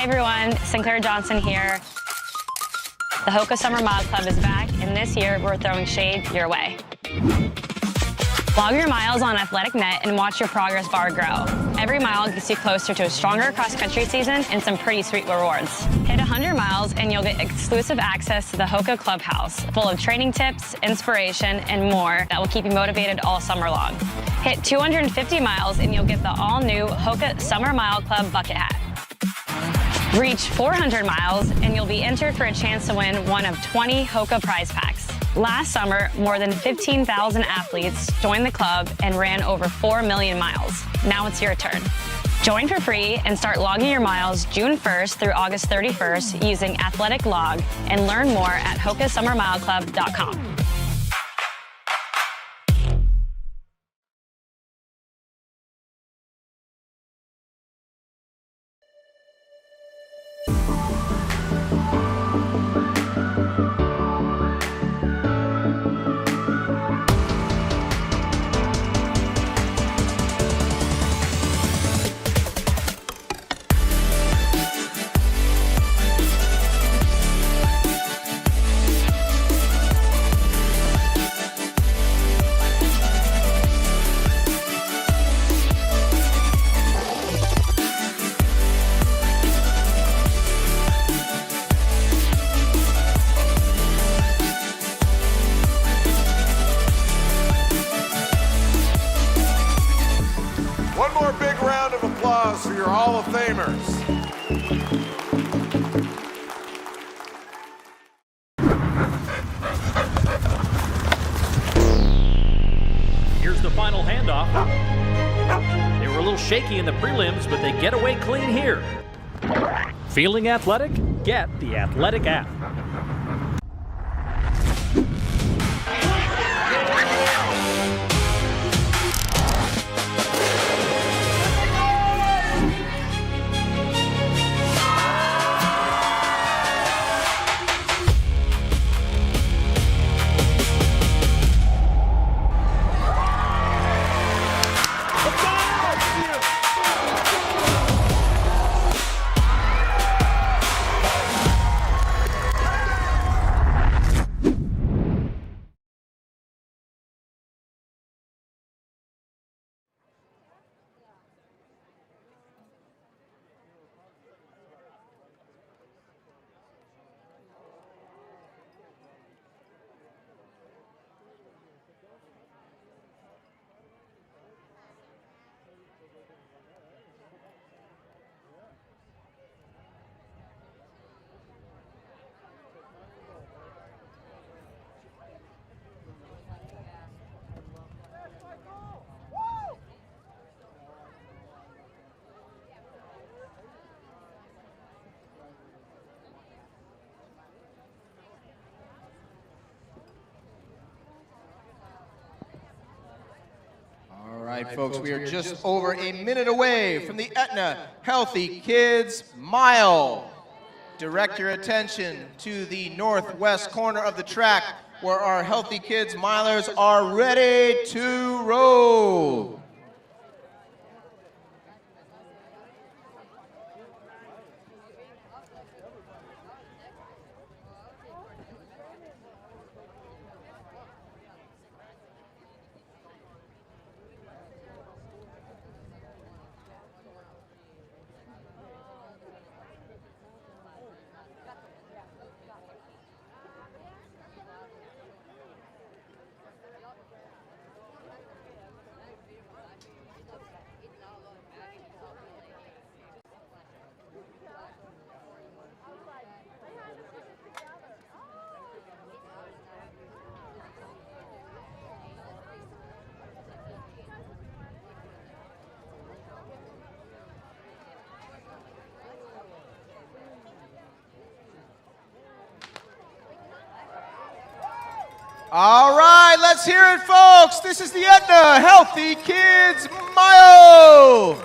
Hey everyone, Sinclair Johnson here. The Hoka Summer Mile Club is back, and this year we're throwing shade your way. Log your miles on Athletic Net and watch your progress bar grow. Every mile gets you closer to a stronger cross-country season and some pretty sweet rewards. Hit 100 miles and you'll get exclusive access to the Hoka Clubhouse, full of training tips, inspiration, and more that will keep you motivated all summer long. Hit 250 miles and you'll get the all-new Hoka Summer Mile Club bucket hat. Reach 400 miles and you'll be entered for a chance to win one of 20 Hoka prize packs. Last summer, more than 15,000 athletes joined the club and ran over 4 million miles. Now it's your turn. Join for free and start logging your miles June 1st through August 31st using Athletic Log, and learn more at HokaSummerMileClub.com. One more big round of applause for your Hall of Famers. Here's the final handoff. They were a little shaky in the prelims, but they get away clean here. Feeling athletic? Get the Athletic app. All right, folks, we are just over a minute away from the Aetna Healthy Kids Mile. Direct your attention to the northwest corner of the track where our Healthy Kids Milers are ready to roll. All right, let's hear it, folks. This is the Aetna Healthy Kids Mile.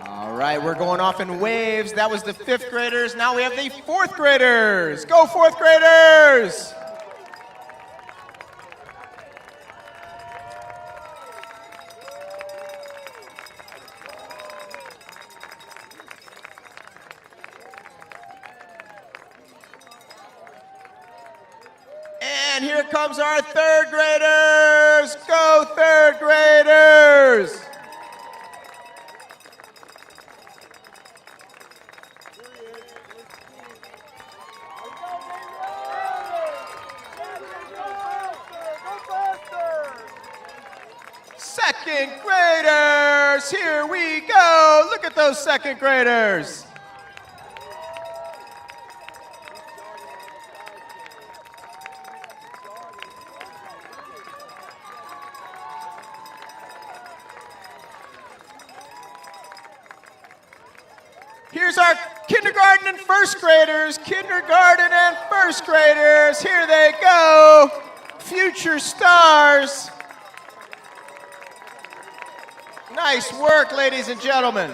All right, we're going off in waves. That was the 5th graders. Now we have the 4th graders. Go 4th graders! And here comes our 3rd graders. Go 3rd graders! Second graders, here we go. Look at those 2nd graders. Here's our kindergarten and 1st graders. Kindergarten and 1st graders, here they go. Future stars. Nice work, ladies and gentlemen.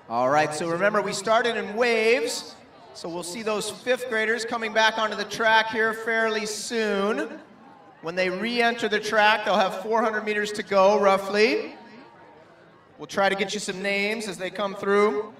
All right, so remember we started in waves, so we'll see those 5th graders coming back onto the track here fairly soon. When they re-enter the track, they'll have 400 meters to go, roughly. We'll try to get you some names as they come through.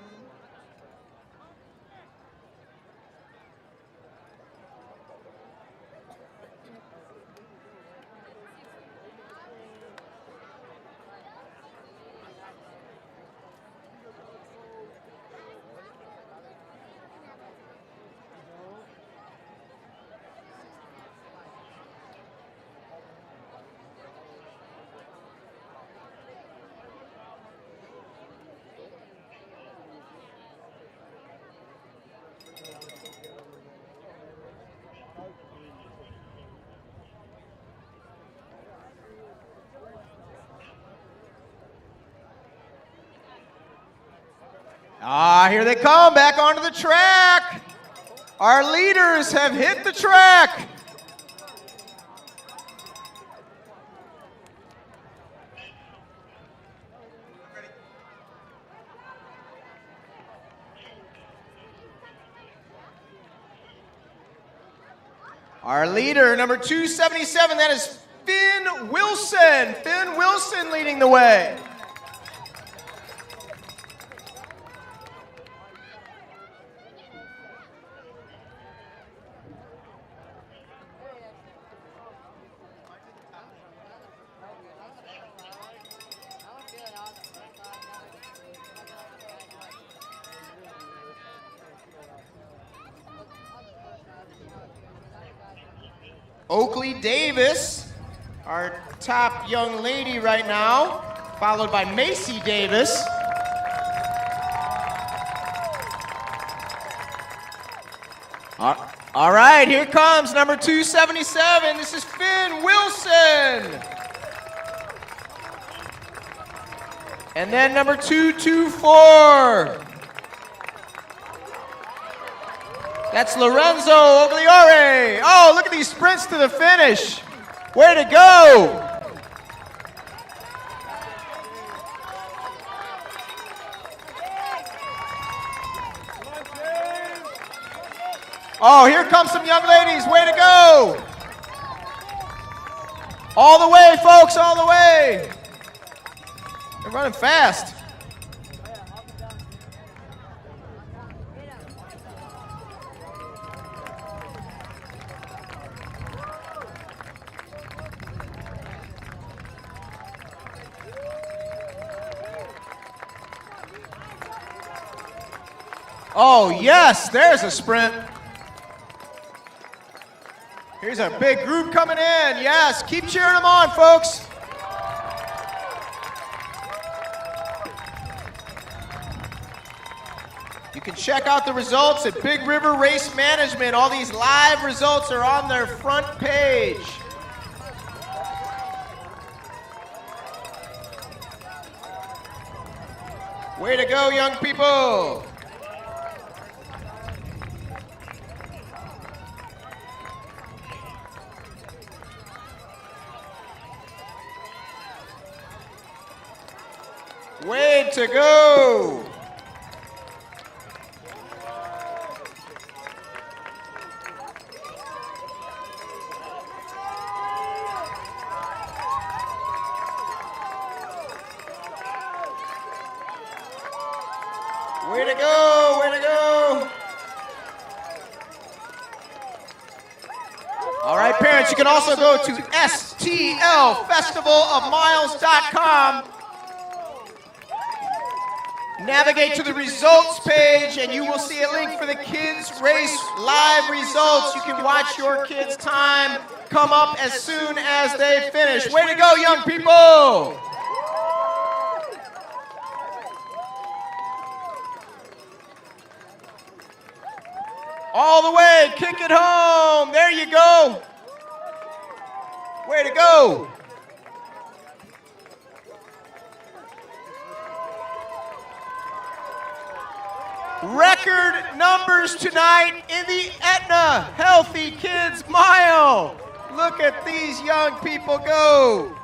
Here they come, back onto the track. Our leaders have hit the track. Our leader, number 277, that is Finn Wilson. Finn Wilson leading the way. Oakley Davis, our top young lady right now, followed by Macy Davis. All right, here comes number 277. This is Finn Wilson. And then number 224. That's Lorenzo Ogliore. Oh, look at these sprints to the finish. Way to go. Oh, here comes some young ladies. Way to go. All the way, folks, all the way. They're running fast. Oh, yes, there's a sprint. Here's a big group coming in. Yes, keep cheering them on, folks. You can check out the results at Big River Race Management. All these live results are on their front page. Way to go, young people. Way to go! Way to go! Way to go! All right, parents, you can also go to stlfestivalofmiles.com. Navigate to the results page and you will see a link for the kids race live results. You can watch your kids' time come up as soon as they finish. Way to go, young people! All the way, kick it home. There you go. Way to go. Record numbers tonight in the Aetna Healthy Kids Mile. Look at these young people go.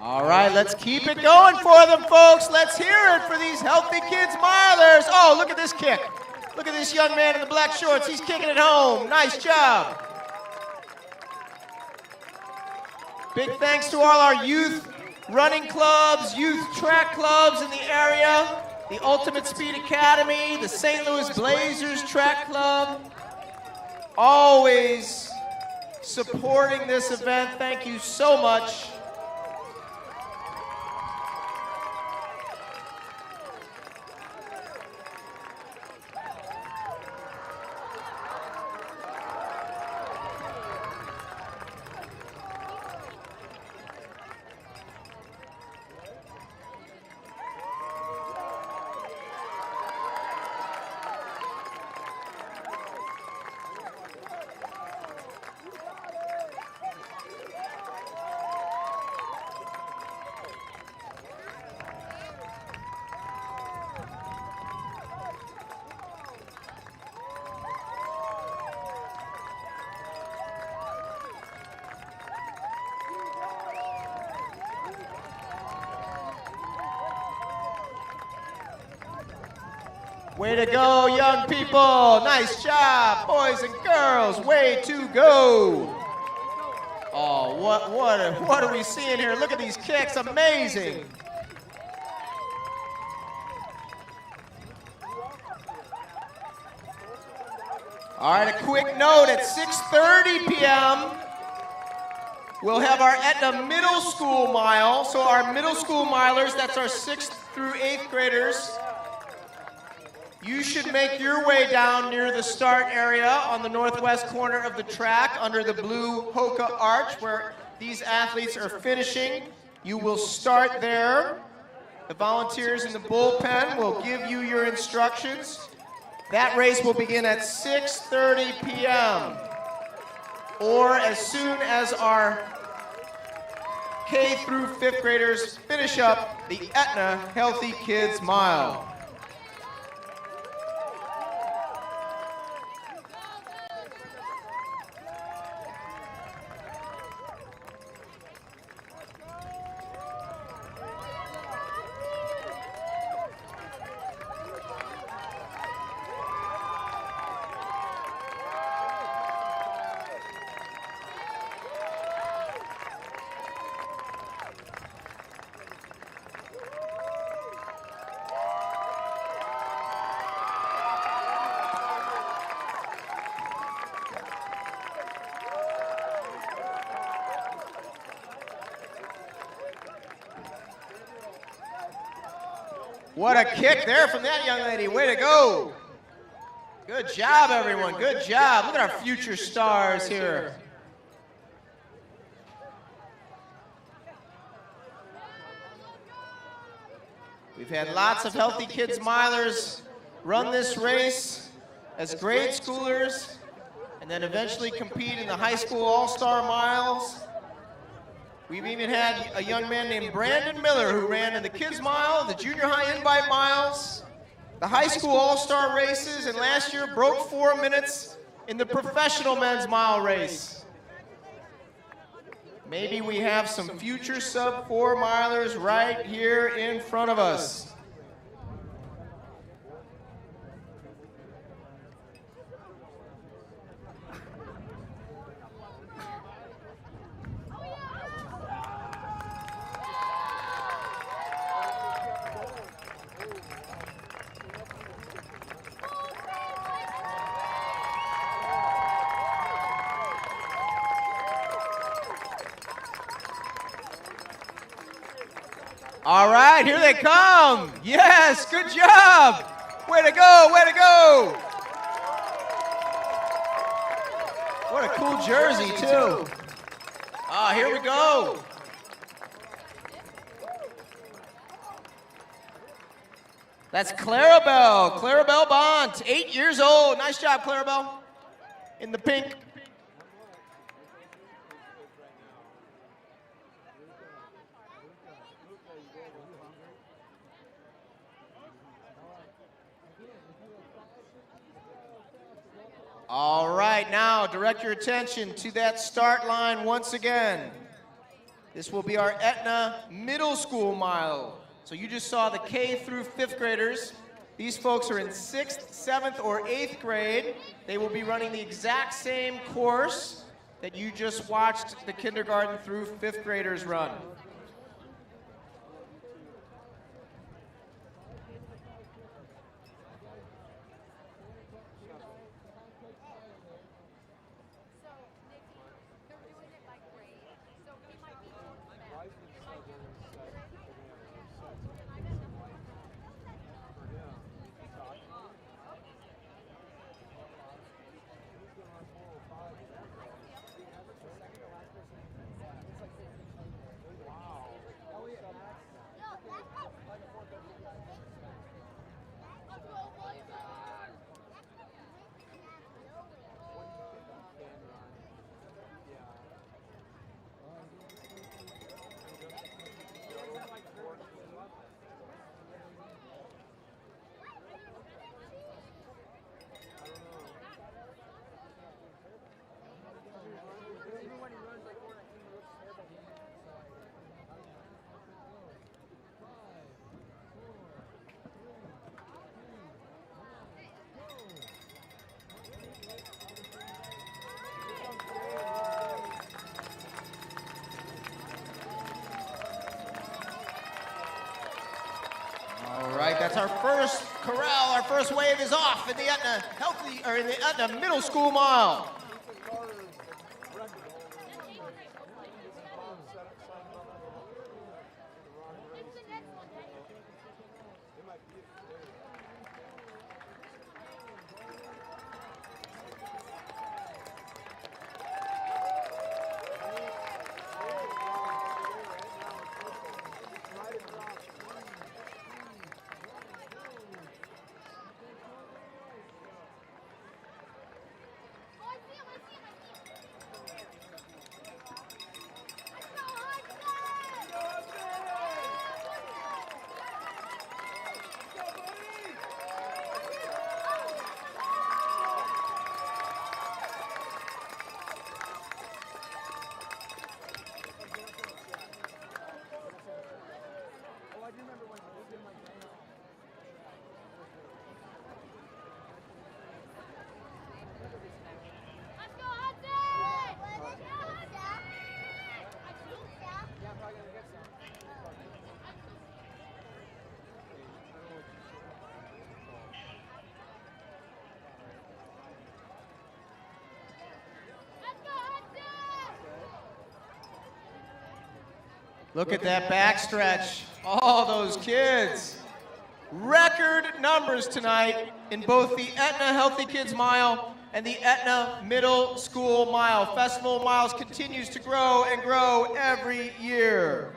All right, let's keep it going for them, folks. Let's hear it for these Healthy Kids Milers. Oh, look at this kick. Look at this young man in the black shorts. He's kicking it home. Nice job. Big thanks to all our youth running clubs, youth track clubs in the area, the Ultimate Speed Academy, the St. Louis Blazers Track Club. Always supporting this event. Thank you so much. Way to go, young people. Nice job, boys and girls. Way to go. Oh, what are we seeing here? Look at these kicks, amazing. All right, a quick note, at 6:30 p.m., we'll have our Aetna Middle School Mile. So our middle school milers, that's our 6th through 8th graders, you should make your way down near the start area on the northwest corner of the track under the blue Hoka arch where these athletes are finishing. You will start there. The volunteers in the bullpen will give you your instructions. That race will begin at 6:30 p.m. or as soon as our K through 5th graders finish up the Aetna Healthy Kids Mile. What a kick there from that young lady. Way to go. Good job, everyone. Good job. Look at our future stars here. We've had lots of Healthy Kids milers run this race as grade schoolers and then eventually compete in the high school all-star miles. We've even had a young man named Brandon Miller who ran in the Kids Mile, the Junior High Invite Miles, the high school all-star races, and last year broke 4 minutes in the professional men's mile race. Maybe we have some future sub-4 milers right here in front of us. All right, here they come. Yes, good job. Way to go, way to go. What a cool jersey, too. Ah, here we go. That's Clarabelle Bont, 8 years old. Nice job, Clarabelle, in the pink. All right, now direct your attention to that start line once again. This will be our Aetna Middle School Mile. So you just saw the K through 5th graders. These folks are in 6th, 7th, or 8th grade. They will be running the exact same course that you just watched the kindergarten through 5th graders run. right, that's our first corral. Our first wave is off in the Aetna in the Aetna Middle School Mile. Look at that backstretch. All those kids. Record numbers tonight in both the Aetna Healthy Kids Mile and the Aetna Middle School Mile. Festival Miles continues to grow and grow every year.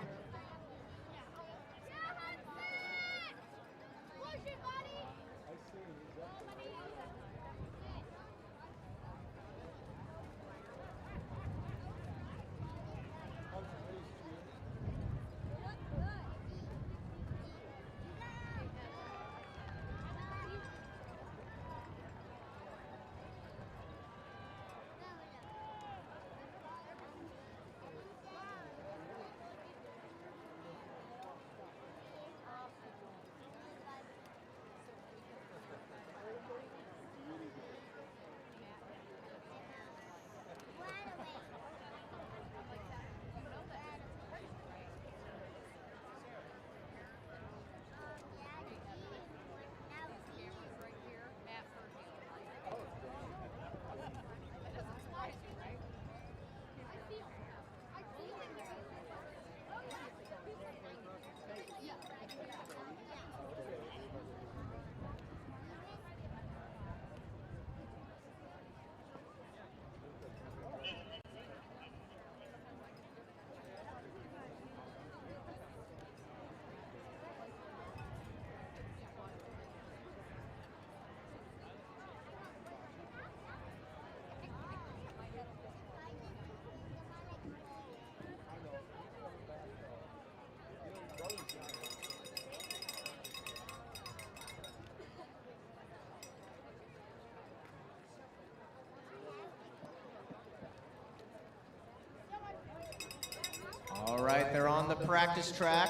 All right, they're on the practice track,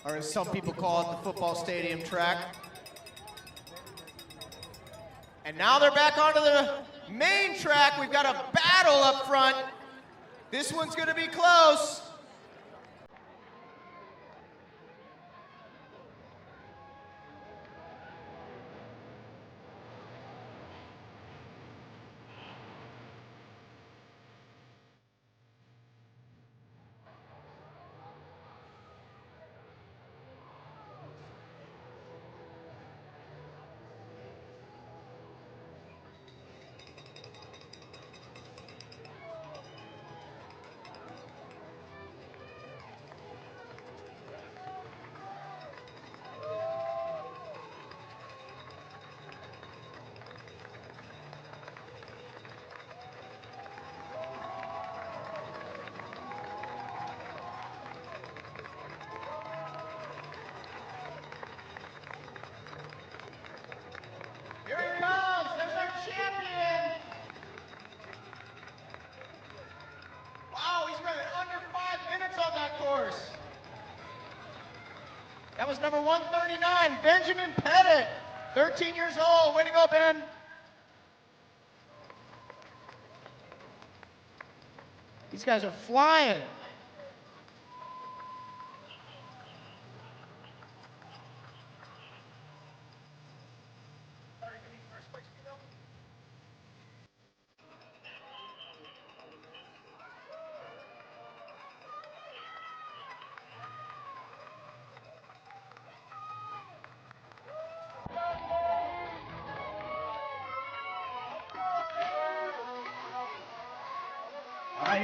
or as some people call it, the football stadium track. And now they're back onto the main track. We've got a battle up front. This one's going to be close. Here he comes, there's our champion. Wow, he's running under 5 minutes on that course. That was number 139, Benjamin Pettit, 13 years old. Way to go, Ben. These guys are flying.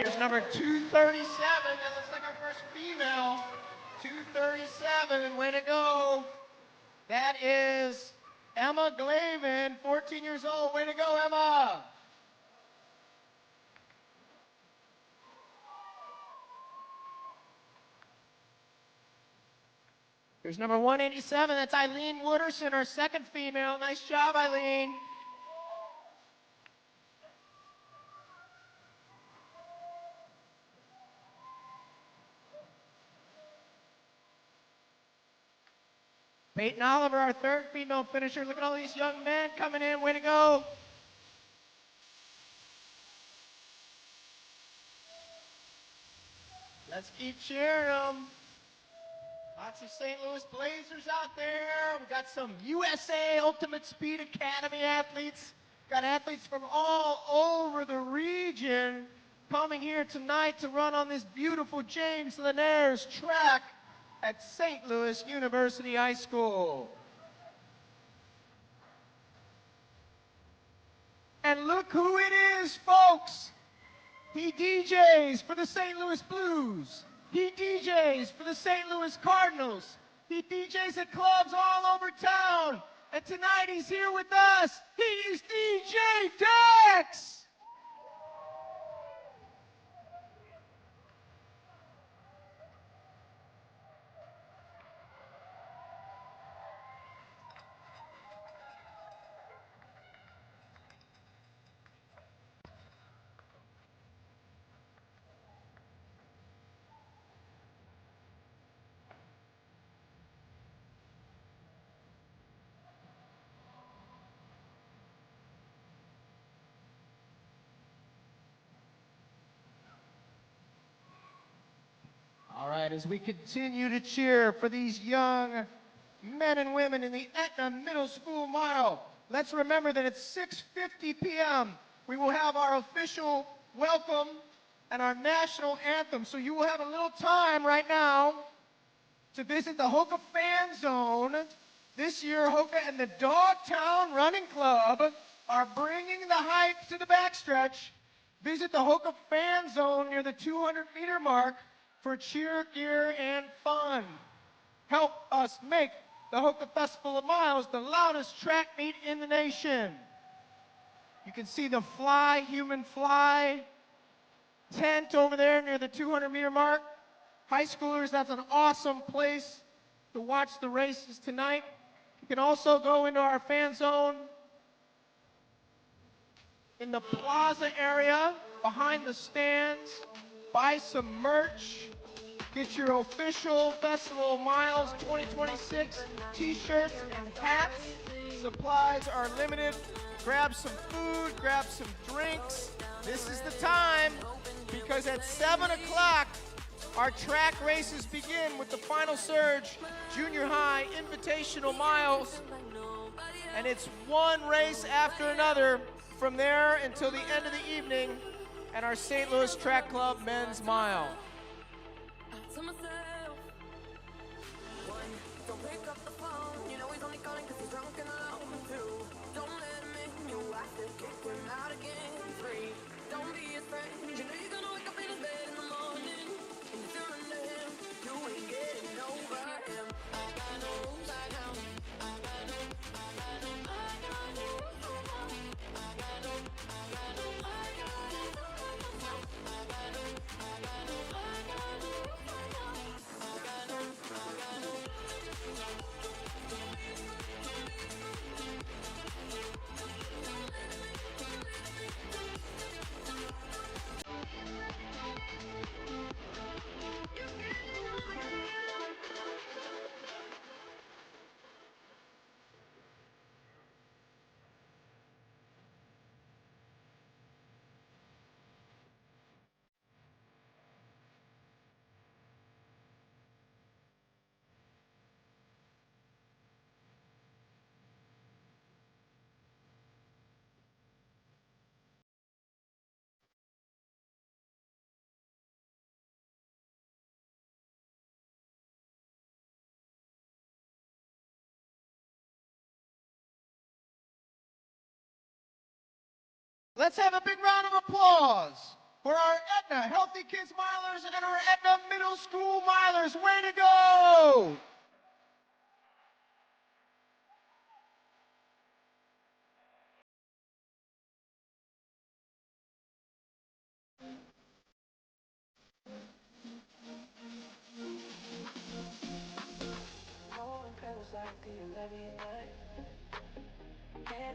here's number 237. That looks like our first female. 237, way to go. That is Emma Glavin, 14 years old. Way to go, Emma. Here's number 187. That's Eileen Wooderson, our second female. Nice job, Eileen. Peyton Oliver, our third female finisher. Look at all these young men coming in. Way to go. Let's keep cheering them. Lots of St. Louis Blazers out there. We've got some USA Ultimate Speed Academy athletes. Got athletes from all over the region coming here tonight to run on this beautiful James Linares track at St. Louis University High School. And look who it is, folks. He DJs for the St. Louis Blues. He DJs for the St. Louis Cardinals. He DJs at clubs all over town. And tonight he's here with us. He's DJ Dex. All right, as we continue to cheer for these young men and women in the Aetna Middle School Mile, let's remember that at 6:50 p.m. we will have our official welcome and our national anthem. So you will have a little time right now to visit the Hoka Fan Zone. This year, Hoka and the Dogtown Running Club are bringing the hype to the backstretch. Visit the Hoka Fan Zone near the 200-meter mark for cheer, gear, and fun. Help us make the Hoka Festival of Miles the loudest track meet in the nation. You can see the Human Fly tent over there near the 200-meter mark. High schoolers, that's an awesome place to watch the races tonight. You can also go into our fan zone in the plaza area behind the stands, buy some merch, get your official Festival of Miles 2026 t-shirts and hats. Supplies are limited. Grab some food, grab some drinks. This is the time, because at 7 o'clock, our track races begin with the Final Surge Junior High Invitational Miles. And it's one race after another from there until the end of the evening at our St. Louis Track Club Men's Mile. Let's have a big round of applause for our Aetna Healthy Kids Milers and our Aetna Middle School Milers. Way to go!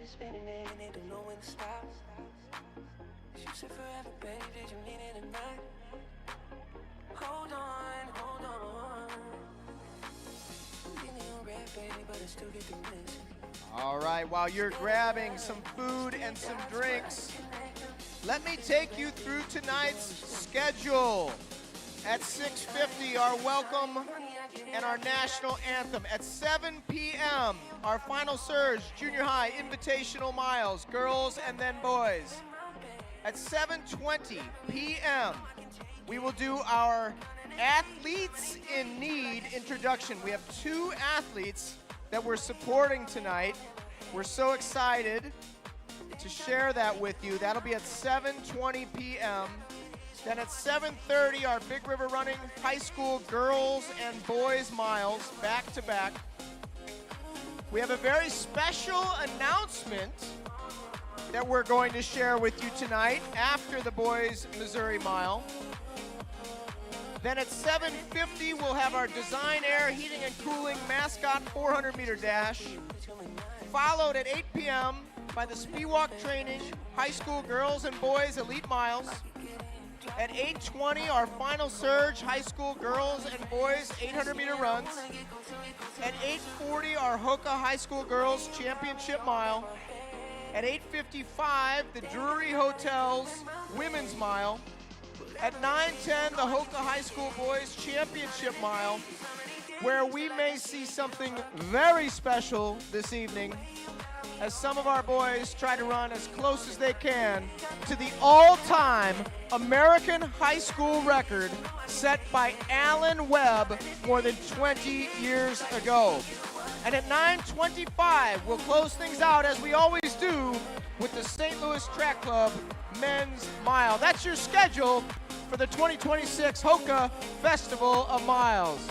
Spinning and they don't know when to stop. You said forever, baby, did you mean it tonight? Hold on, hold on. Feeling red, baby, but I still get the message. All right, while you're grabbing some food and some drinks, let me take you through tonight's schedule. At 6:50, our welcome and our national anthem. At 7 p.m., our final surge, junior high invitational miles, girls and then boys. At 7:20 p.m., we will do our athletes in need introduction. We have 2 athletes that we're supporting tonight. We're so excited to share that with you. That'll be at 7:20 p.m. Then at 7:30, our Big River Running high school girls and boys miles, back to back. We have a very special announcement that we're going to share with you tonight after the boys Missouri mile. Then at 7:50, we'll have our Design Aire Heating and Cooling Mascot 400-meter dash, followed at 8 p.m. by the Spewak Training high school girls and boys elite miles. At 8:20, our final surge, high school girls and boys 800-meter runs. At 8:40, our Hoka high school girls championship mile. At 8:55, the Drury Hotels women's mile. At 9:10, the Hoka high school boys championship mile, where we may see something very special this evening, as some of our boys try to run as close as they can to the all-time American high school record set by Alan Webb more than 20 years ago. And at 9:25, we'll close things out, as we always do, with the St. Louis Track Club men's mile. That's your schedule for the 2026 Hoka Festival of Miles.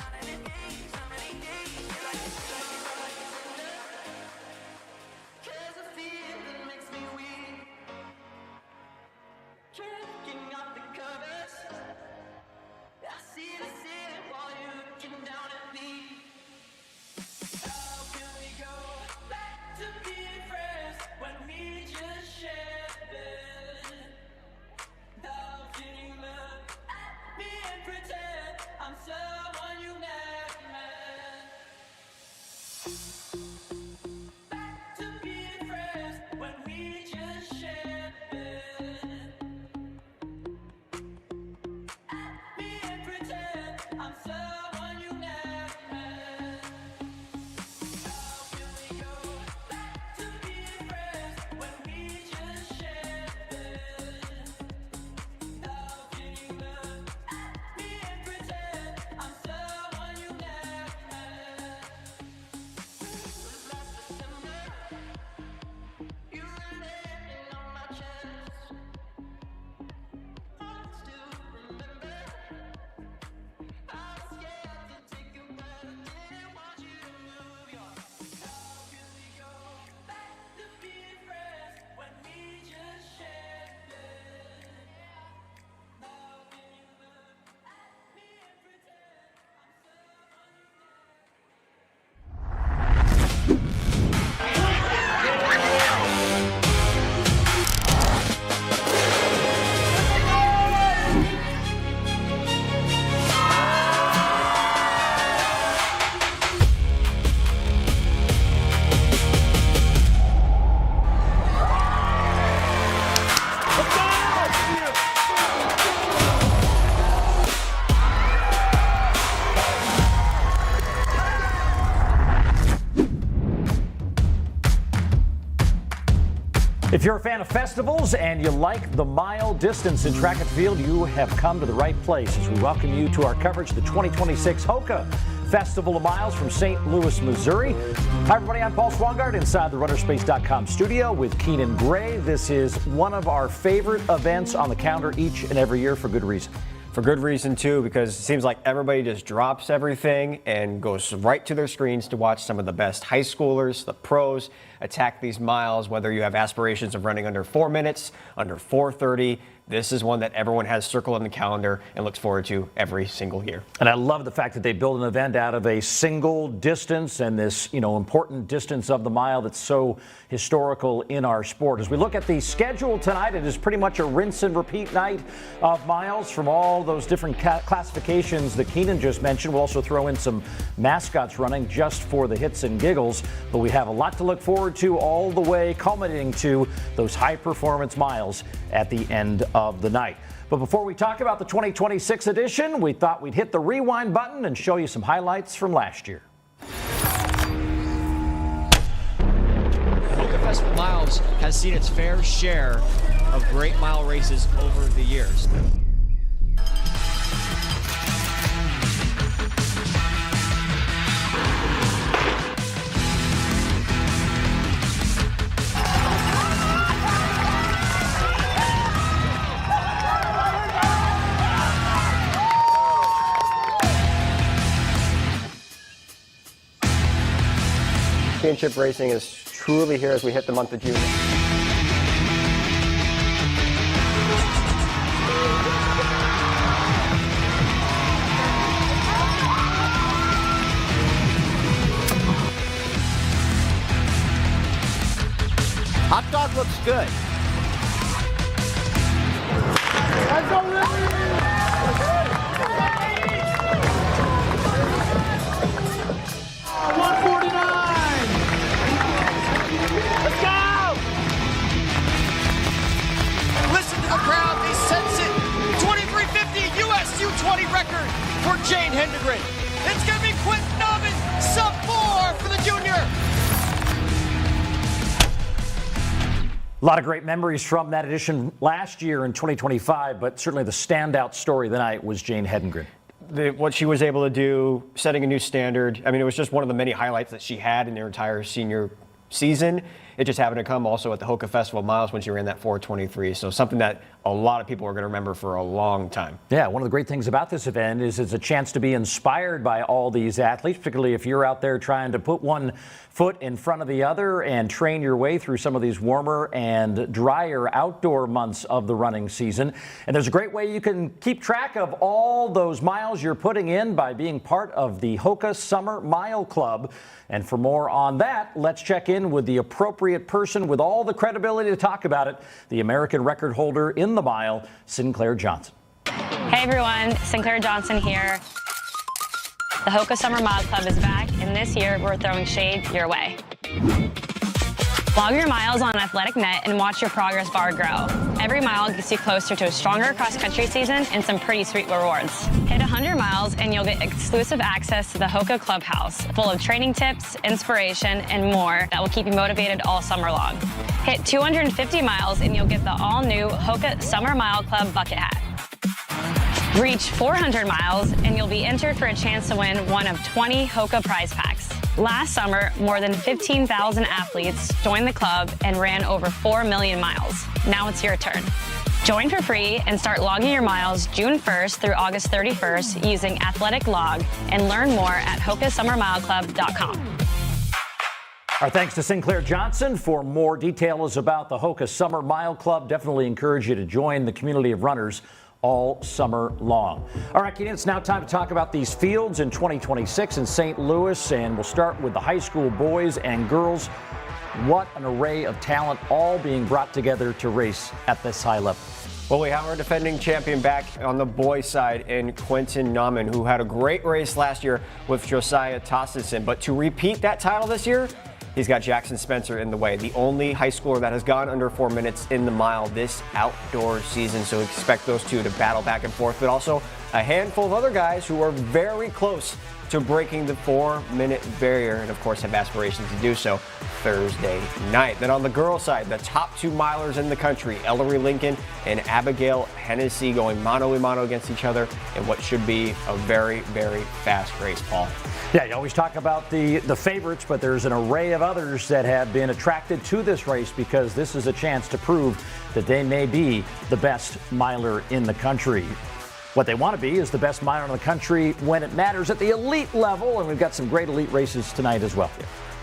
I'm someone you never If you're a fan of festivals and you like the mile distance in track and field, you have come to the right place as we welcome you to our coverage of the 2026 Hoka Festival of Miles from St. Louis, Missouri. Hi, everybody. I'm Paul Swangard inside the runnerspace.com studio with Keenan Gray. This is one of our favorite events on the calendar each and every year for good reason. For good reason, too, because it seems like everybody just drops everything and goes right to their screens to watch some of the best high schoolers, the pros, attack these miles, whether you have aspirations of running under 4 minutes, under 4:30. This is one that everyone has circled on the calendar and looks forward to every single year. And I love the fact that they build an event out of a single distance and this, important distance of the mile that's so historical in our sport. As we look at the schedule tonight, it is pretty much a rinse and repeat night of miles from all those different classifications that Keenan just mentioned. We'll also throw in some mascots running just for the hits and giggles, but we have a lot to look forward to all the way culminating to those high performance miles at the end of the night. But before we talk about the 2026 edition, we thought we'd hit the rewind button and show you some highlights from last year. Hoka Festival Miles has seen its fair share of great mile races over the years. Championship racing is truly here as we hit the month of June. Hot dog looks good. Record for Jane Hendegren. It's going to be Quentin Nauman, sub-4 for the junior. A lot of great memories from that edition last year in 2025, but certainly the standout story of the night was Jane Hendegren. What she was able to do, setting a new standard. I mean, it was just one of the many highlights that she had in her entire senior season. It just happened to come also at the Hoka Festival Miles when she ran that 4:23. So something that a lot of people are going to remember for a long time. Yeah, one of the great things about this event is it's a chance to be inspired by all these athletes, particularly if you're out there trying to put one foot in front of the other and train your way through some of these warmer and drier outdoor months of the running season. And there's a great way you can keep track of all those miles you're putting in by being part of the Hoka Summer Mile Club. And for more on that, let's check in with the appropriate person with all the credibility to talk about it, the American record holder in the mile, Sinclair Johnson. Hey everyone, Sinclair Johnson here. The Hoka Summer Mile Club is back, and this year we're throwing shade your way. Log your miles on Athletic Net and watch your progress bar grow. Every mile gets you closer to a stronger cross-country season and some pretty sweet rewards. Hit 100 miles and you'll get exclusive access to the Hoka Clubhouse, full of training tips, inspiration, and more that will keep you motivated all summer long. Hit 250 miles and you'll get the all-new Hoka Summer Mile Club bucket hat. Reach 400 miles and you'll be entered for a chance to win one of 20 Hoka prize packs. Last summer, more than 15,000 athletes joined the club and ran over 4 million miles. Now it's your turn. Join for free and start logging your miles June 1st through August 31st using Athletic Log, and learn more at HokaSummerMileClub.com. Our thanks to Sinclair Johnson. For more details about the Hoka Summer Mile Club, definitely encourage you to join the community of runners all summer long. All right, Keenan, it's now time to talk about these fields in 2026 in St. Louis, and we'll start with the high school boys and girls. What an array of talent, all being brought together to race at this high level. Well, we have our defending champion back on the boys' side in Quentin Nauman, who had a great race last year with Josiah Tossison. But to repeat that title this year, he's got Jackson Spencer in the way, the only high schooler that has gone under 4 minutes in the mile this outdoor season. So expect those two to battle back and forth, but also a handful of other guys who are very close to breaking the 4-minute barrier and, of course, have aspirations to do so Thursday night. Then on the girls' side, the top 2 milers in the country, Ellery Lincoln and Abigail Hennessy, going mano-a-mano against each other in what should be a very, very fast race, Paul. Yeah, you always talk about the favorites, but there's an array of others that have been attracted to this race because this is a chance to prove that they may be the best miler in the country. What they want to be is the best miler in the country when it matters at the elite level, and we've got some great elite races tonight as well.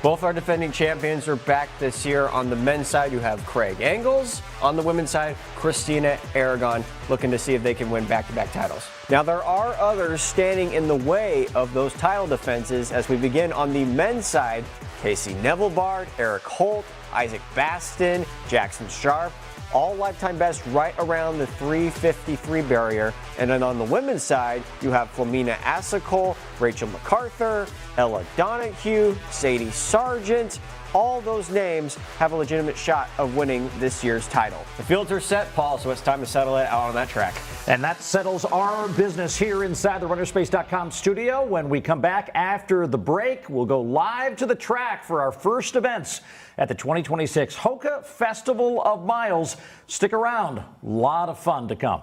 Both our defending champions are back this year. On the men's side, you have Craig Engels. On the women's side, Christina Aragon, looking to see if they can win back-to-back titles. Now, there are others standing in the way of those title defenses as we begin on the men's side. Casey Neville-Bard, Eric Holt, Isaac Baston, Jackson Sharp, all lifetime best right around the 353 barrier. And then on the women's side, you have Flamina Asicol, Rachel MacArthur, Ella Donahue, Sadie Sargent. All those names have a legitimate shot of winning this year's title. The fields are set, Paul, so it's time to settle it out on that track. And that settles our business here inside the runnerspace.com studio. When we come back after the break, we'll go live to the track for our first events at the 2026 Hoka Festival of Miles. Stick around. A lot of fun to come.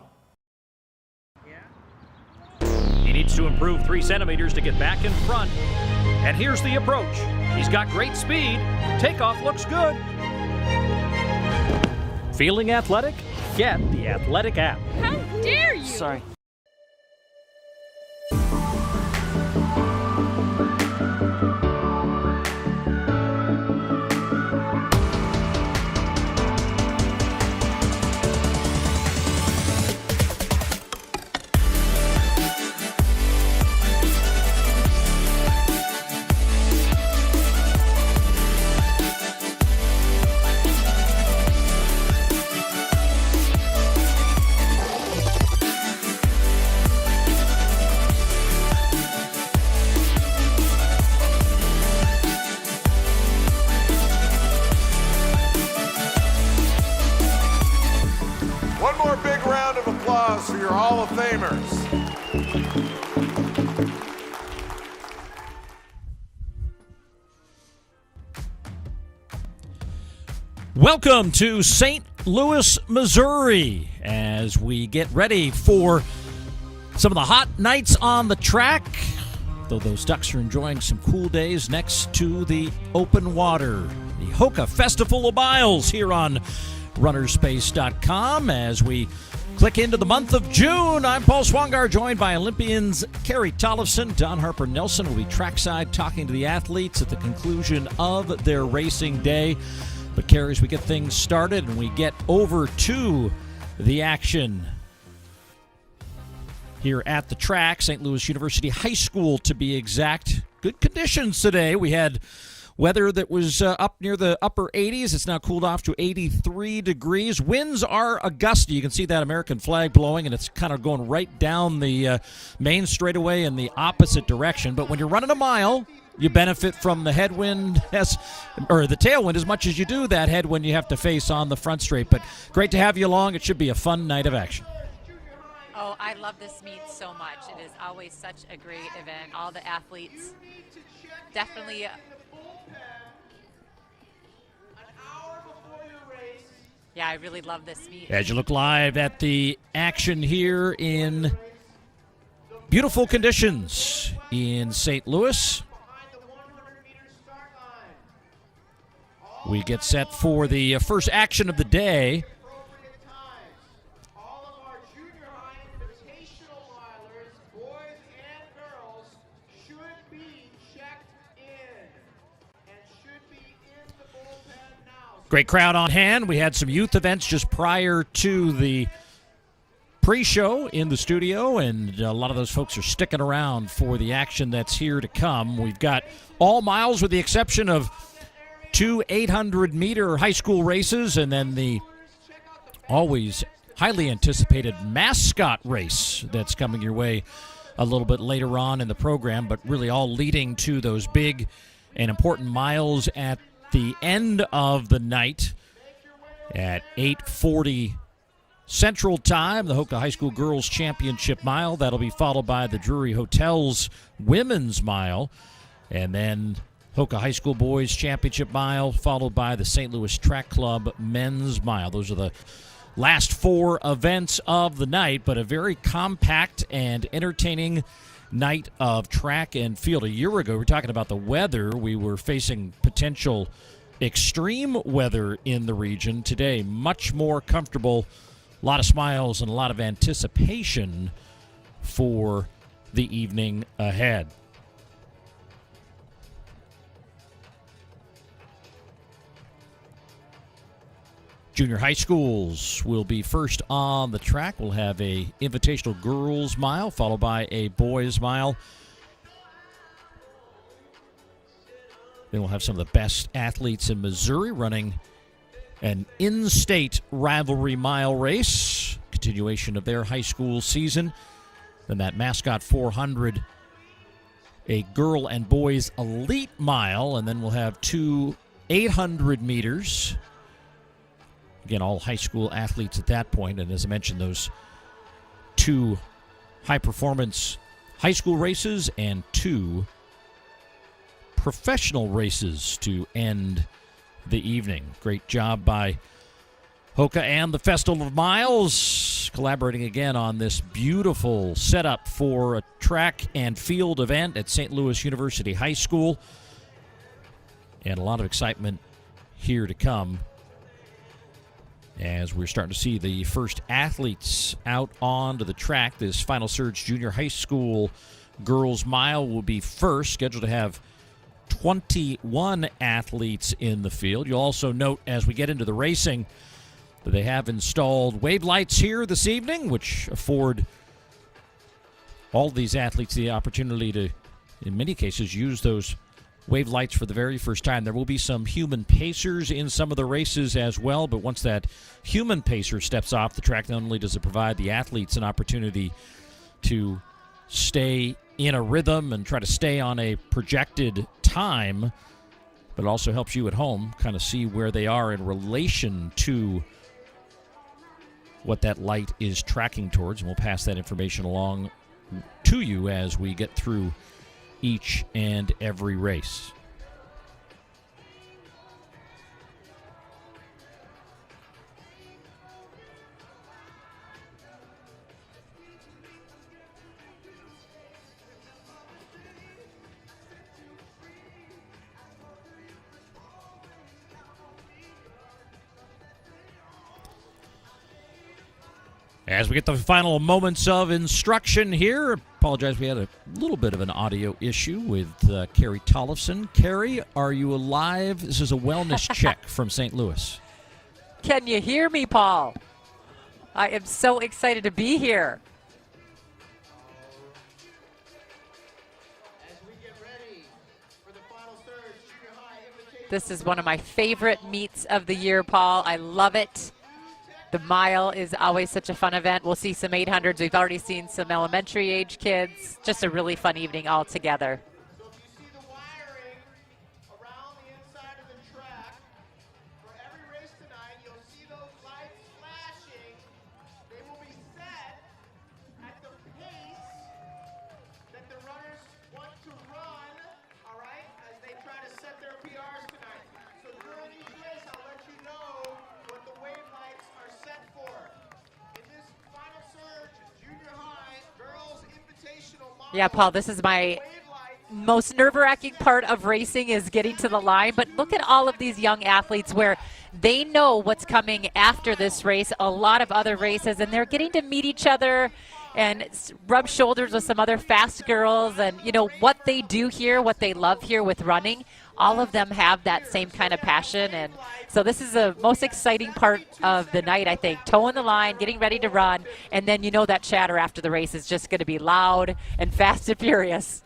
He needs to improve 3 centimeters to get back in front. And here's the approach. He's got great speed. Takeoff looks good. Feeling athletic? Get the Athletic app. How dare you? Sorry. One more big round of applause for your Hall of Famers. Welcome to St. Louis, Missouri, as we get ready for some of the hot nights on the track, though those Ducks are enjoying some cool days next to the open water. The Hoka Festival of Miles here on runnerspace.com as we click into the month of June. I'm Paul Swangar, joined by Olympians Carrie Tollefson. Don Harper Nelson will be trackside talking to the athletes at the conclusion of their racing day. But Carrie, as we get things started and we get over to the action here at the track, St. Louis University High School to be exact. Good conditions today. We had weather that was up near the upper 80s. It's now cooled off to 83 degrees. Winds are a gusty. You can see that American flag blowing, and it's kind of going right down the main straightaway in the opposite direction. But when you're running a mile, you benefit from the headwind or the tailwind as much as you do that headwind you have to face on the front straight. But great to have you along. It should be a fun night of action. Oh, I love this meet so much. It is always such a great event. All the athletes definitely yeah, I really love this meet. As you look live at the action here in beautiful conditions in St. Louis, we get set for the first action of the day. Great crowd on hand. We had some youth events just prior to the pre-show in the studio, and a lot of those folks are sticking around for the action that's here to come. We've got all miles with the exception of 2 800-meter high school races, and then the always highly anticipated Mascot race that's coming your way a little bit later on in the program, but really all leading to those big and important miles at the end of the night at 8:40 Central Time, the Hoka High School Girls Championship Mile. That'll be followed by the Drury Hotels Women's Mile. And then Hoka High School Boys Championship Mile, followed by the St. Louis Track Club Men's Mile. Those are the last 4 events of the night, but a very compact and entertaining night of track and field. A year ago, we were talking about the weather. We were facing potential extreme weather in the region. Today, much more comfortable. A lot of smiles and a lot of anticipation for the evening ahead. Junior high schools will be first on the track. We'll have a Invitational Girls Mile, followed by a Boys Mile. Then we'll have some of the best athletes in Missouri running an in-state rivalry mile race, continuation of their high school season. Then that Mascot 400, a girl and boys elite mile, and then we'll have 2 800 meters. Again, all high school athletes at that point, and as I mentioned, those 2 high-performance high school races and 2 professional races to end the evening. Great job by Hoka and the Festival of Miles, collaborating again on this beautiful setup for a track and field event at St. Louis University High School. And a lot of excitement here to come as we're starting to see the first athletes out onto the track. This Final Surge Junior High School Girls Mile will be first, scheduled to have 21 athletes in the field. You'll also note as we get into the racing that they have installed wave lights here this evening, which afford all these athletes the opportunity to, in many cases, use those wave lights for the very first time. There will be some human pacers in some of the races as well, but once that human pacer steps off the track, not only does it provide the athletes an opportunity to stay in a rhythm and try to stay on a projected time, but it also helps you at home kind of see where they are in relation to what that light is tracking towards. And we'll pass that information along to you as we get through each and every race. As we get the final moments of instruction here, apologize, we had a little bit of an audio issue with Carrie Tollefson. Carrie, are you alive? This is a wellness check from St. Louis. Can you hear me, Paul? I am so excited to be here. This is one of my favorite meets of the year, Paul. I love it. The mile is always such a fun event. We'll see some 800s. We've already seen some elementary age kids. Just a really fun evening all together. So if you see the wiring around the inside of the track, for every race tonight, you'll see those lights flashing. They will be set at the pace that the runners want to run, all right, as they try to set their PRs tonight. So during each race, I'll let you know what the wave lights are set for. In this Final Surge Junior High Girls Invitational Mile, Yeah, Paul, this is my most nerve-wracking part of racing is getting to the line. But look at all of these young athletes where they know what's coming after this race, a lot of other races, and they're getting to meet each other and rub shoulders with some other fast girls. And, you know, what they do here, what they love here with running, all of them have that same kind of passion. And so this is the most exciting part of the night, I think. Toeing the line, getting ready to run, and then you know that chatter after the race is just going to be loud and fast and furious.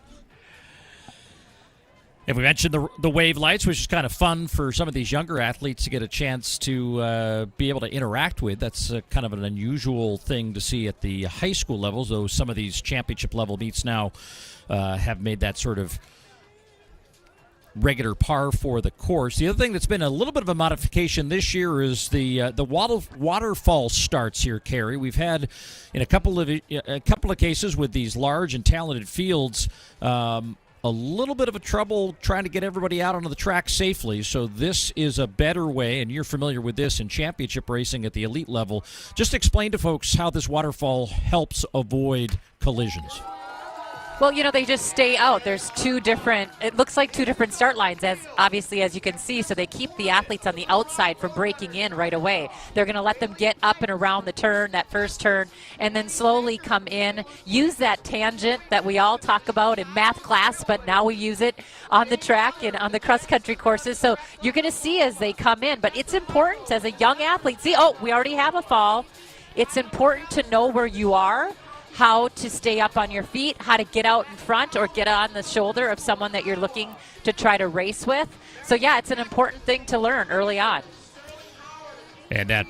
And we mentioned the wave lights, which is kind of fun for some of these younger athletes to get a chance to be able to interact with. That's kind of an unusual thing to see at the high school levels, though some of these championship level meets now have made that sort of regular par for the course. The other thing that's been a little bit of a modification this year is the waterfall starts here, Carrie. We've had in a couple of cases with these large and talented fields a little bit of a trouble trying to get everybody out onto the track safely. So this is a better way, and you're familiar with this in championship racing at the elite level. Just explain to folks how this waterfall helps avoid collisions. Well, they just stay out. There's it looks like two different start lines, as you can see, so they keep the athletes on the outside from breaking in right away. They're going to let them get up and around the turn, that first turn, and then slowly come in, use that tangent that we all talk about in math class, but now we use it on the track and on the cross-country courses. So you're going to see as they come in, but it's important as a young athlete. See, we already have a fall. It's important to know where you are, how to stay up on your feet, how to get out in front or get on the shoulder of someone that you're looking to try to race with. So, yeah, it's an important thing to learn early on. And that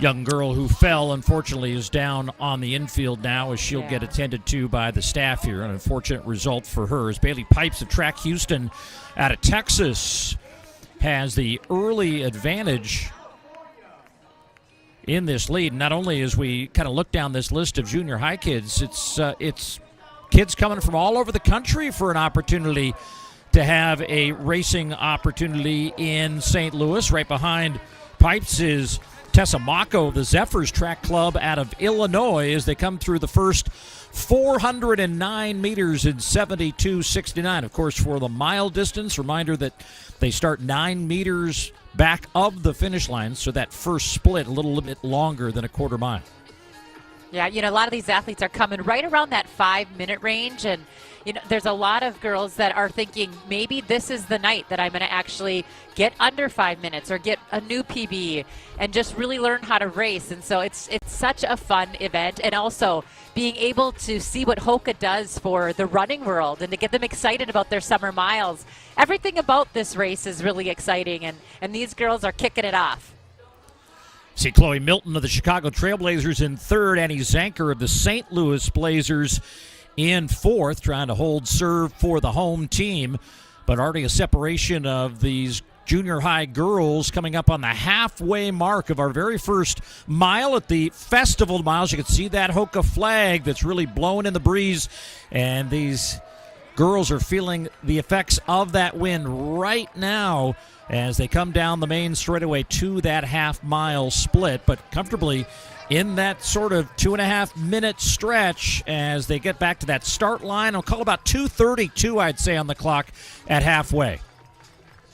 young girl who fell, unfortunately, is down on the infield now as she'll get attended to by the staff here. An unfortunate result for her as Bailey Pipes of Track Houston out of Texas has the early advantage in this lead. Not only as we kind of look down this list of junior high kids, it's kids coming from all over the country for an opportunity to have a racing opportunity in St. Louis. Right behind Pipes is Tessa Mako of the Zephyrs Track Club out of Illinois as they come through the first 409 meters in 72.69. Of course, for the mile distance, reminder that they start 9 meters back of the finish line, so that first split a little bit longer than a quarter mile. Yeah, a lot of these athletes are coming right around that 5-minute range, and there's a lot of girls that are thinking maybe this is the night that I'm going to actually get under 5 minutes or get a new PB and just really learn how to race. And so it's such a fun event, and also being able to see what Hoka does for the running world and to get them excited about their summer miles. Everything about this race is really exciting, and these girls are kicking it off. See Chloe Milton of the Chicago Trailblazers in third, Annie Zanker of the St. Louis Blazers in fourth, trying to hold serve for the home team, but already a separation of these junior high girls coming up on the halfway mark of our very first mile at the Festival Miles. You can see that Hoka flag that's really blowing in the breeze, and these girls are feeling the effects of that wind right now as they come down the main straightaway to that half-mile split, but comfortably in that sort of 2.5-minute stretch as they get back to that start line. I'll call about 2:32, I'd say, on the clock at halfway.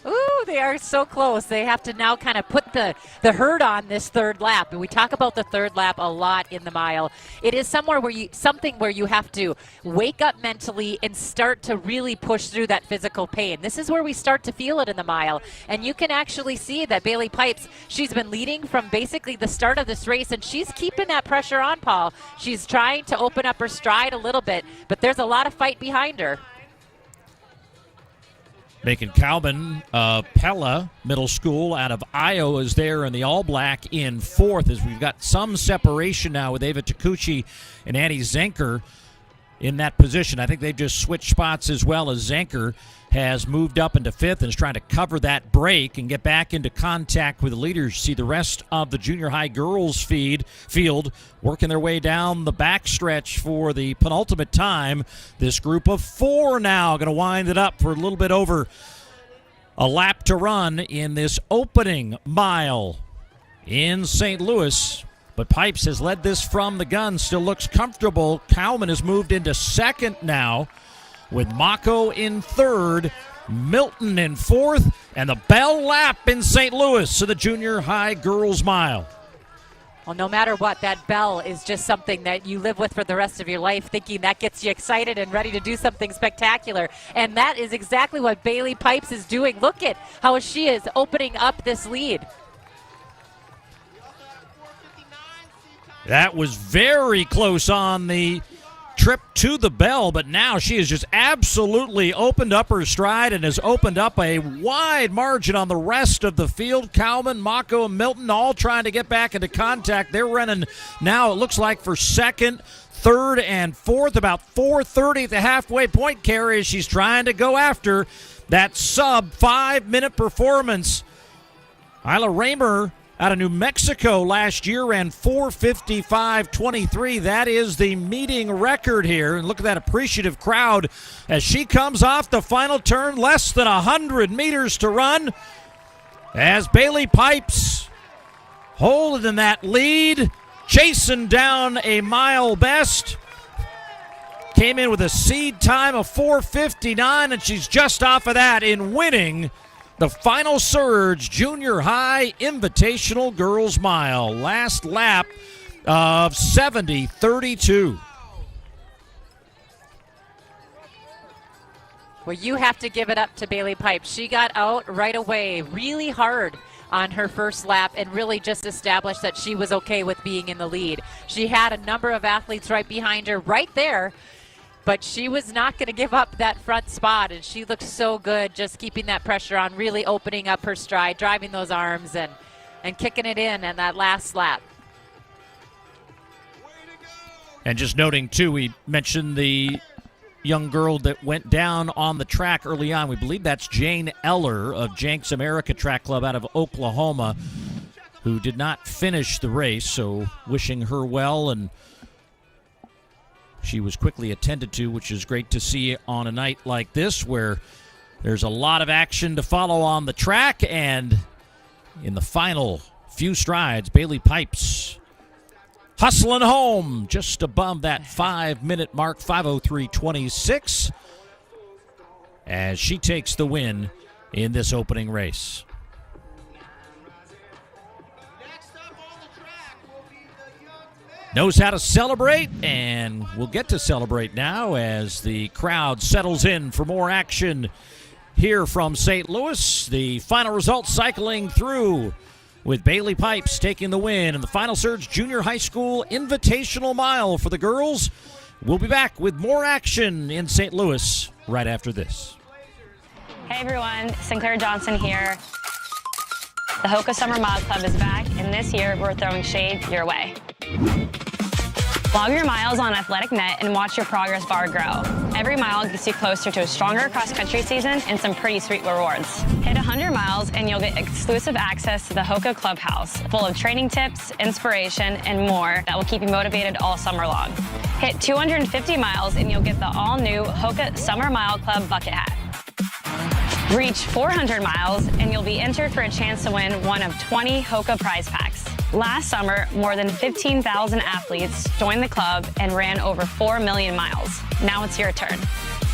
Ooh, they are so close. They have to now kind of put the hurt on this third lap. And we talk about the third lap a lot in the mile. It is something where you have to wake up mentally and start to really push through that physical pain. This is where we start to feel it in the mile. And you can actually see that Bailey Pipes, she's been leading from basically the start of this race, and she's keeping that pressure on, Paul. She's trying to open up her stride a little bit, but there's a lot of fight behind her. Macon Cowman, Pella Middle School out of Iowa is there in the all-black in fourth as we've got some separation now with Ava Takuchi and Annie Zanker in that position. I think they've just switched spots as well as Zanker has moved up into fifth and is trying to cover that break and get back into contact with the leaders. See the rest of the junior high girls field working their way down the backstretch for the penultimate time. This group of four now going to wind it up for a little bit over a lap to run in this opening mile in St. Louis. But Pipes has led this from the gun, still looks comfortable. Cowman has moved into second now with Mako in third, Milton in fourth, and the bell lap in St. Louis to the junior high girls mile. Well, no matter what, that bell is just something that you live with for the rest of your life, thinking that gets you excited and ready to do something spectacular. And that is exactly what Bailey Pipes is doing. Look at how she is opening up this lead. That was very close on the trip to the bell, but now she has just absolutely opened up her stride and has opened up a wide margin on the rest of the field. Cowman, Mako, and Milton all trying to get back into contact. They're running now, it looks like, for second, third and fourth, about 4:30 at the halfway point, Carrie, as she's trying to go after that sub 5-minute performance. Isla Raymer out of New Mexico last year ran 4:55.23. That is the meeting record here. And look at that appreciative crowd as she comes off the final turn, less than 100 meters to run. As Bailey Pipes holding that lead, chasing down a mile best. Came in with a seed time of 4:59, and she's just off of that in winning the Final Surge Junior High Invitational Girls Mile. Last lap of 70:32. Well, you have to give it up to Bailey Pipes. She got out right away, really hard on her first lap, and really just established that she was okay with being in the lead. She had a number of athletes right behind her right there, but she was not going to give up that front spot, and she looked so good just keeping that pressure on, really opening up her stride, driving those arms, and kicking it in that last lap. And just noting, too, we mentioned the young girl that went down on the track early on. We believe that's Jane Eller of Jenks America Track Club out of Oklahoma, who did not finish the race, so wishing her well, and she was quickly attended to, which is great to see on a night like this where there's a lot of action to follow on the track. And in the final few strides, Bailey Pipes hustling home just above that 5-minute mark, 5:03.26, as she takes the win in this opening race. Knows how to celebrate, and we'll get to celebrate now as the crowd settles in for more action here from St. Louis. The final results cycling through with Bailey Pipes taking the win in the Final Surge Junior High School Invitational Mile for the girls. We'll be back with more action in St. Louis right after this. Hey everyone, Sinclair Johnson here. The Hoka Summer Mile Club is back, and this year we're throwing shade your way. Log your miles on Athletic Net and watch your progress bar grow. Every mile gets you closer to a stronger cross-country season and some pretty sweet rewards. Hit 100 miles and you'll get exclusive access to the Hoka Clubhouse, full of training tips, inspiration, and more that will keep you motivated all summer long. Hit 250 miles and you'll get the all-new Hoka Summer Mile Club bucket hat. Reach 400 miles and you'll be entered for a chance to win one of 20 Hoka prize packs. Last summer, more than 15,000 athletes joined the club and ran over 4 million miles. Now it's your turn.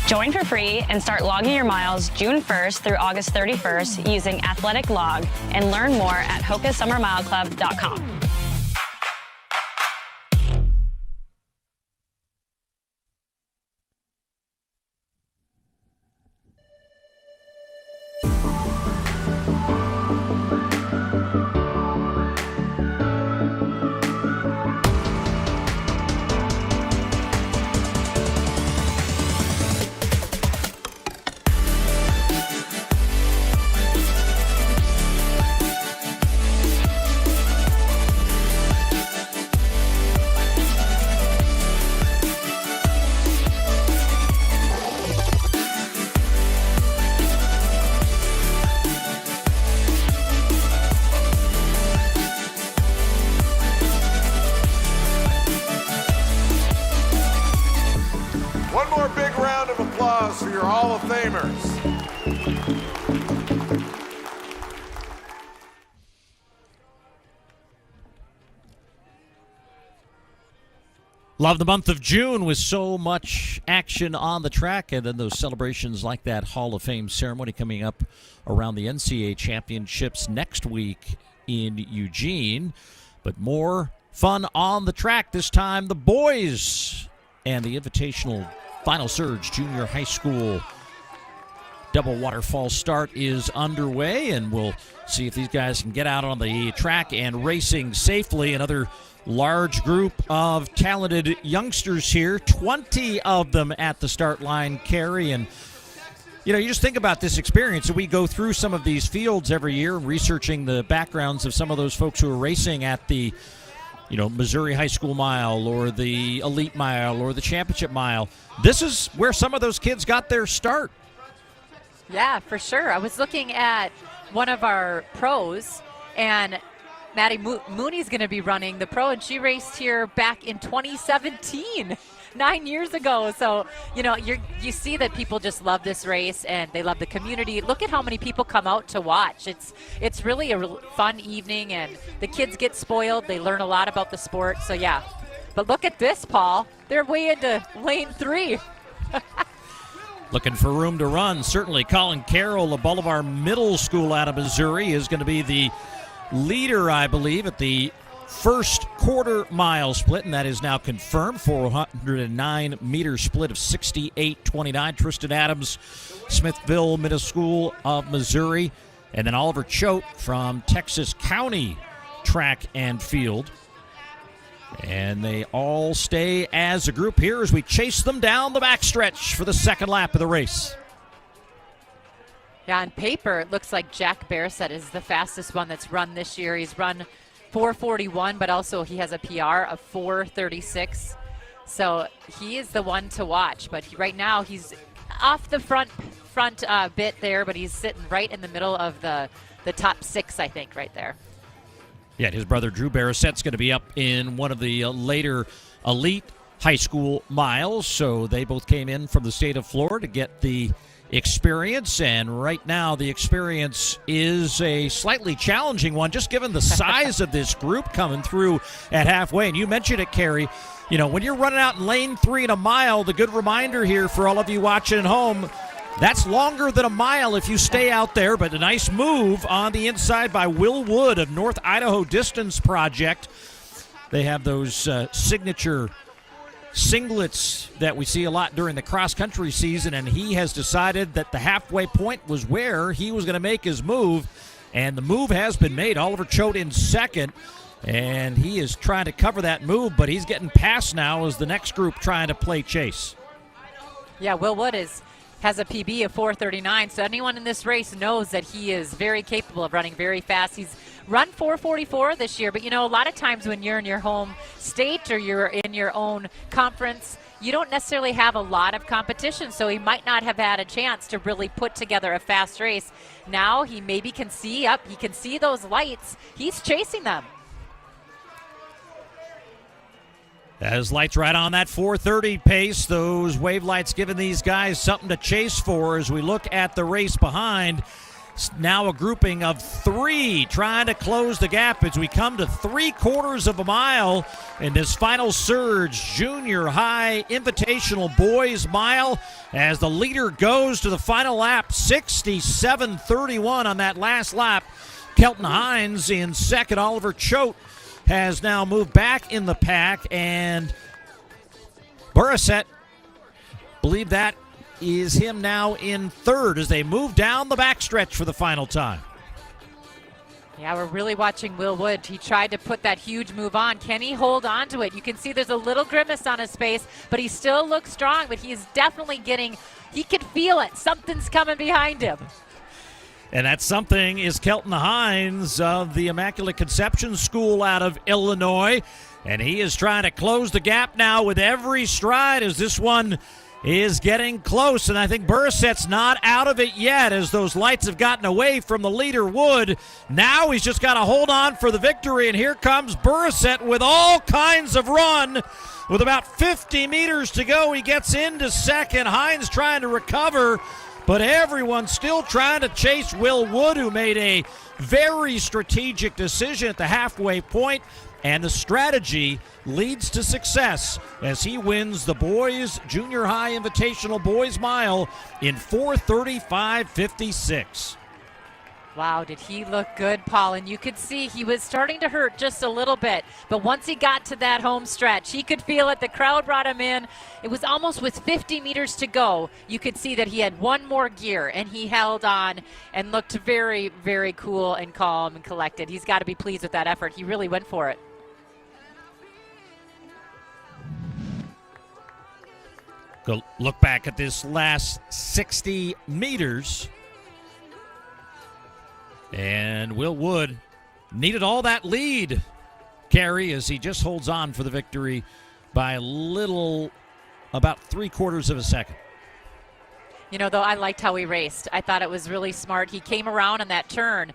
Join for free and start logging your miles June 1st through August 31st using Athletic Log, and learn more at HokaSummerMileClub.com. One more big round of applause for your Hall of Famers. Love the month of June with so much action on the track, and then those celebrations like that Hall of Fame ceremony coming up around the NCAA Championships next week in Eugene. But more fun on the track, this time the boys, and the Invitational Final Surge Junior High School double waterfall start is underway, and we'll see if these guys can get out on the track and racing safely. Another large group of talented youngsters here, 20 of them at the start line, Carrie. And you know, you just think about this experience. We go through some of these fields every year, researching the backgrounds of some of those folks who are racing at the Missouri High School Mile or the Elite Mile or the Championship Mile. This is where some of those kids got their start. Yeah, for sure. I was looking at one of our pros, and Maddie Mooney's going to be running the pro, and she raced here back in 2017. 9 years ago. So, you see that people just love this race and they love the community. Look at how many people come out to watch. It's really a fun evening, and the kids get spoiled. They learn a lot about the sport. So, yeah. But look at this, Paul. They're way into lane 3. Looking for room to run. Certainly Colin Carroll, the Bolivar Middle School out of Missouri, is going to be the leader, I believe, at the first quarter mile split, and that is now confirmed. 409 meter split of 68.29. Tristan Adams, Smithville Middle School of Missouri, and then Oliver Choate from Texas County Track and Field. And they all stay as a group here as we chase them down the backstretch for the second lap of the race. Yeah, on paper, it looks like Jack Bearset is the fastest one that's run this year. He's run 4:41, but also he has a PR of 4:36. So he is the one to watch. But right now he's off the front bit there, but he's sitting right in the middle of the top 6, I think, right there. Yeah, his brother Drew Bearset's going to be up in one of the later elite high school miles. So they both came in from the state of Florida to get the experience, and right now the experience is a slightly challenging one, just given the size of this group coming through at halfway. And you mentioned it, Carrie, when you're running out in lane 3 in a mile, the good reminder here for all of you watching at home, that's longer than a mile if you stay out there. But a nice move on the inside by Will Wood of North Idaho Distance Project. They have those signature singlets that we see a lot during the cross-country season, and he has decided that the halfway point was where he was going to make his move, and the move has been made. Oliver Choate in second, and he is trying to cover that move, but he's getting past now as the next group trying to play chase. Yeah, Will Wood has a PB of 4:39, so anyone in this race knows that he is very capable of running very fast. He's run 4:44 this year, but a lot of times when you're in your home state or you're in your own conference, you don't necessarily have a lot of competition, so he might not have had a chance to really put together a fast race. Now he maybe can see up, he can see those lights. He's chasing them. As lights right on that 4:30 pace, those wave lights giving these guys something to chase for as we look at the race behind. Now a grouping of 3 trying to close the gap as we come to 3/4 of a mile in this final surge junior high invitational boys mile as the leader goes to the final lap. 67:31 on that last lap. Kelton Hines in second. Oliver Choate has now moved back in the pack, and Bearset, believe that is him now in third as they move down the backstretch for the final time. Yeah, we're really watching Will Wood. He tried to put that huge move on. Can he hold on to it? You can see there's a little grimace on his face, but he still looks strong, but he's definitely he can feel it. Something's coming behind him. And that something is Kelton Hines of the Immaculate Conception School out of Illinois. And he is trying to close the gap now with every stride as this one is getting close. And I think Bearset's not out of it yet as those lights have gotten away from the leader, Wood. Now he's just got to hold on for the victory. And here comes Bearset with all kinds of run. With about 50 meters to go, he gets into second. Hines trying to recover, but everyone's still trying to chase Will Wood, who made a very strategic decision at the halfway point, and the strategy leads to success as he wins the boys junior high invitational boys mile in 4:35.56. Wow, did he look good, Paul? And you could see he was starting to hurt just a little bit. But once he got to that home stretch, he could feel it. The crowd brought him in. It was almost with 50 meters to go. You could see that he had one more gear, and he held on and looked very, very cool and calm and collected. He's got to be pleased with that effort. He really went for it. Go look back at this last 60 meters. And Will Wood needed all that lead Carey, as he just holds on for the victory by a little, about 3/4 of a second. You know, though, I liked how he raced. I thought it was really smart. He came around on that turn,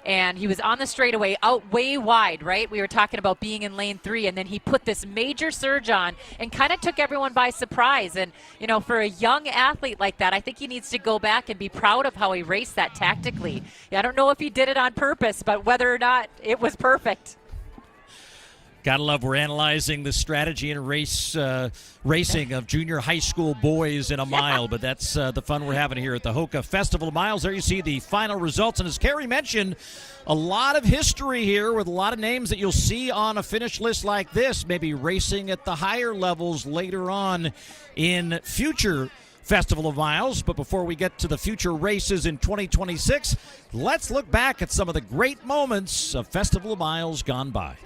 and he was on the straightaway out way wide, right? We were talking about being in lane 3, and then he put this major surge on and kind of took everyone by surprise. And, you know, for a young athlete like that, I think he needs to go back and be proud of how he raced that tactically. I don't know if he did it on purpose, but whether or not, it was perfect. Gotta love, we're analyzing the strategy and racing of junior high school boys in a mile, but that's the fun we're having here at the Hoka Festival of Miles. There you see the final results, and as Carey mentioned, a lot of history here with a lot of names that you'll see on a finish list like this, maybe racing at the higher levels later on in future Festival of Miles. But before we get to the future races in 2026, let's look back at some of the great moments of Festival of Miles gone by.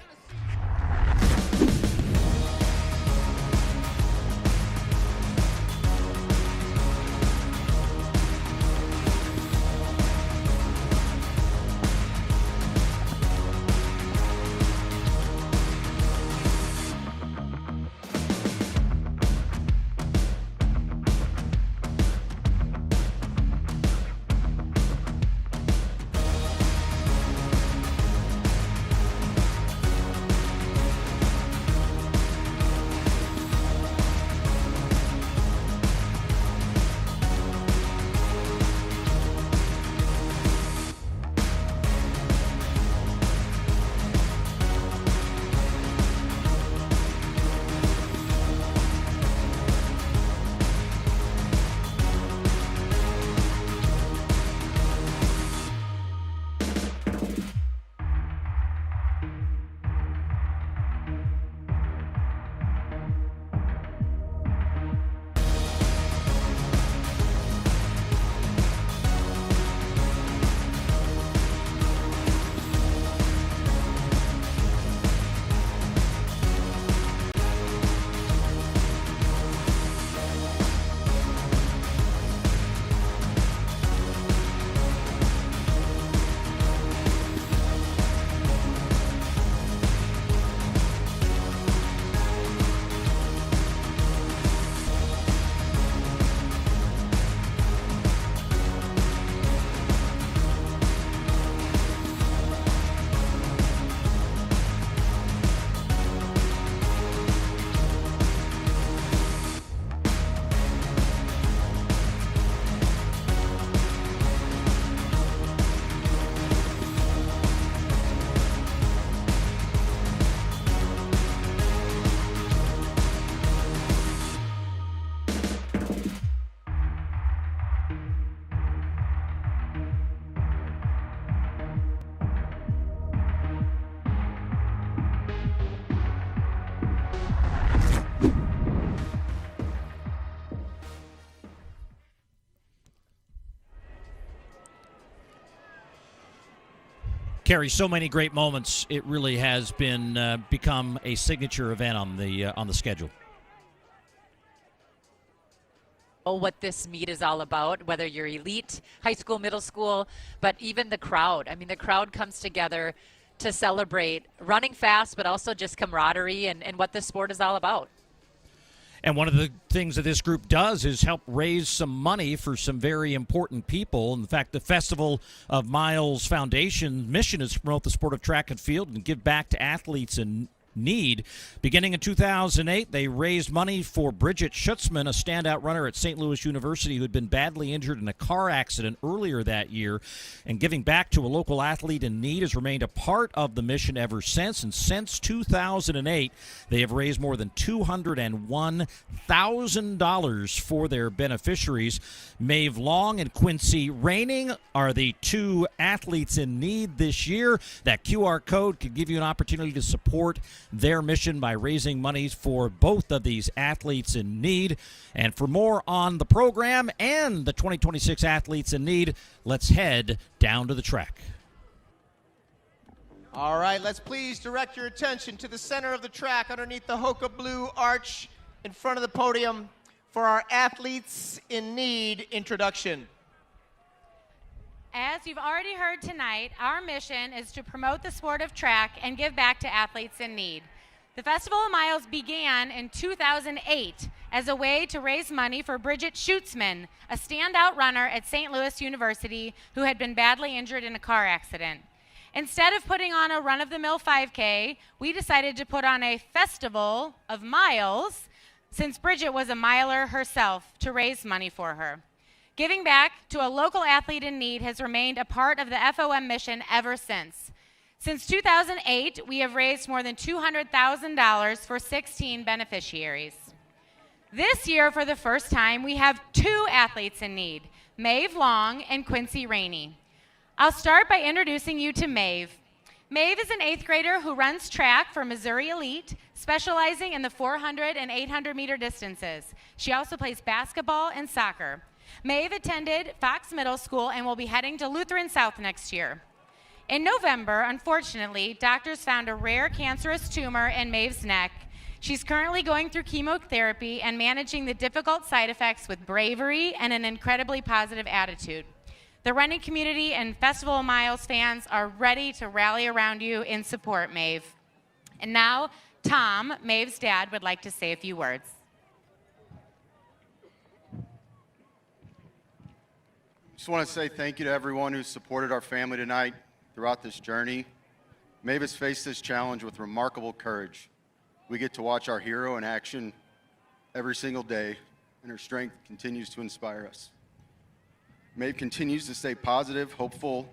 Carey, so many great moments. It really has been become a signature event on the schedule. What this meet is all about, whether you're elite, high school, middle school, but even the crowd. I mean, the crowd comes together to celebrate running fast, but also just camaraderie and what this sport is all about. And one of the things that this group does is help raise some money for some very important people. In fact, the Festival of Miles Foundation mission is to promote the sport of track and field and give back to athletes in need. Beginning in 2008, they raised money for Bridget Schutzman, a standout runner at St. Louis University who had been badly injured in a car accident earlier that year. And giving back to a local athlete in need has remained a part of the mission ever since. And since 2008, they have raised more than $201,000 for their beneficiaries. Maeve Long and Quincy Raining are the two athletes in need this year. That QR code could give you an opportunity to support their mission by raising money for both of these athletes in need. And for more on the program and the 2026 athletes in need, let's head down to the track. All right, let's please direct your attention to the center of the track underneath the Hoka blue arch in front of the podium for our athletes in need introduction. As you've already heard tonight, our mission is to promote the sport of track and give back to athletes in need. The Festival of Miles began in 2008 as a way to raise money for Bridget Schutzman, a standout runner at St. Louis University who had been badly injured in a car accident. Instead of putting on a run-of-the-mill 5K, we decided to put on a Festival of Miles since Bridget was a miler herself to raise money for her. Giving back to a local athlete in need has remained a part of the FOM mission ever since. Since 2008, we have raised more than $200,000 for 16 beneficiaries. This year, for the first time, we have 2 athletes in need, Maeve Long and Quincy Rainey. I'll start by introducing you to Maeve. Maeve is an 8th grader who runs track for Missouri Elite, specializing in the 400 and 800 meter distances. She also plays basketball and soccer. Maeve attended Fox Middle School and will be heading to Lutheran South next year. In November, unfortunately, doctors found a rare cancerous tumor in Maeve's neck. She's currently going through chemotherapy and managing the difficult side effects with bravery and an incredibly positive attitude. The running community and Festival of Miles fans are ready to rally around you in support, Maeve. And now, Tom, Maeve's dad, would like to say a few words. Just want to say thank you to everyone who supported our family tonight throughout this journey. Maeve has faced this challenge with remarkable courage. We get to watch our hero in action every single day, and her strength continues to inspire us. Maeve continues to stay positive, hopeful,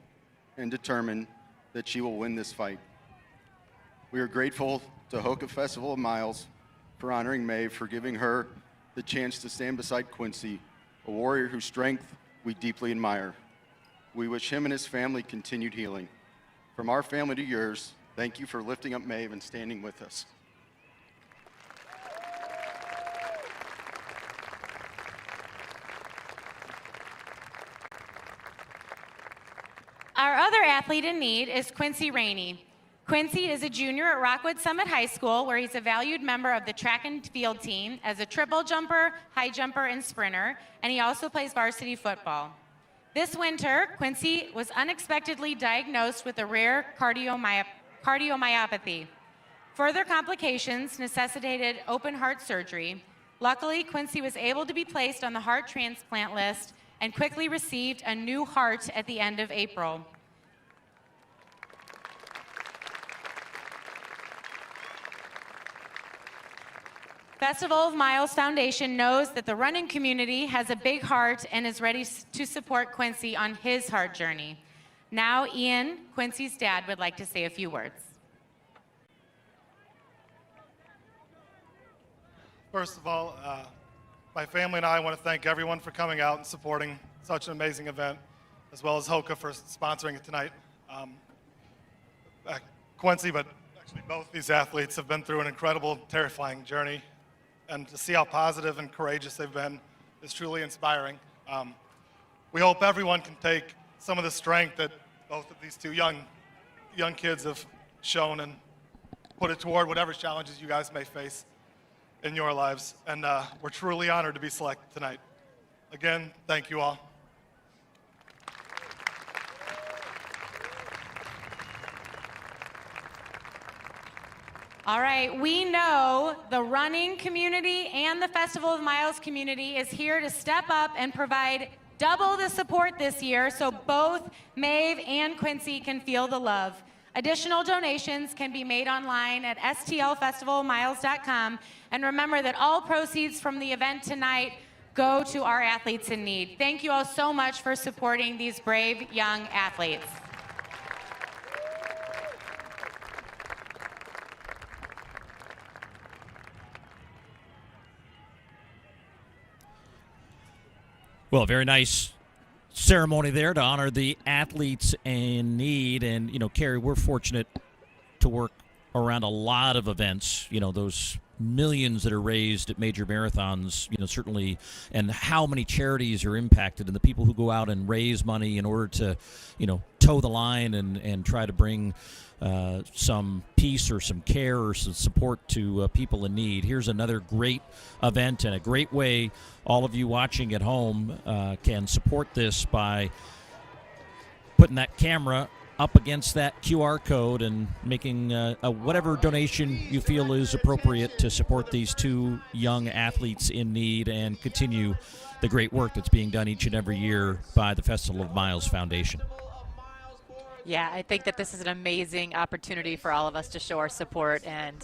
and determined that she will win this fight. We are grateful to Hoka Festival of Miles for honoring Maeve, for giving her the chance to stand beside Quincy, a warrior whose strength we deeply admire. We wish him and his family continued healing. From our family to yours, thank you for lifting up Maeve and standing with us. Our other athlete in need is Quincy Rainey. Quincy is a junior at Rockwood Summit High School, where he's a valued member of the track and field team as a triple jumper, high jumper, and sprinter, and he also plays varsity football. This winter, Quincy was unexpectedly diagnosed with a rare cardiomyopathy. Further complications necessitated open heart surgery. Luckily, Quincy was able to be placed on the heart transplant list and quickly received a new heart at the end of April. Festival of Miles Foundation knows that the running community has a big heart and is ready to support Quincy on his heart journey. Now, Ian, Quincy's dad, would like to say a few words. First of all, my family and I want to thank everyone for coming out and supporting such an amazing event, as well as Hoka for sponsoring it tonight. Quincy, but actually both these athletes have been through an incredible, terrifying journey, and to see how positive and courageous they've been is truly inspiring. We hope everyone can take some of the strength that both of these two young kids have shown and put it toward whatever challenges you guys may face in your lives. And we're truly honored to be selected tonight. Again, thank you all. All right, we know the running community and the Festival of Miles community is here to step up and provide double the support this year so both Maeve and Quincy can feel the love. Additional donations can be made online at stlfestivalmiles.com. And remember that all proceeds from the event tonight go to our athletes in need. Thank you all so much for supporting these brave young athletes. Well, very nice ceremony there to honor the athletes in need. And, you know, Carrie, we're fortunate to work around a lot of events, you know, those millions that are raised at major marathons, you know, certainly, and how many charities are impacted, and the people who go out and raise money in order to, you know, toe the line and try to bring some peace or some care or some support to people in need. Here's another great event and a great way all of you watching at home can support this by putting that camera up against that QR code and making whatever donation you feel is appropriate to support these two young athletes in need and continue the great work that's being done each and every year by the Festival of Miles Foundation. Yeah, I think that this is an amazing opportunity for all of us to show our support. And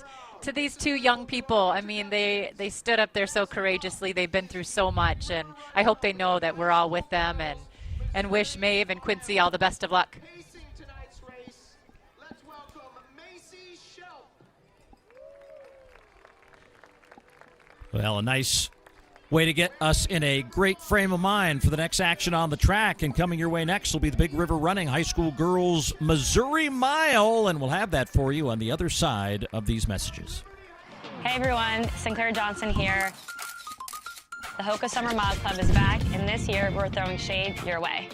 to these two young people, I mean, they stood up there so courageously. They've been through so much, and I hope they know that we're all with them and wish Maeve and Quincy all the best of luck. Well, a nice way to get us in a great frame of mind for the next action on the track. And coming your way next will be the Big River Running High School Girls Missouri Mile, and we'll have that for you on the other side of these messages. Hey everyone, Sinclair Johnson here. The Hoka Summer Mile Club is back, and this year we're throwing shade your way.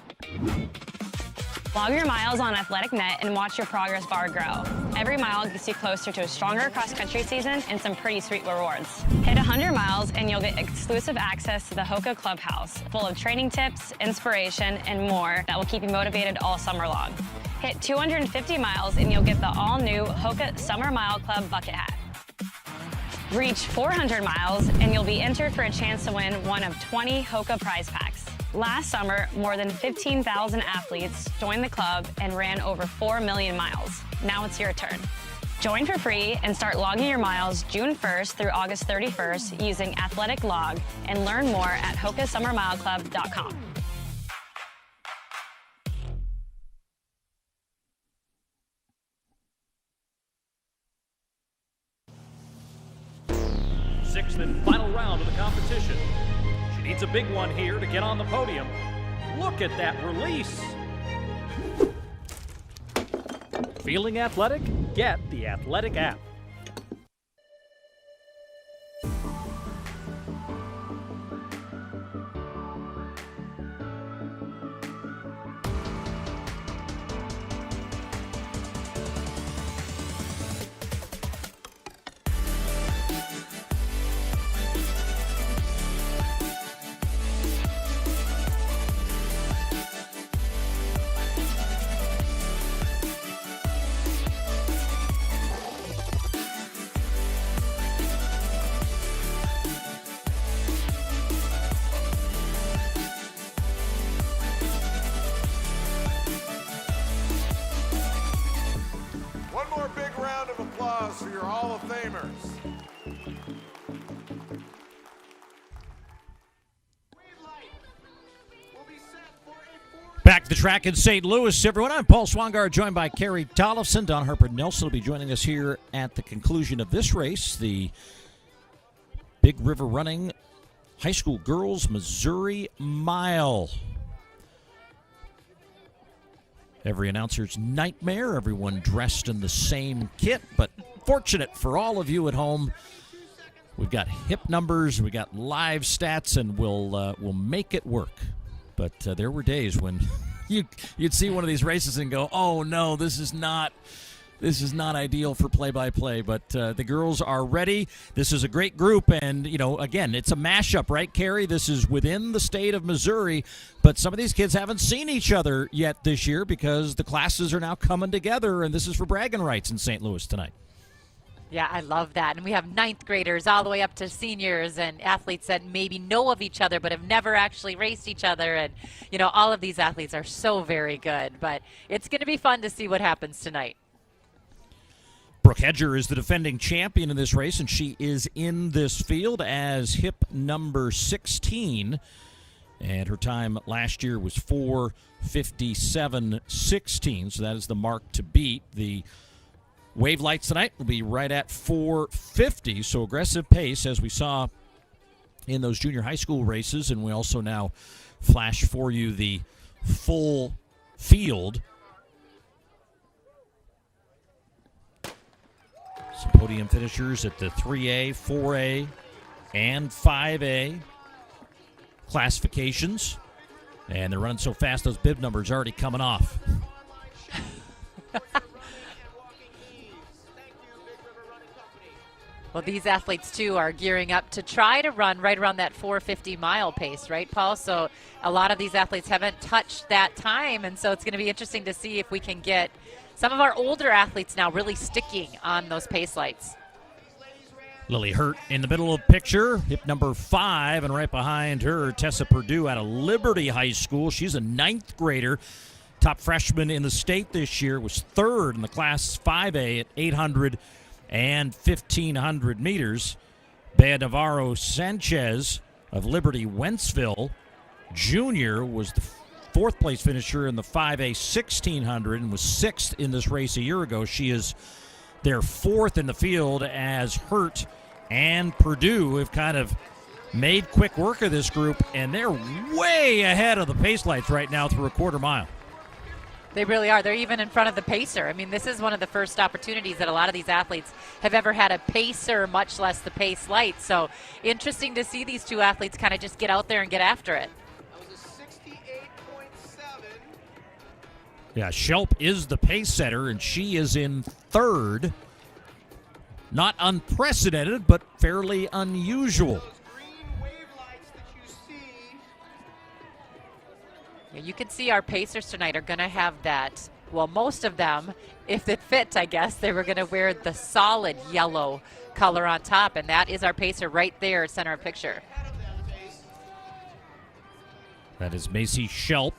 Log your miles on Athletic Net and watch your progress bar grow. Every mile gets you closer to a stronger cross-country season and some pretty sweet rewards. Hit 100 miles and you'll get exclusive access to the Hoka Clubhouse, full of training tips, inspiration, and more that will keep you motivated all summer long. Hit 250 miles and you'll get the all-new Hoka Summer Mile Club bucket hat. Reach 400 miles and you'll be entered for a chance to win one of 20 Hoka prize packs. Last summer, more than 15,000 athletes joined the club and ran over 4 million miles. Now it's your turn. Join for free and start logging your miles June 1st through August 31st using Athletic Log, and learn more at HokaSummerMileClub.com. Sixth and final round of the competition. She needs a big one here to get on the podium. Look at that release. Feeling athletic? Get the Athletic app. One more big round of applause for your Hall of Famers. Back to the track in St. Louis, everyone. I'm Paul Swangard, joined by Carrie Tollefson. Don Harper Nelson will be joining us here at the conclusion of this race, the Big River Running High School Girls Missouri Mile. Every announcer's nightmare, everyone dressed in the same kit, but fortunate for all of you at home, we've got hip numbers, we got live stats, and we'll make it work. But there were days when you'd see one of these races and go, oh no, this is not ideal for play-by-play, but the girls are ready. This is a great group, and, again, it's a mashup, right, Carrie? This is within the state of Missouri, but some of these kids haven't seen each other yet this year because the classes are now coming together, and this is for bragging rights in St. Louis tonight. Yeah, I love that. And we have ninth graders all the way up to seniors and athletes that maybe know of each other but have never actually raced each other. And, all of these athletes are so very good, but it's going to be fun to see what happens tonight. Brooke Hedger is the defending champion in this race, and she is in this field as hip number 16. And her time last year was 4:57.16, so that is the mark to beat. The wave lights tonight will be right at 4:50, so aggressive pace as we saw in those junior high school races, and we also now flash for you the full field. Some podium finishers at the 3A, 4A, and 5A classifications. And they're running so fast, those bib numbers are already coming off. Well, these athletes, too, are gearing up to try to run right around that 450-mile pace, right, Paul? So a lot of these athletes haven't touched that time, and so it's going to be interesting to see if we can get some of our older athletes now really sticking on those pace lights. Lily Hurt in the middle of the picture, hip number 5, and right behind her, Tessa Purdue out of Liberty High School. She's a 9th grader. Top freshman in the state this year, was 3rd in the Class 5A at 800 and 1,500 meters. Bea Navarro Sanchez of Liberty Wentzville, junior, was the 4th place finisher in the 5A 1,600 and was 6th in this race a year ago. She is their 4th in the field, as Hurt and Purdue have kind of made quick work of this group, and they're way ahead of the pace lights right now through a quarter mile. They really are. They're even in front of the pacer. I mean, this is one of the first opportunities that a lot of these athletes have ever had a pacer, much less the pace light. So interesting to see these two athletes kind of just get out there and get after it. That was a 68.7. Yeah, Shelp is the pace setter, and she is in 3rd. Not unprecedented, but fairly unusual. You can see our pacers tonight are going to have that. Well, most of them, if it fits, I guess, they were going to wear the solid yellow color on top, and that is our pacer right there, center of picture. That is Macy Shelp.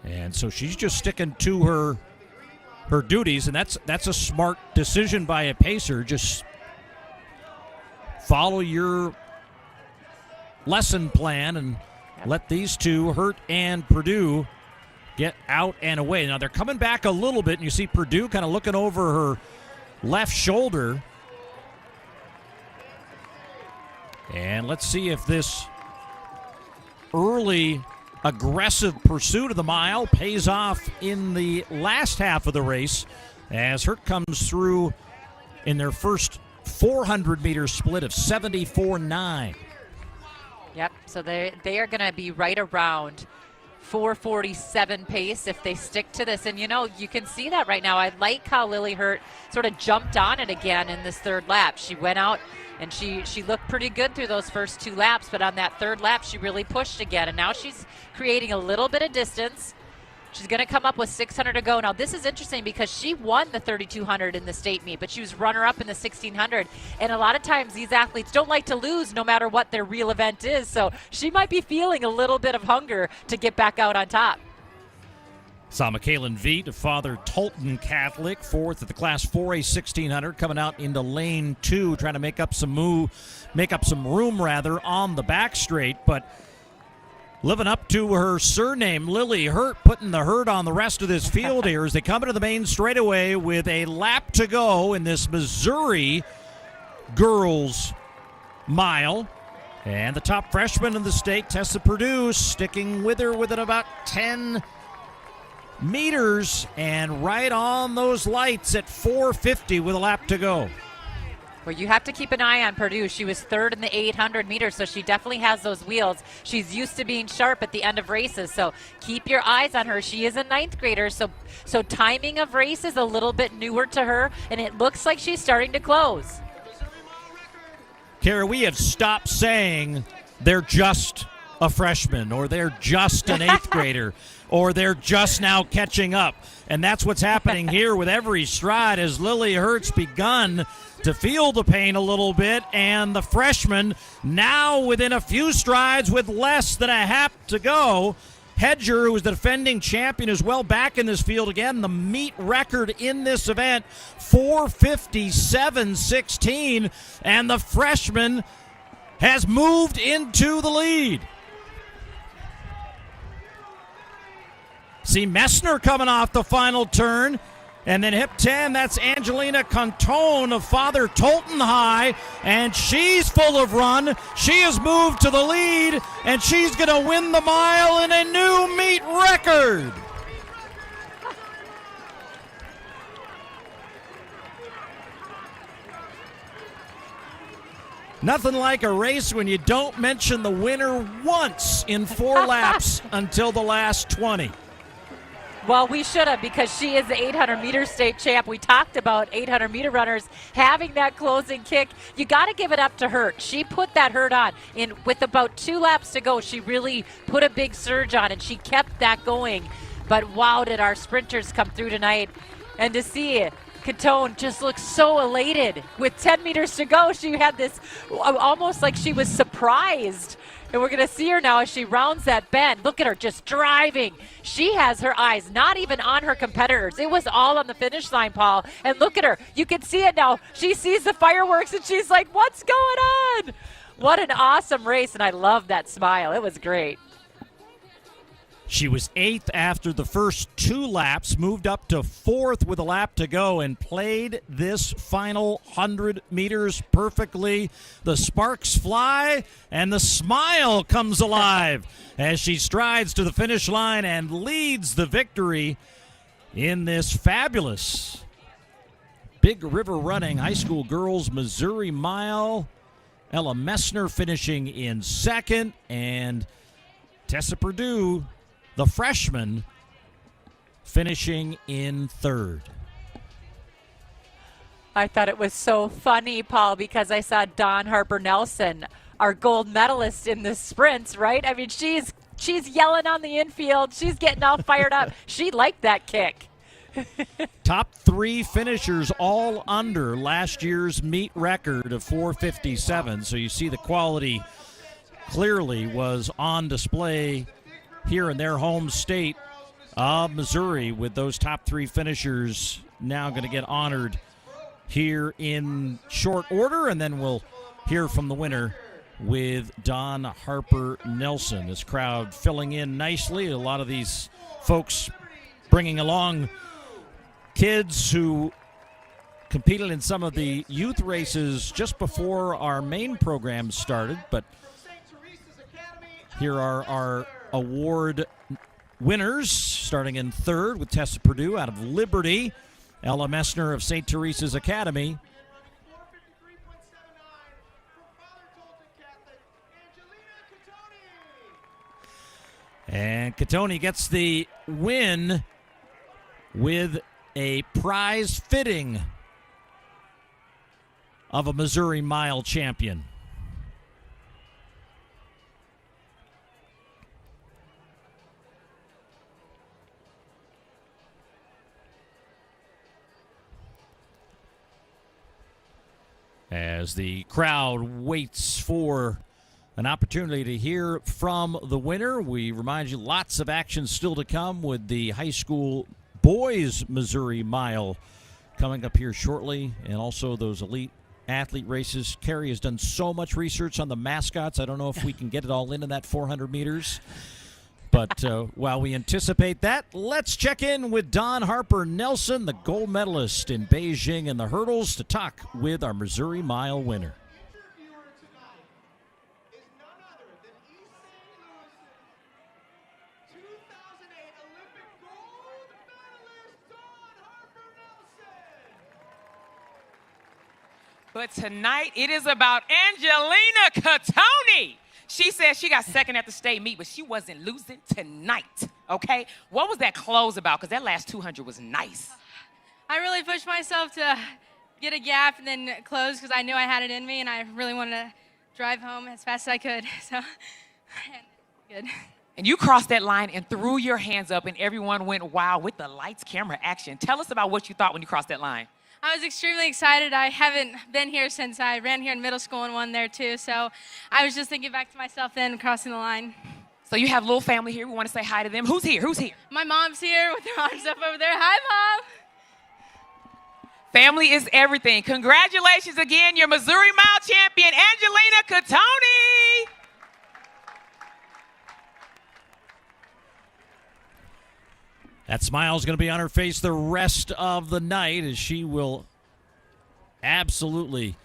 And so she's just sticking to her duties, and that's a smart decision by a pacer. Just follow your lesson plan and let these two, Hurt and Purdue, get out and away. Now they're coming back a little bit, and you see Purdue kind of looking over her left shoulder. And let's see if this early aggressive pursuit of the mile pays off in the last half of the race, as Hurt comes through in their first 400-meter split of 74.9. Yep, so they are going to be right around 4:47 pace if they stick to this. And, you know, you can see that right now. I like how Lily Hurt sort of jumped on it again in this 3rd lap. She went out and she looked pretty good through those first 2 laps, but on that 3rd lap, she really pushed again. And now she's creating a little bit of distance. She's going to come up with 600 to go. Now, this is interesting because she won the 3,200 in the state meet, but she was runner-up in the 1,600. And a lot of times these athletes don't like to lose no matter what their real event is. So she might be feeling a little bit of hunger to get back out on top. Saw Michaelin Veet, a Father Tolton Catholic, 4th at the Class 4A 1,600, coming out into lane 2, trying to make up some room on the back straight, but living up to her surname, Lily Hurt, putting the hurt on the rest of this field here as they come into the main straightaway with a lap to go in this Missouri girls mile. And the top freshman in the state, Tessa Purdue, sticking with her within about 10 meters and right on those lights at 4:50 with a lap to go. Well, you have to keep an eye on Purdue. She was 3rd in the 800 meters, so she definitely has those wheels. She's used to being sharp at the end of races, so keep your eyes on her. She is a 9th grader, so timing of race is a little bit newer to her, and it looks like she's starting to close. Kara, we have stopped saying they're just a freshman, or they're just an 8th grader, or they're just now catching up. And that's what's happening here with every stride as Lily Hurt's begun to feel the pain a little bit, and the freshman now within a few strides with less than a half to go. Hedger, who is the defending champion, is well back in this field again. The meet record in this event, 4:57.16, and the freshman has moved into the lead. See Messner coming off the final turn. And then hip 10, that's Angelina Cantone of Father Tolton High, and she's full of run. She has moved to the lead, and she's going to win the mile in a new meet record. Nothing like a race when you don't mention the winner once in 4 laps until the last 20. Well, we should have, because she is the 800-meter state champ. We talked about 800-meter runners having that closing kick. You got to give it up to her. She put that hurt on. With about 2 laps to go, she really put a big surge on, and she kept that going. But wow, did our sprinters come through tonight. And to see Catone just look so elated. With 10 meters to go, she had this almost like she was surprised. And we're going to see her now as she rounds that bend. Look at her just driving. She has her eyes not even on her competitors. It was all on the finish line, Paul. And look at her. You can see it now. She sees the fireworks and she's like, what's going on? What an awesome race. And I love that smile. It was great. She was 8th after the first 2 laps, moved up to 4th with a lap to go, and played this final 100 meters perfectly. The sparks fly, and the smile comes alive as she strides to the finish line and leads the victory in this fabulous Big River Running High School Girls Missouri Mile. Ella Messner finishing in 2nd, and Tessa Perdue, the freshman, finishing in 3rd. I thought it was so funny, Paul, because I saw Dawn Harper Nelson, our gold medalist in the sprints, right? I mean, she's yelling on the infield. She's getting all fired up. She liked that kick. Top 3 finishers all under last year's meet record of 4:57. So you see the quality clearly was on display here in their home state of Missouri, with those top 3 finishers now going to get honored here in short order, and then we'll hear from the winner with Dawn Harper Nelson. This crowd filling in nicely. A lot of these folks bringing along kids who competed in some of the youth races just before our main program started, but here are our award winners, starting in 3rd with Tessa Perdue out of Liberty, Ella Messner of St. Teresa's Academy, and Catone gets the win with a prize fitting of a Missouri Mile champion. As the crowd waits for an opportunity to hear from the winner, we remind you lots of action still to come with the high school boys Missouri Mile coming up here shortly, and also those elite athlete races. Carrie has done so much research on the mascots. I don't know if we can get it all in that 400 meters. But while we anticipate that, let's check in with Dawn Harper Nelson, the gold medalist in Beijing in the hurdles, to talk with our Missouri Mile winner. But tonight it is about Angelina Catone. She said she got 2nd at the state meet, but she wasn't losing tonight, okay? What was that close about? Because that last 200 was nice. I really pushed myself to get a gap and then close because I knew I had it in me, and I really wanted to drive home as fast as I could. So, good. And you crossed that line and threw your hands up, and everyone went wild with the lights, camera, action. Tell us about what you thought when you crossed that line. I was extremely excited. I haven't been here since I ran here in middle school and won there too. So I was just thinking back to myself then crossing the line. So you have a little family here. We want to say hi to them. Who's here? Who's here? My mom's here with her arms up over there. Hi, Mom. Family is everything. Congratulations again, your Missouri Mile champion, Angelina Catone. That smile is going to be on her face the rest of the night, as she will absolutely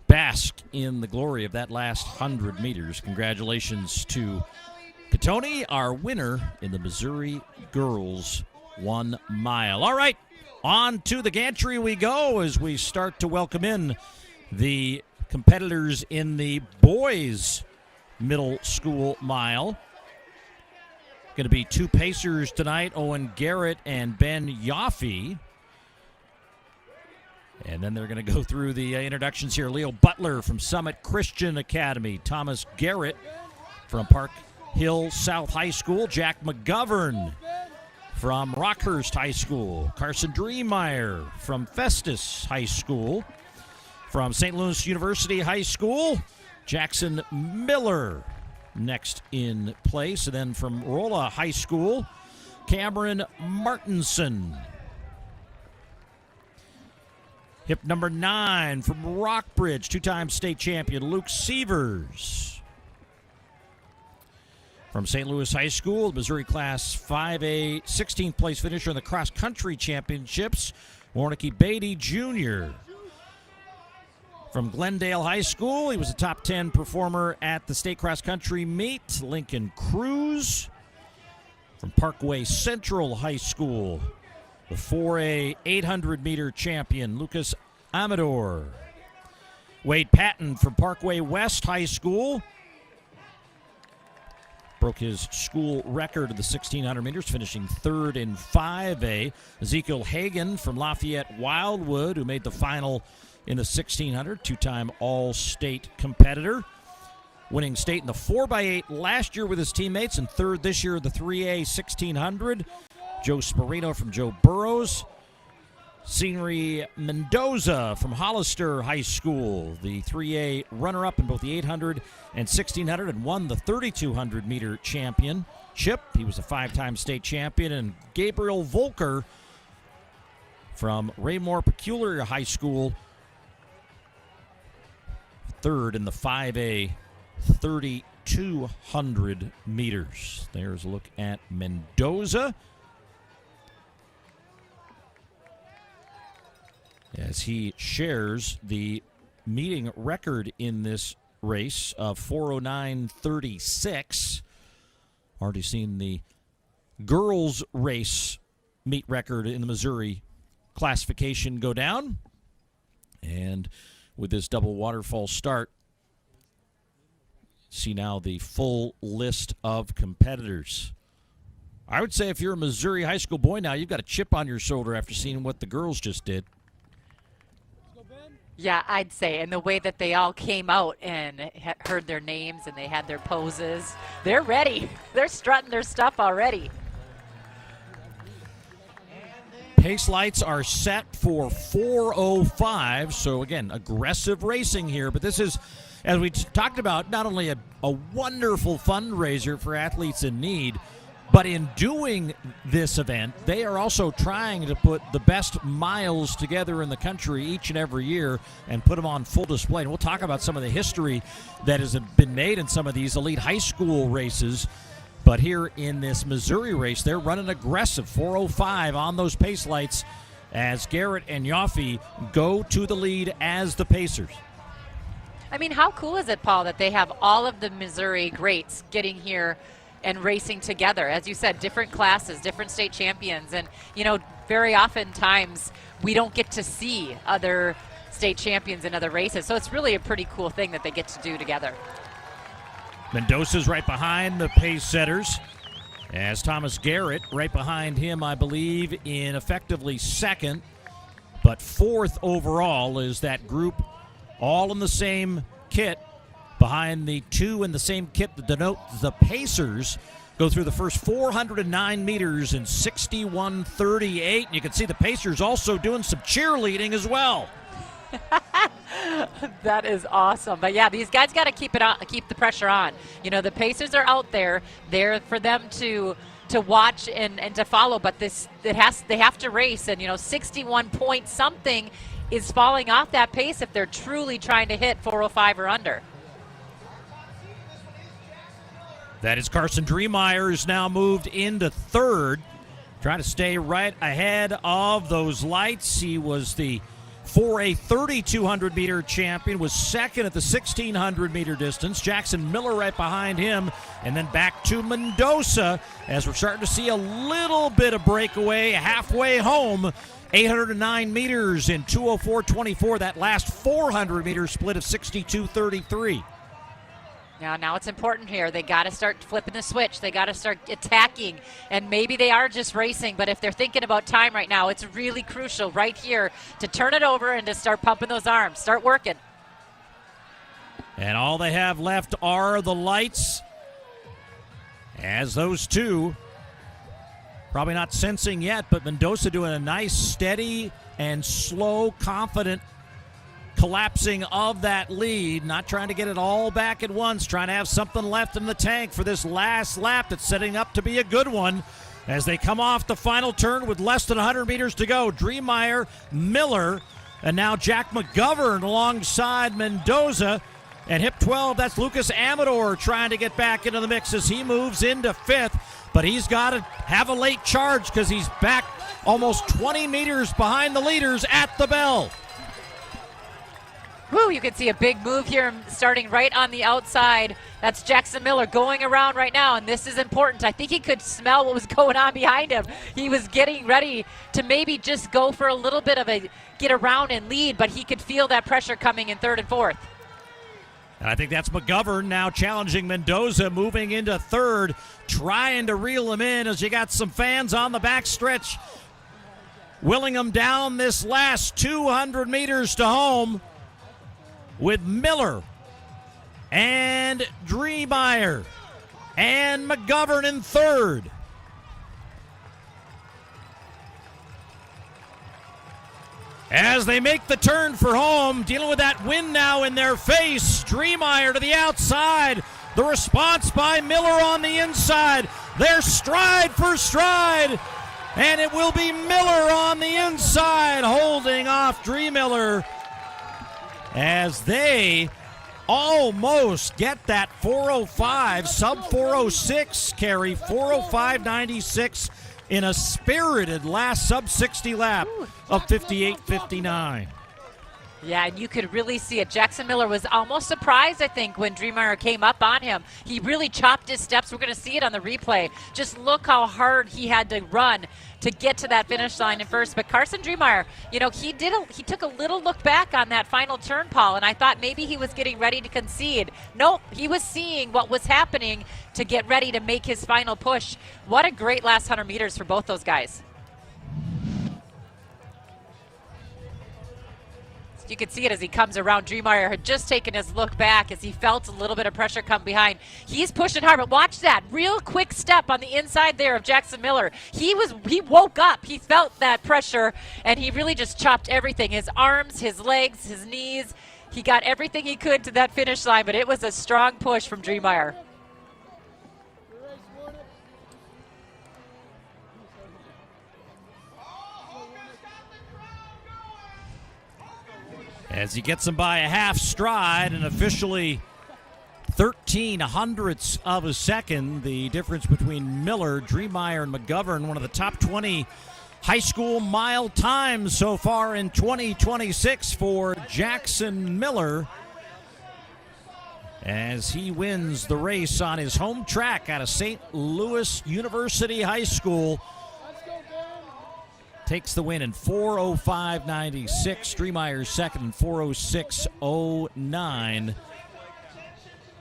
bask in the glory of that last 100 meters. Congratulations to Catone, our winner in the Missouri Girls 1 Mile. All right, on to the gantry we go as we start to welcome in the competitors in the boys middle school mile. Going to be two Pacers tonight, Owen Garrett and Ben Yaffe. And then they're going to go through the introductions here. Leo Butler from Summit Christian Academy. Thomas Garrett from Park Hill South High School. Jack McGovern from Rockhurst High School. Carson Dreemeyer from Festus High School. From St. Louis University High School, Jackson Miller next in place. And then from Rolla High School, Cameron Martinson. Hip number 9 from Rockbridge, two-time state champion Luke Sievers. From St. Louis High School, Missouri Class 5A 16th place finisher in the cross-country championships, Warnke Beatty Jr. From Glendale High School, he was a top 10 performer at the state cross-country meet, Lincoln Cruz. From Parkway Central High School, the 4A 800-meter champion, Lucas Amador. Wade Patton from Parkway West High School broke his school record of the 1,600 meters, finishing third in 5A. Ezekiel Hagan from Lafayette Wildwood, who made the final in the 1,600, two-time all-state competitor. Winning state in the 4x8 last year with his teammates, and third this year in the 3A 1,600. Joe Sparino from Joe Burrows. Scenery Mendoza from Hollister High School, the 3A runner-up in both the 800 and 1,600, and won the 3,200-meter championship. He was a 5-time state champion. And Gabriel Volker from Raymore Peculiar High School, third in the 5A 3,200 meters. There's a look at Mendoza as he shares the meeting record in this race of 4:09:36. Already seen the girls' race meet record in the Missouri classification go down. And with this double waterfall start, see now the full list of competitors. I would say if you're a Missouri high school boy now, you've got a chip on your shoulder after seeing what the girls just did. Yeah, I'd say, and the way that they all came out and heard their names and they had their poses, they're ready. They're strutting their stuff already. Pace lights are set for 4:05, so again, aggressive racing here, but this is, as we talked about, not only a wonderful fundraiser for athletes in need, but in doing this event, they are also trying to put the best miles together in the country each and every year and put them on full display. And we'll talk about some of the history that has been made in some of these elite high school races. But here in this Missouri race, they're running aggressive, 4:05 on those pace lights as Garrett and Yaffe go to the lead as the Pacers. I mean, how cool is it, Paul, that they have all of the Missouri greats getting here and racing together? As you said, different classes, different state champions. And, you know, very oftentimes we don't get to see other state champions in other races. So it's really a pretty cool thing that they get to do together. Mendoza's right behind the pace setters, as Thomas Garrett right behind him, I believe, in effectively second. But fourth overall is that group all in the same kit, behind the two in the same kit that denote the Pacers. Go through the first 409 meters in 61:38. You can see the Pacers also doing some cheerleading as well. That is awesome. But yeah, these guys got to keep the pressure on. You know, the Pacers are out there for them to watch and to follow, but they have to race, and you know, 61 point something is falling off that pace if they're truly trying to hit 4:05 or under. That is Carson Dreemeyer, is now moved into third, trying to stay right ahead of those lights. He was the 4A 3,200-meter champion, was second at the 1,600-meter distance. Jackson Miller right behind him, and then back to Mendoza as we're starting to see a little bit of breakaway halfway home. 809 meters in 2:04:24. That last 400-meter split of 62:33. Now it's important here. They got to start flipping the switch. They got to start attacking. And maybe they are just racing, but if they're thinking about time right now, it's really crucial right here to turn it over and to start pumping those arms. Start working. And all they have left are the lights. As those two, probably not sensing yet, but Mendoza doing a nice, steady, and slow, confident collapsing of that lead, not trying to get it all back at once, trying to have something left in the tank for this last lap that's setting up to be a good one as they come off the final turn with less than 100 meters to go. Dreemeyer, Miller, and now Jack McGovern alongside Mendoza. And hip 12, that's Lucas Amador trying to get back into the mix as he moves into 5th. But he's got to have a late charge because he's back almost 20 meters behind the leaders at the bell. Woo, you can see a big move here starting right on the outside. That's Jackson Miller going around right now, and this is important. I think he could smell what was going on behind him. He was getting ready to maybe just go for a little bit of a get around and lead, but he could feel that pressure coming in 3rd and 4th. And I think that's McGovern now challenging Mendoza, moving into 3rd, trying to reel him in as you got some fans on the backstretch, willing him down this last 200 meters to home with Miller and Dreemeyer and McGovern in 3rd. As they make the turn for home, dealing with that wind now in their face, Dreemeyer to the outside. The response by Miller on the inside. They're stride for stride, and it will be Miller on the inside holding off Dreemeyer as they almost get that 405, sub 406 carry, 405.96 in a spirited last sub 60 lap of 58.59. Yeah, and you could really see it. Jackson Miller was almost surprised, I think, when Dreemeyer came up on him. He really chopped his steps. We're going to see it on the replay. Just look how hard he had to run to get to that finish line in first. But Carson Dreemeyer, you know, he took a little look back on that final turn, Paul, and I thought maybe he was getting ready to concede. Nope, he was seeing what was happening to get ready to make his final push. What a great last 100 meters for both those guys. You can see it as he comes around. Dreemeyer had just taken his look back as he felt a little bit of pressure come behind. He's pushing hard, but watch that real quick step on the inside there of Jackson Miller. He woke up. He felt that pressure, and he really just chopped everything. His arms, his legs, his knees. He got everything he could to that finish line, but it was a strong push from Dreemeyer. As he gets him by a half stride and officially 13 hundredths of a second, the difference between Miller, Dreemeyer, and McGovern, one of the top 20 high school mile times so far in 2026 for Jackson Miller as he wins the race on his home track out of St. Louis University High School. Takes the win in 4:05.96. Dreemeyer's second in 4:06.09.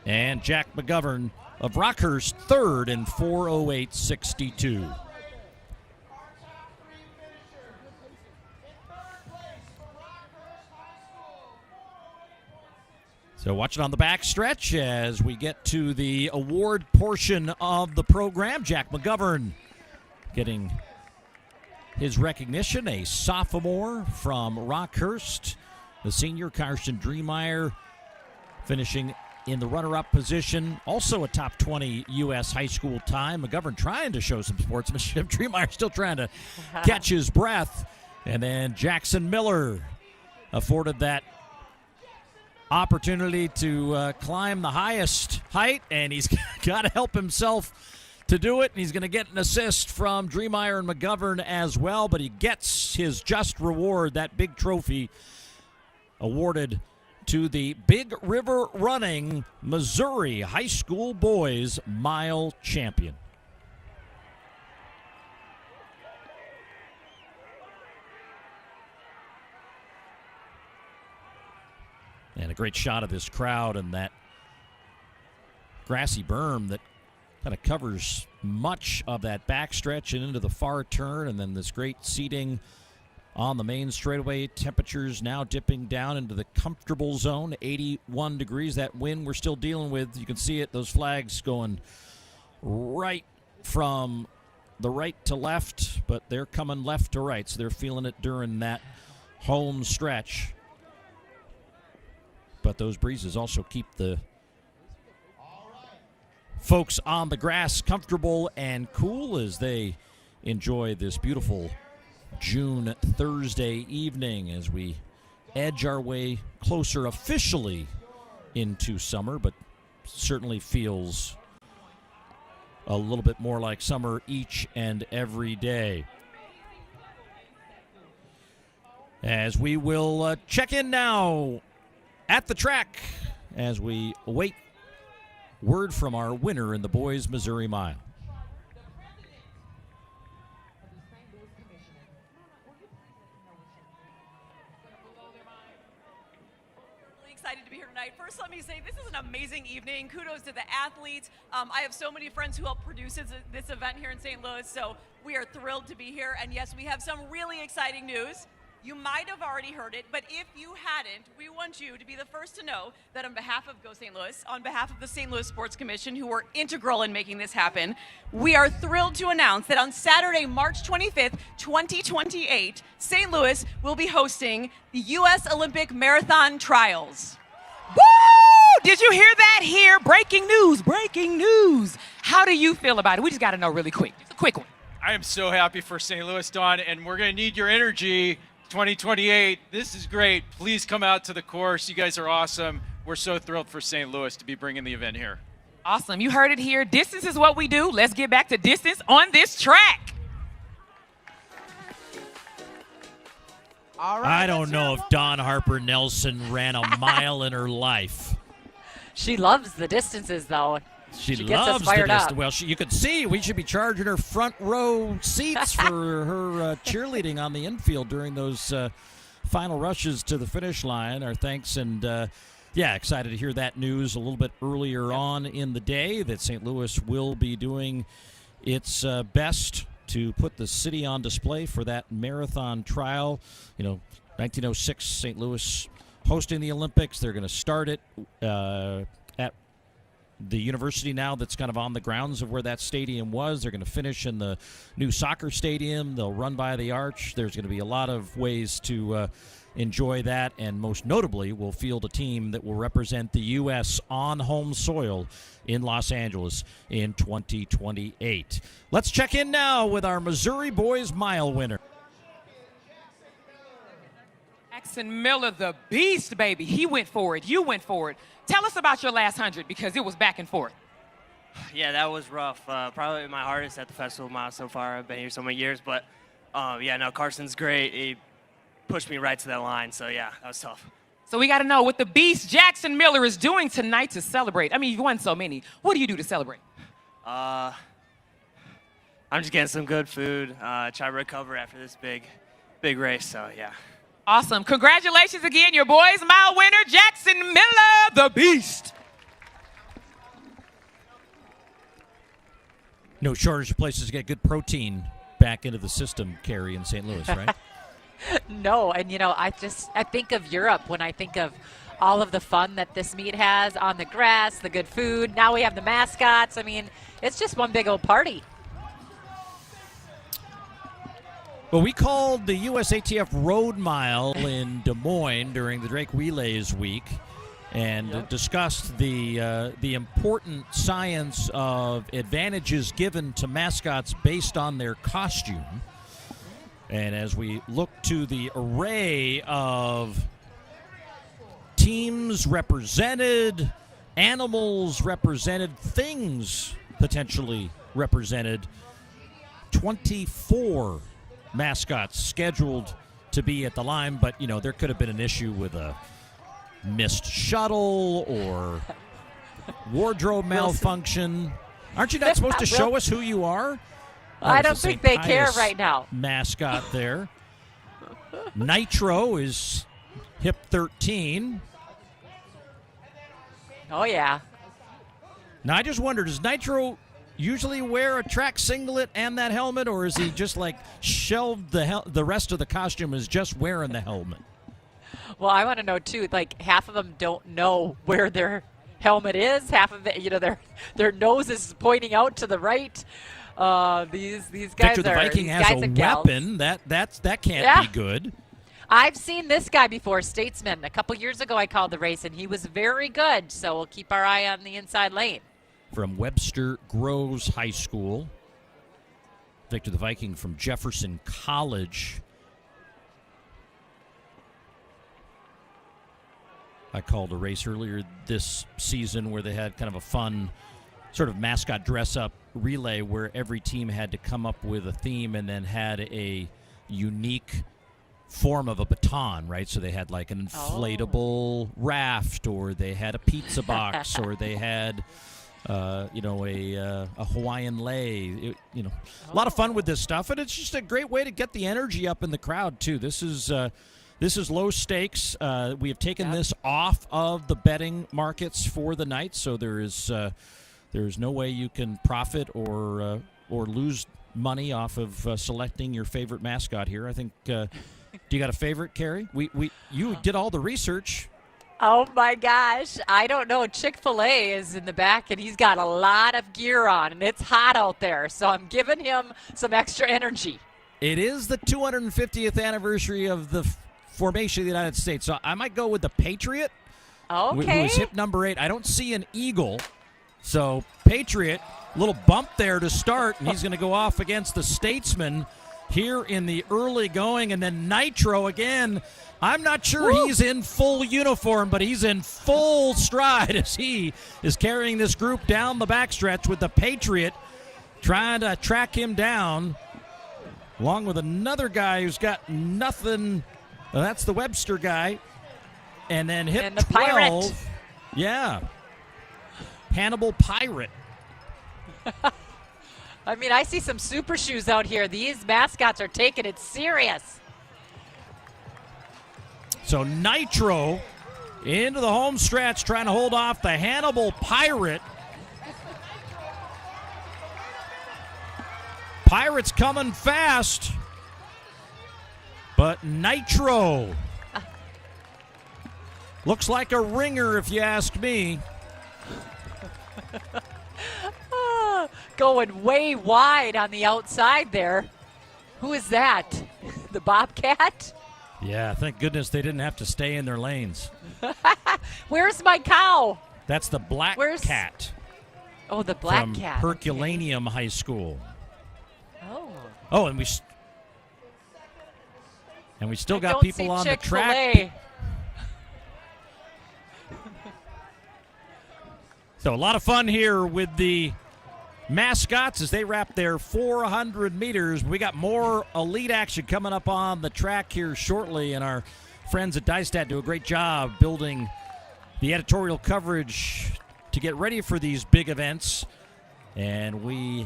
And Jack McGovern of Rockhurst third in 4:08.62. So watch it on the back stretch as we get to the award portion of the program. Jack McGovern getting his recognition, a sophomore from Rockhurst. The senior, Carson Dreemeyer, finishing in the runner-up position. Also a top 20 U.S. high school time. McGovern trying to show some sportsmanship. Dreemeyer still trying to catch his breath. And then Jackson Miller afforded that opportunity to climb the highest height, and he's got to help himself to do it, and he's going to get an assist from Dreemeyer and McGovern as well, but he gets his just reward, that big trophy awarded to the Big River Running Missouri High School Boys Mile Champion. And a great shot of this crowd and that grassy berm that kind of covers much of that backstretch and into the far turn, and then this great seating on the main straightaway. Temperatures now dipping down into the comfortable zone, 81 degrees. That wind we're still dealing with, you can see it, those flags going right from the right to left, but they're coming left to right, so they're feeling it during that home stretch. But those breezes also keep the folks on the grass comfortable and cool as they enjoy this beautiful June Thursday evening as we edge our way closer officially into summer, but certainly feels a little bit more like summer each and every day. As we will check in now at the track as we await word from our winner in the boys Missouri Mile. Excited to be here tonight. First, let me say this is an amazing evening. Kudos to the athletes. I have so many friends who help produce this event here in St. Louis, so we are thrilled to be here. And yes, we have some really exciting news. You might have already heard it, but if you hadn't, we want you to be the first to know that on behalf of Go St. Louis, on behalf of the St. Louis Sports Commission, who were integral in making this happen, we are thrilled to announce that on Saturday, March 25th, 2028, St. Louis will be hosting the U.S. Olympic Marathon Trials. Woo! Did you hear that here? Breaking news, breaking news. How do you feel about it? We just got to know really quick. Just a quick one. I am so happy for St. Louis, Dawn, and we're going to need your energy. 2028, this is great. Please come out to the course. You guys are awesome. We're so thrilled for St. Louis to be bringing the event here. Awesome. You heard it here. Distance is what we do. Let's get back to distance on this track. All right, I don't know if Dawn Harper Nelson ran a mile in her life. She loves the distances, though. She gets loves us fired the up. distance. Well, you can see we should be charging her front row seats for her cheerleading on the infield during those final rushes to the finish line. Our thanks, and excited to hear that news a little bit earlier on in the day that St. Louis will be doing its best to put the city on display for that marathon trial. 1906, St. Louis hosting the Olympics. They're going to start it at the university now that's kind of on the grounds of where that stadium was. They're going to finish in the new soccer stadium. They'll run by the arch. There's going to be a lot of ways to enjoy that, and most notably we'll field a team that will represent the U.S. on home soil in Los Angeles in 2028. Let's check in now with our Missouri Boys Mile winner. Jackson Miller, the beast, baby. He went for it. You went for it. Tell us about your last 100 because it was back and forth. Yeah, that was rough. Probably my hardest at the festival mile so far. I've been here so many years, but Carson's great. He pushed me right to that line, so yeah, that was tough. So we got to know what the beast Jackson Miller is doing tonight to celebrate. I mean, you've won so many. What do you do to celebrate? I'm just getting some good food, try to recover after this big race, so yeah. Awesome. Congratulations again, your boys mile winner, Jackson Miller, the beast. No shortage of places to get good protein back into the system, Carrie, in St. Louis, right? No, and I think of Europe when I think of all of the fun that this meet has on the grass, the good food. Now we have the mascots. I mean, it's just one big old party. Well, we called the USATF Road Mile in Des Moines during the Drake Relays Week and discussed the important science of advantages given to mascots based on their costume. And as we look to the array of teams represented, animals represented, things potentially represented, 24 mascots scheduled to be at the line, but there could have been an issue with a missed shuttle or wardrobe malfunction. Aren't you not supposed to show us who you are? I don't think they care right now. Mascot there. Nitro is hip 13. Oh yeah. Now, I just wonder, does Nitro usually wear a track singlet and that helmet, or is he just like shelved the rest of the costume is just wearing the helmet? Well, I want to know too. Like half of them don't know where their helmet is. Half of it, their nose is pointing out to the right. These guys Victor the are Viking has a weapon. That can't be good. I've seen this guy before, Statesman. A couple years ago, I called the race, and he was very good. So we'll keep our eye on the inside lane. From Webster Groves High School, Victor the Viking from Jefferson College. I called a race earlier this season where they had kind of a fun sort of mascot dress-up relay where every team had to come up with a theme and then had a unique form of a baton, right? So they had like an inflatable raft, or they had a pizza box, or they had, a Hawaiian lei. A lot of fun with this stuff, and it's just a great way to get the energy up in the crowd too. This is low stakes. We have taken this off of the betting markets for the night, so there is no way you can profit or lose money off of selecting your favorite mascot here. I think. Do you got a favorite, Carrie? You did all the research. Oh my gosh, I don't know. Chick-fil-A is in the back, and he's got a lot of gear on, and it's hot out there, so I'm giving him some extra energy. It is the 250th anniversary of the formation of the United States, so I might go with the Patriot. Okay. Who is hip number 8. I don't see an eagle, so Patriot, little bump there to start, and he's going to go off against the Statesman here in the early going, and then Nitro again. I'm not sure he's in full uniform, but he's in full stride as he is carrying this group down the backstretch with the Patriot trying to track him down, along with another guy who's got nothing. Well, that's the Webster guy. And then hip and the 12. Pirate. Yeah. Hannibal Pirate. I mean, I see some super shoes out here. These mascots are taking it serious. So Nitro into the home stretch trying to hold off the Hannibal Pirate. Pirate's coming fast, but Nitro looks like a ringer if you ask me. Going way wide on the outside there. Who is that? The Bobcat? Yeah, thank goodness they didn't have to stay in their lanes. Where's my cow? That's the Black Cat. Oh, the Black from Cat. Herculaneum High School. Oh, and we still got don't people see on the Chick-fil-A. track. So a lot of fun here with the mascots as they wrap their 400 meters. We got more elite action coming up on the track here shortly, and our friends at Dystat do a great job building the editorial coverage to get ready for these big events. And we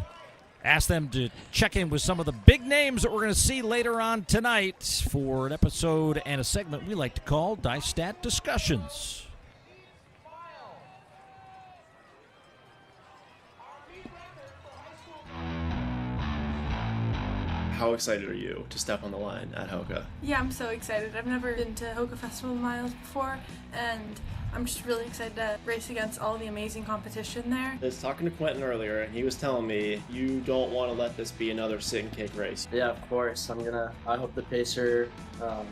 asked them to check in with some of the big names that we're going to see later on tonight for an episode and a segment we like to call Dystat Discussions. How excited are you to step on the line at Hoka? Yeah, I'm so excited. I've never been to Hoka Festival Miles before, and I'm just really excited to race against all the amazing competition there. I was talking to Quentin earlier, and he was telling me you don't want to let this be another sit and kick race. Yeah, of course. I hope the pacer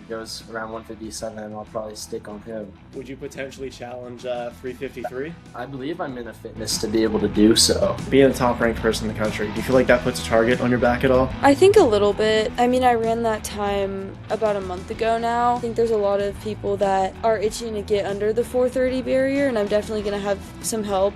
goes around 157, and I'll probably stick on him. Would you potentially challenge 353? I believe I'm in a fitness to be able to do so. Being the top ranked person in the country, do you feel like that puts a target on your back at all? I think a little bit. I mean, I ran that time about a month ago now. I think there's a lot of people that are itching to get under the 430 barrier, and I'm definitely going to have some help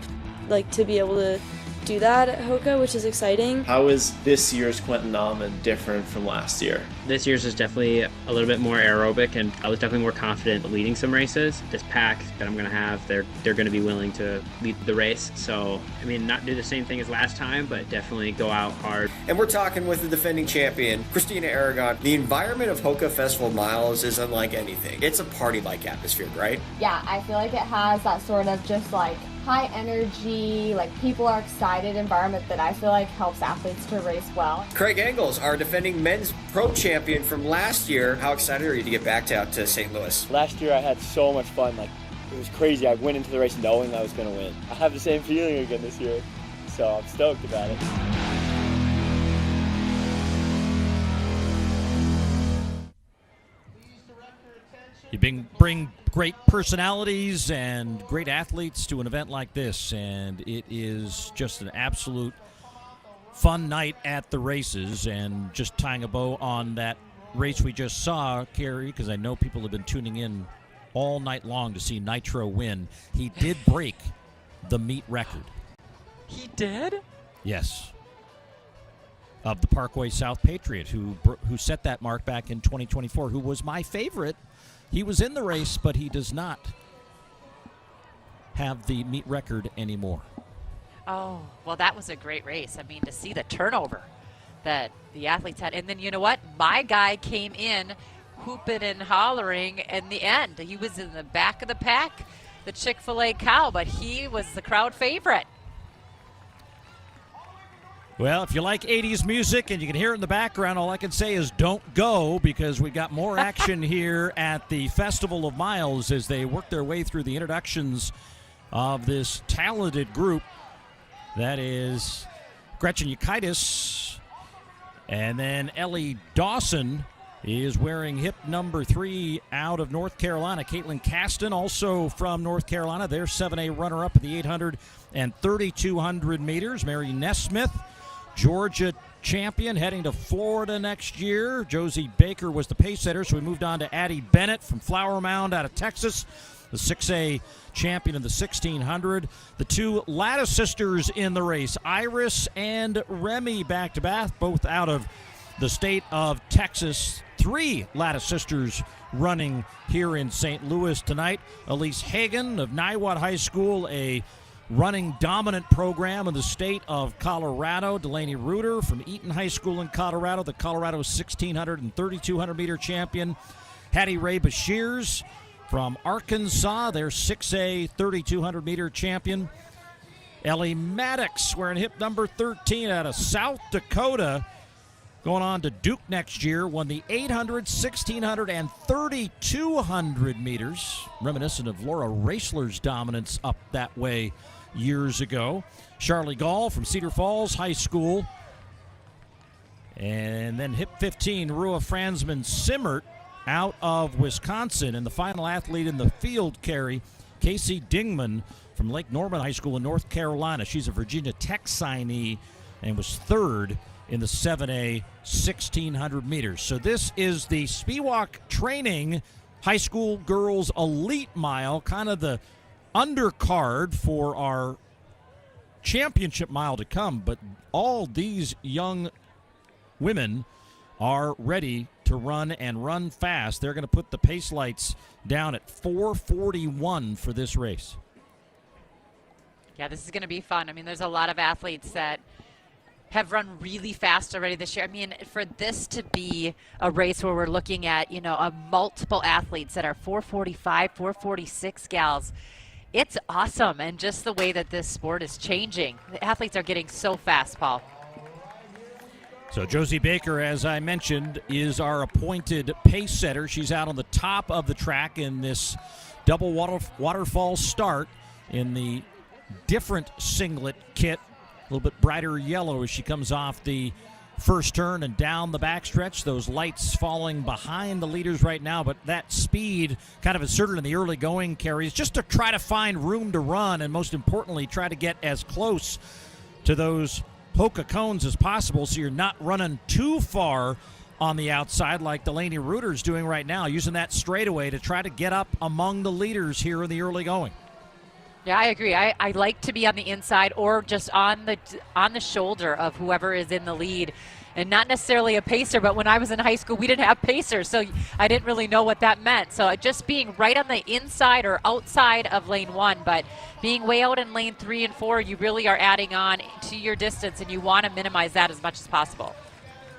to be able to do that at Hoka, which is exciting. How is this year's Quentin Nauman different from last year? This year's is definitely a little bit more aerobic, and I was definitely more confident leading some races. This pack that I'm going to have, they're going to be willing to lead the race. So, I mean, not do the same thing as last time, but definitely go out hard. And we're talking with the defending champion, Christina Aragon. The environment of Hoka Festival Miles is unlike anything. It's a party-like atmosphere, right? Yeah, I feel like it has that sort of just high energy, like people are excited environment that I feel like helps athletes to race well. Craig Engels, our defending men's pro champion from last year. How excited are you to get back out to St. Louis? Last year I had so much fun. Like, it was crazy. I went into the race knowing I was going to win. I have the same feeling again this year, so I'm stoked about it. You bring great personalities and great athletes to an event like this, and it is just an absolute fun night at the races. And just tying a bow on that race we just saw, Carrie, because I know people have been tuning in all night long to see Nitro win. He did break the meet record. He did? Yes. Of the Parkway South Patriot, who set that mark back in 2024, who was my favorite. He was in the race, but he does not have the meet record anymore. Oh, well, that was a great race. I mean, to see the turnover that the athletes had. And then, you know what? My guy came in hooping and hollering in the end. He was in the back of the pack, the Chick-fil-A cow, but he was the crowd favorite. Well, if you like 80s music and you can hear it in the background, all I can say is don't go, because we've got more action here at the Festival of Miles as they work their way through the introductions of this talented group. That is Gretchen Yukaitis, and then Ellie Dawson is wearing hip number 3 out of North Carolina. Caitlin Caston, also from North Carolina, their 7A runner-up at the 800 and 3,200 meters. Mary Nesmith, Georgia champion, heading to Florida next year. Josie Baker was the pace setter, so we moved on to Addie Bennett from Flower Mound out of Texas, the 6A champion in the 1,600. The two Lattice sisters in the race, Iris and Remy, back-to-back, both out of the state of Texas. 3 Lattice sisters running here in St. Louis tonight. Elise Hagan of Niwot High School, a running dominant program in the state of Colorado. Delaney Reuter from Eaton High School in Colorado, the Colorado 1,600 and 3,200 meter champion. Hattie Ray Bashirs from Arkansas, their 6A 3,200 meter champion. Ellie Maddox wearing hip number 13 out of South Dakota, going on to Duke next year, won the 800, 1,600, and 3,200 meters, reminiscent of Laura Racler's dominance up that way years ago. Charlie Gall from Cedar Falls High School. And then hip 15, Rua Franzman Simmert out of Wisconsin. And the final athlete in the field, Carrie, Casey Dingman from Lake Norman High School in North Carolina. She's a Virginia Tech signee and was third in the 7A 1,600 meters. So this is the Spewak training high school girls elite mile, kind of the undercard for our championship mile to come. But all these young women are ready to run and run fast. They're going to put the pace lights down at 4:41 for this race. Yeah, this is going to be fun. I mean, there's a lot of athletes that have run really fast already this year. I mean, for this to be a race where we're looking at, you know, a multiple athletes that are 4:45, 4:46 gals, it's awesome. And just the way that this sport is changing. The athletes are getting so fast, Paul. So Josie Baker, as I mentioned, is our appointed pace setter. She's out on the top of the track in this double waterfall start in the different singlet kit, a little bit brighter yellow as she comes off the first turn and down the backstretch. Those lights falling behind the leaders right now, but that speed kind of inserted in the early going carries just to try to find room to run, and most importantly, try to get as close to those Hoka cones as possible so you're not running too far on the outside like Delaney Reuter's doing right now, using that straightaway to try to get up among the leaders here in the early going. Yeah, I agree. I like to be on the inside or just on the shoulder of whoever is in the lead, and not necessarily a pacer. But when I was in high school, we didn't have pacers, so I didn't really know what that meant. So just being right on the inside or outside of lane 1, but being way out in lane 3 and 4, you really are adding on to your distance, and you want to minimize that as much as possible.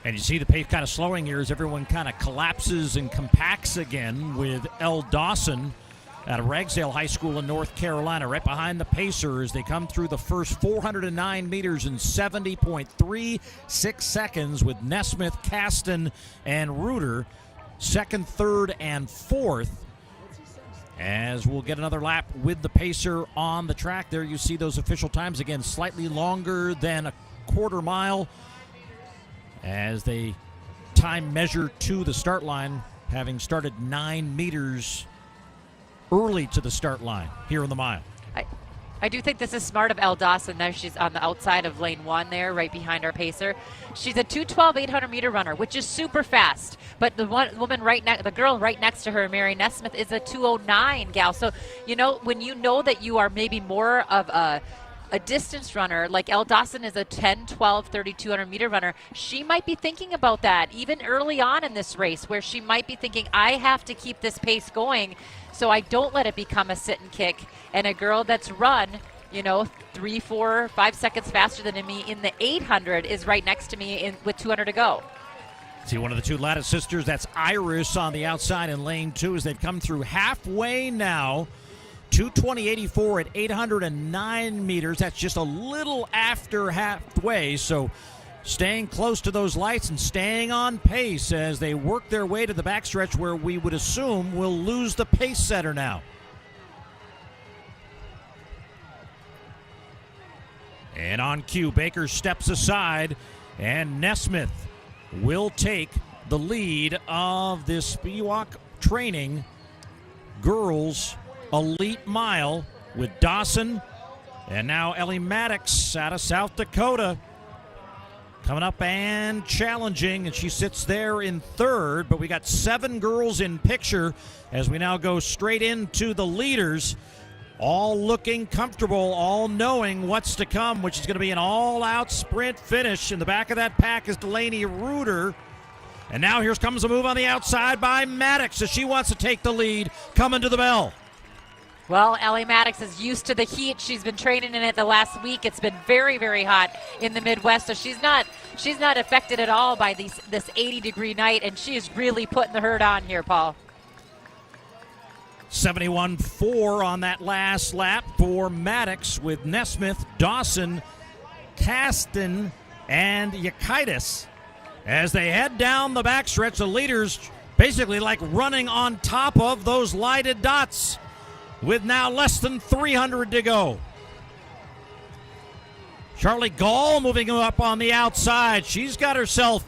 And you see the pace kind of slowing here as everyone kind of collapses and compacts again, with Elle Dawson out of Ragsdale High School in North Carolina, right behind the pacer as they come through the first 409 meters in 70.36 seconds with Nesmith, Caston, and Reuter second, third, and fourth. As we'll get another lap with the pacer on the track. There you see those official times. Again, slightly longer than a quarter mile as they time measure to the start line, having started 9 meters early to the start line here in the mile. I do think this is smart of Elle Dawson. There she's on the outside of lane 1 there, right behind our pacer. She's a 2:12 800-meter runner, which is super fast. But the the girl right next to her, Mary Nesmith, is a 2:09 gal. So, you know, when you know that you are maybe more of a distance runner, like Elle Dawson is a 10, 12, 3,200-meter runner, she might be thinking about that even early on in this race, where she might be thinking, I have to keep this pace going so I don't let it become a sit and kick. And a girl that's run, you know, 3, 4, 5 seconds faster than me in the 800 is right next to me with 200 to go. See one of the two Lattice sisters, that's Iris on the outside in lane 2 as they've come through halfway now. 2:20.84 at 809 meters. That's just a little after halfway, so staying close to those lights and staying on pace as they work their way to the backstretch where we would assume we'll lose the pace setter now. And on cue, Baker steps aside, and Nesmith will take the lead of this Spewak training girls elite mile with Dawson and now Ellie Maddox out of South Dakota coming up and challenging, and she sits there in third. But we got 7 girls in picture as we now go straight into the leaders, all looking comfortable, all knowing what's to come, which is going to be an all-out sprint finish. In the back of that pack is Delaney Reuter. And now here comes a move on the outside by Maddox as she wants to take the lead coming to the bell. Well, Ellie Maddox is used to the heat. She's been training in it the last week. It's been very, very hot in the Midwest, so she's not affected at all by this 80-degree night, and she is really putting the hurt on here, Paul. 71.4 on that last lap for Maddox with Nesmith, Dawson, Caston, and Yakitis. As they head down the backstretch, the leaders basically like running on top of those lighted dots with now less than 300 to go. Charlie Gall moving up on the outside. She's got herself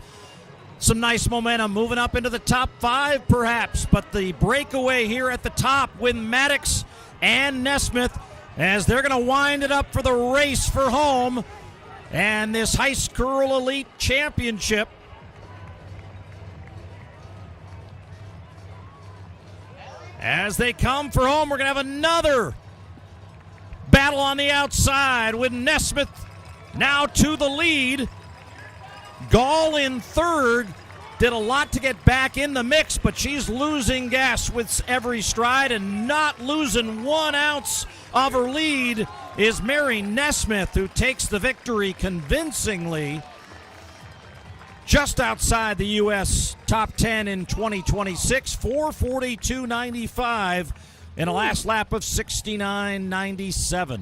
some nice momentum, moving up into the top 5 perhaps, but the breakaway here at the top with Maddox and Nesmith as they're going to wind it up for the race for home and this High School Elite Championship. As they come for home, we're going to have another battle on the outside with Nesmith now to the lead. Gall in third. Did a lot to get back in the mix, but she's losing gas with every stride, and not losing 1 ounce of her lead is Mary Nesmith, who takes the victory convincingly. Just outside the U.S. top 10 in 2026, 4:42.95 in a last lap of 69.97.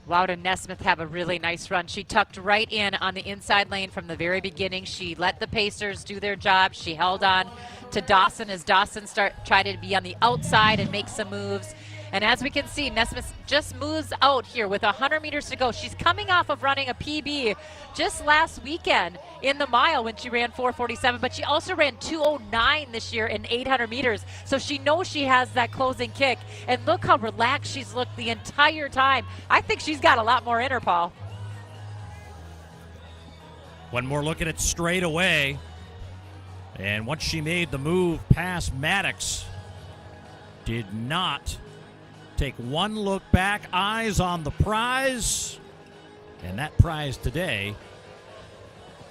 Loudon Nesmith have a really nice run. She tucked right in on the inside lane from the very beginning. She let the Pacers do their job. She held on to Dawson as Dawson tried to be on the outside and make some moves. And as we can see, Nesmith just moves out here with 100 meters to go. She's coming off of running a PB just last weekend in the mile when she ran 4:47, but she also ran 2:09 this year in 800 meters. So she knows she has that closing kick. And look how relaxed she's looked the entire time. I think she's got a lot more in her, Paul. One more look at it straight away. And once she made the move past Maddox, did not take one look back, eyes on the prize. And that prize today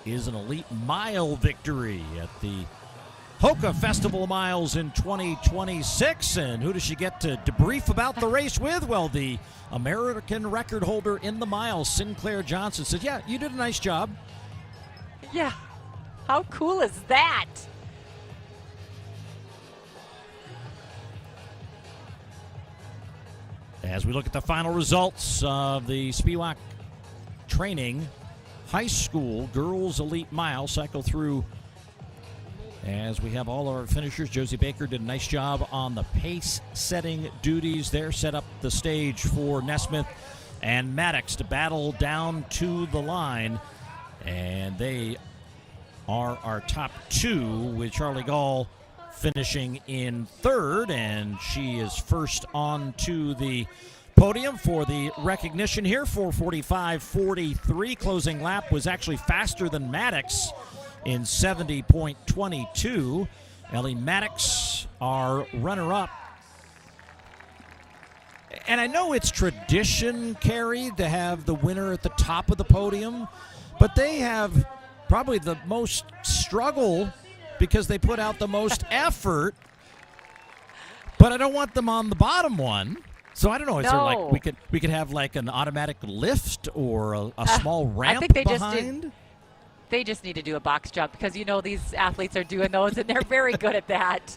is an elite mile victory at the Hoka Festival Miles in 2026. And who does she get to debrief about the race with? Well, the American record holder in the mile, Sinclair Johnson, said, yeah, you did a nice job. Yeah, how cool is that? As we look at the final results of the Spewak Training High School Girls Elite Mile, cycle through as we have all our finishers. Josie Baker did a nice job on the pace-setting duties there, set up the stage for Nesmith and Maddox to battle down to the line. And they are our top two, with Charlie Gall finishing in third, and she is first on to the podium for the recognition here. 4:45.43. Closing lap was actually faster than Maddox in 70.22. Ellie Maddox, our runner-up. And I know it's tradition, Carrie, to have the winner at the top of the podium, but they have probably the most struggle because they put out the most effort. But I don't want them on the bottom one. So I don't know. Is there like we could have like an automatic lift or a small ramp I think they behind? They just need to do a box jump because you know these athletes are doing those and they're very good at that.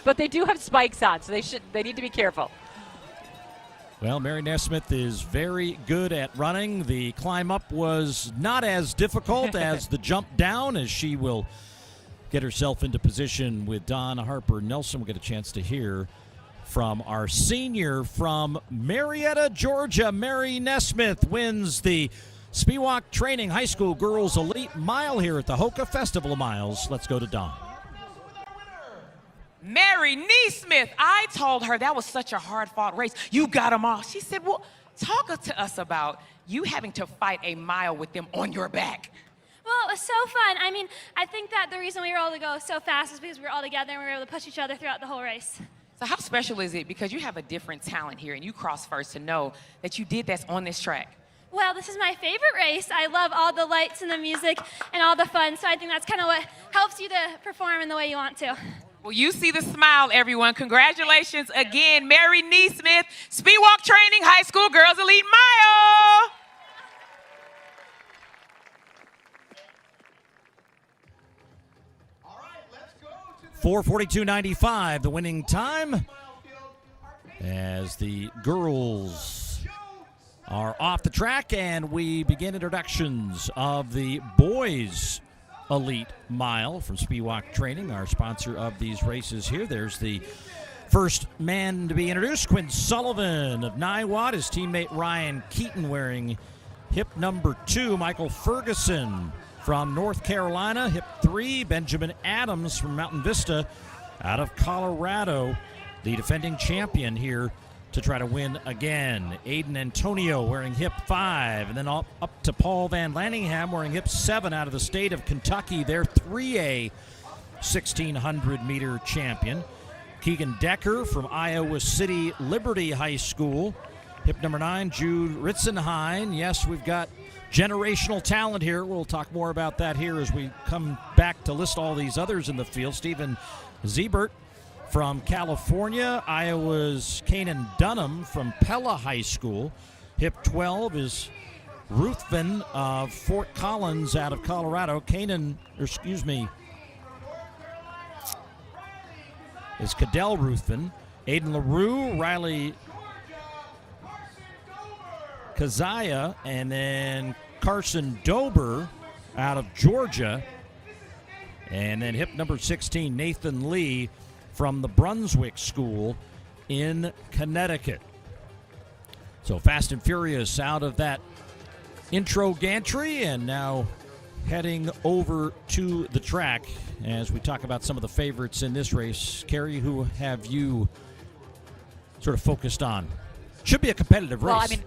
But they do have spikes on, so they need to be careful. Well, Mary Nesmith is very good at running. The climb up was not as difficult as the jump down, as she will get herself into position with Don Harper Nelson. We'll get a chance to hear from our senior from Marietta, Georgia. Mary Nesmith wins the Spewak Training High School Girls Elite Mile here at the Hoka Festival of Miles. Let's go to Don. Mary Nesmith, I told her that was such a hard-fought race. You got them all. She said, well, talk to us about you having to fight a mile with them on your back. Well, it was so fun. I mean, I think that the reason we were able to go so fast is because we were all together and we were able to push each other throughout the whole race. So how special is it, because you have a different talent here and you cross first, to know that you did that on this track? Well, this is my favorite race. I love all the lights and the music and all the fun, so I think that's kind of what helps you to perform in the way you want to. Well, you see the smile, everyone. Congratulations again, Mary Nesmith, Spewak Training High School Girls Elite Mile. 4:42.95, the winning time, as the girls are off the track, and we begin introductions of the boys Elite Mile from Spewak Training, our sponsor of these races here. There's the first man to be introduced, Quinn Sullivan of Niwot, his teammate Ryan Keaton wearing hip number 2, Michael Ferguson from North Carolina, hip 3, Benjamin Adams from Mountain Vista out of Colorado, the defending champion here to try to win again. Aiden Antonio wearing hip 5, and then up to Paul Van Lanningham wearing hip 7 out of the state of Kentucky, their 3A 1,600-meter champion. Keegan Decker from Iowa City Liberty High School, hip number 9, Jude Ritzenhein. Yes, we've got generational talent here. We'll talk more about that here as we come back to list all these others in the field. Stephen Ziebert from California, Iowa's Kanan Dunham from Pella High School. Hip 12 is Ruthven of Fort Collins out of Colorado. Is Cadell Ruthven. Aiden LaRue, Riley Kazaya, and then Carson Dober out of Georgia. And then hip number 16, Nathan Lee from the Brunswick School in Connecticut. So Fast and Furious out of that intro gantry, and now heading over to the track as we talk about some of the favorites in this race. Carrie, who have you sort of focused on? Should be a competitive race. Well, I mean,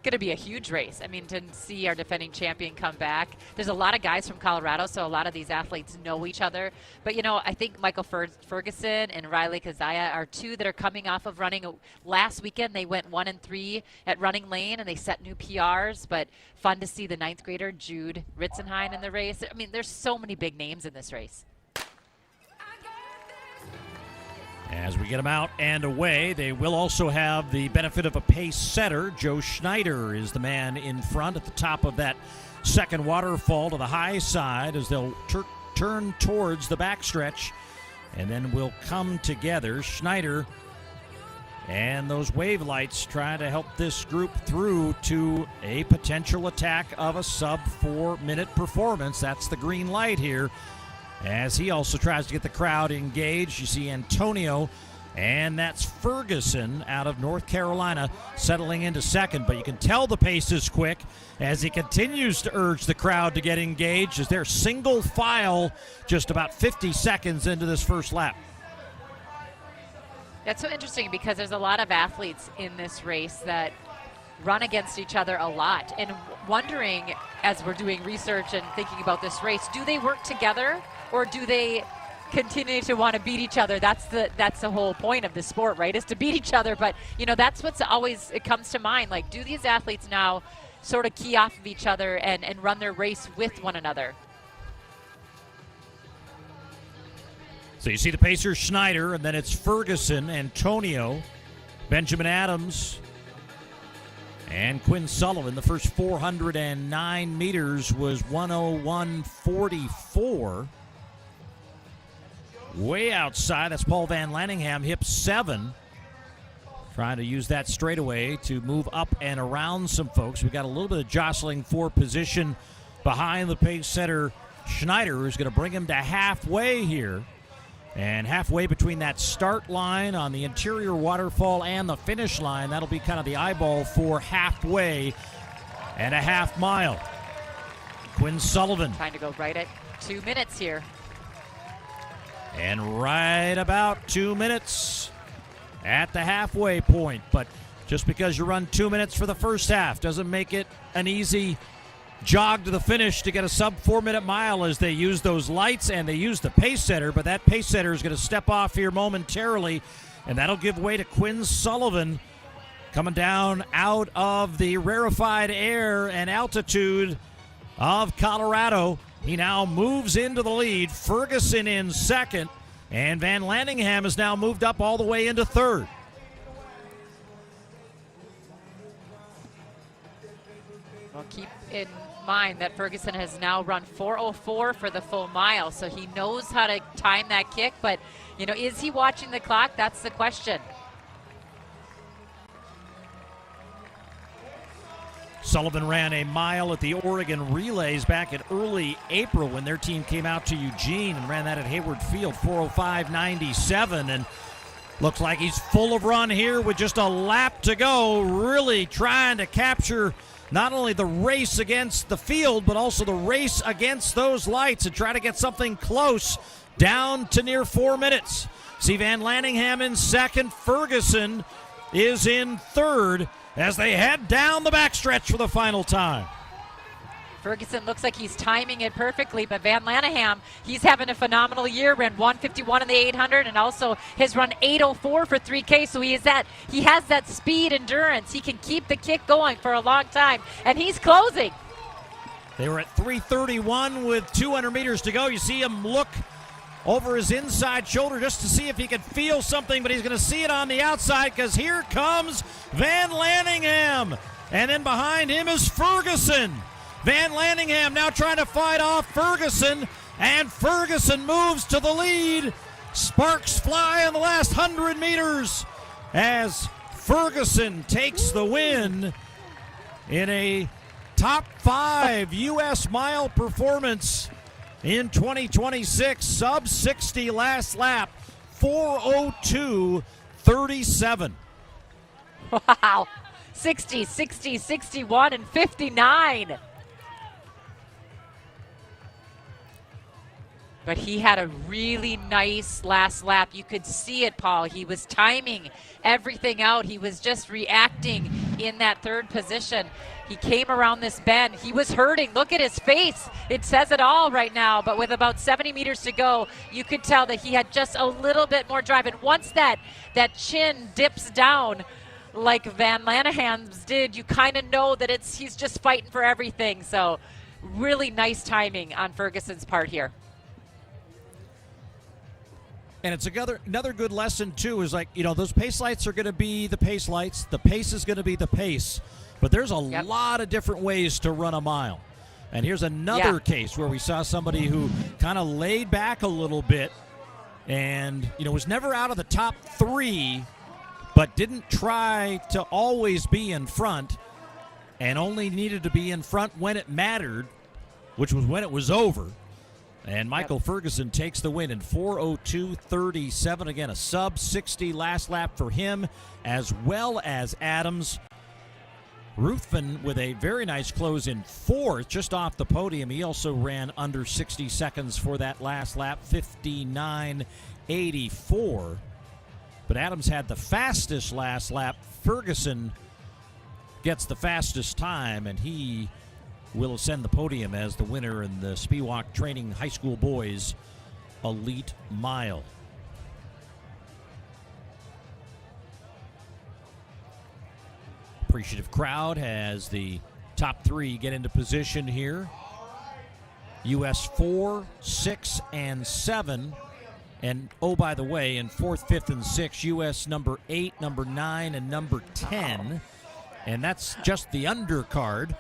going to be a huge race. I mean, to see our defending champion come back. There's a lot of guys from Colorado, so a lot of these athletes know each other. But, you know, I think Michael Ferguson and Riley Kazaya are two that are coming off of running. Last weekend, they went 1 and 3 at Running Lane, and they set new PRs. But fun to see the 9th grader, Jude Ritzenhein, in the race. I mean, there's so many big names in this race. As we get them out and away, they will also have the benefit of a pace setter. Joe Schneider is the man in front at the top of that second waterfall to the high side as they'll turn towards the backstretch, and then we'll come together. Schneider And those wave lights trying to help this group through to a potential attack of a sub-4 minute performance. That's the green light here as he also tries to get the crowd engaged. You see Antonio, and that's Ferguson out of North Carolina settling into second. But you can tell the pace is quick as he continues to urge the crowd to get engaged as they're single file just about 50 seconds into this first lap. That's so interesting because there's a lot of athletes in this race that run against each other a lot. And wondering, as we're doing research and thinking about this race, do they work together or do they continue to want to beat each other? That's the whole point of the sport, right? Is to beat each other. But, you know, that's what's always, it comes to mind. Like, do these athletes now sort of key off of each other and run their race with one another? So you see the Pacers, Schneider, and then it's Ferguson, Antonio, Benjamin Adams, and Quinn Sullivan. The first 409 meters was 101.44. Way outside, that's Paul Van Lanningham, hip 7. Trying to use that straightaway to move up and around some folks. We got a little bit of jostling for position behind the pace setter, Schneider, who's going to bring him to halfway here. And halfway between that start line on the interior waterfall and the finish line, that'll be kind of the eyeball for halfway and a half mile. Quinn Sullivan. Trying to go right at 2 minutes here. And right about 2 minutes at the halfway point. But just because you run 2 minutes for the first half doesn't make it an easy jog to the finish to get a sub-4 minute mile as they use those lights and they use the pace setter. But that pace setter is going to step off here momentarily, and that'll give way to Quinn Sullivan coming down out of the rarefied air and altitude of Colorado. He now moves into the lead. Ferguson in second, and Van Lanningham has now moved up all the way into third. Well, keep in mind that Ferguson has now run 4:04 for the full mile, so he knows how to time that kick. But, you know, is he watching the clock? That's the question. Sullivan ran a mile at the Oregon Relays back in early April when their team came out to Eugene and ran that at Hayward Field, 4:05.97, and looks like he's full of run here with just a lap to go, really trying to capture not only the race against the field, but also the race against those lights and try to get something close down to near 4 minutes. See Van Lanningham in second. Ferguson is in third as they head down the backstretch for the final time. Ferguson looks like he's timing it perfectly, but Van Lanningham, he's having a phenomenal year. Ran 151 in the 800 and also has run 804 for 3K, so he has that speed endurance. He can keep the kick going for a long time, and he's closing. They were at 3:31 with 200 meters to go. You see him look over his inside shoulder just to see if he could feel something, but he's going to see it on the outside because here comes Van Lanningham, and then behind him is Ferguson. Van Lanningham now trying to fight off Ferguson, and Ferguson moves to the lead. Sparks fly in the last 100 meters as Ferguson takes the win in a top 5 U.S. mile performance in 2026. Sub 60 last lap, 4:02.37. Wow, 60, 60, 61, and 59. But he had a really nice last lap. You could see it, Paul. He was timing everything out. He was just reacting in that third position. He came around this bend. He was hurting. Look at his face. It says it all right now. But with about 70 meters to go, you could tell that he had just a little bit more drive. And once that chin dips down like Van Lanningham's did, you kind of know that he's just fighting for everything. So really nice timing on Ferguson's part here. And it's another good lesson, too, is like, you know, those pace lights are going to be the pace lights. The pace is going to be the pace. But there's a lot of different ways to run a mile. And here's another case where we saw somebody who kind of laid back a little bit and, you know, was never out of the top 3 but didn't try to always be in front and only needed to be in front when it mattered, which was when it was over. And Michael Ferguson takes the win in 4:02.37. Again, a sub-60 last lap for him, as well as Adams. Ruthven with a very nice close in fourth, just off the podium. He also ran under 60 seconds for that last lap, 59.84. But Adams had the fastest last lap. Ferguson gets the fastest time, and he will ascend the podium as the winner in the Spewak Training High School Boys Elite Mile. Appreciative crowd as the top three get into position here. U.S. 4, 6, and 7. And, oh, by the way, in 4th, 5th, and 6th, U.S. number 8, number 9, and number 10. And that's just the undercard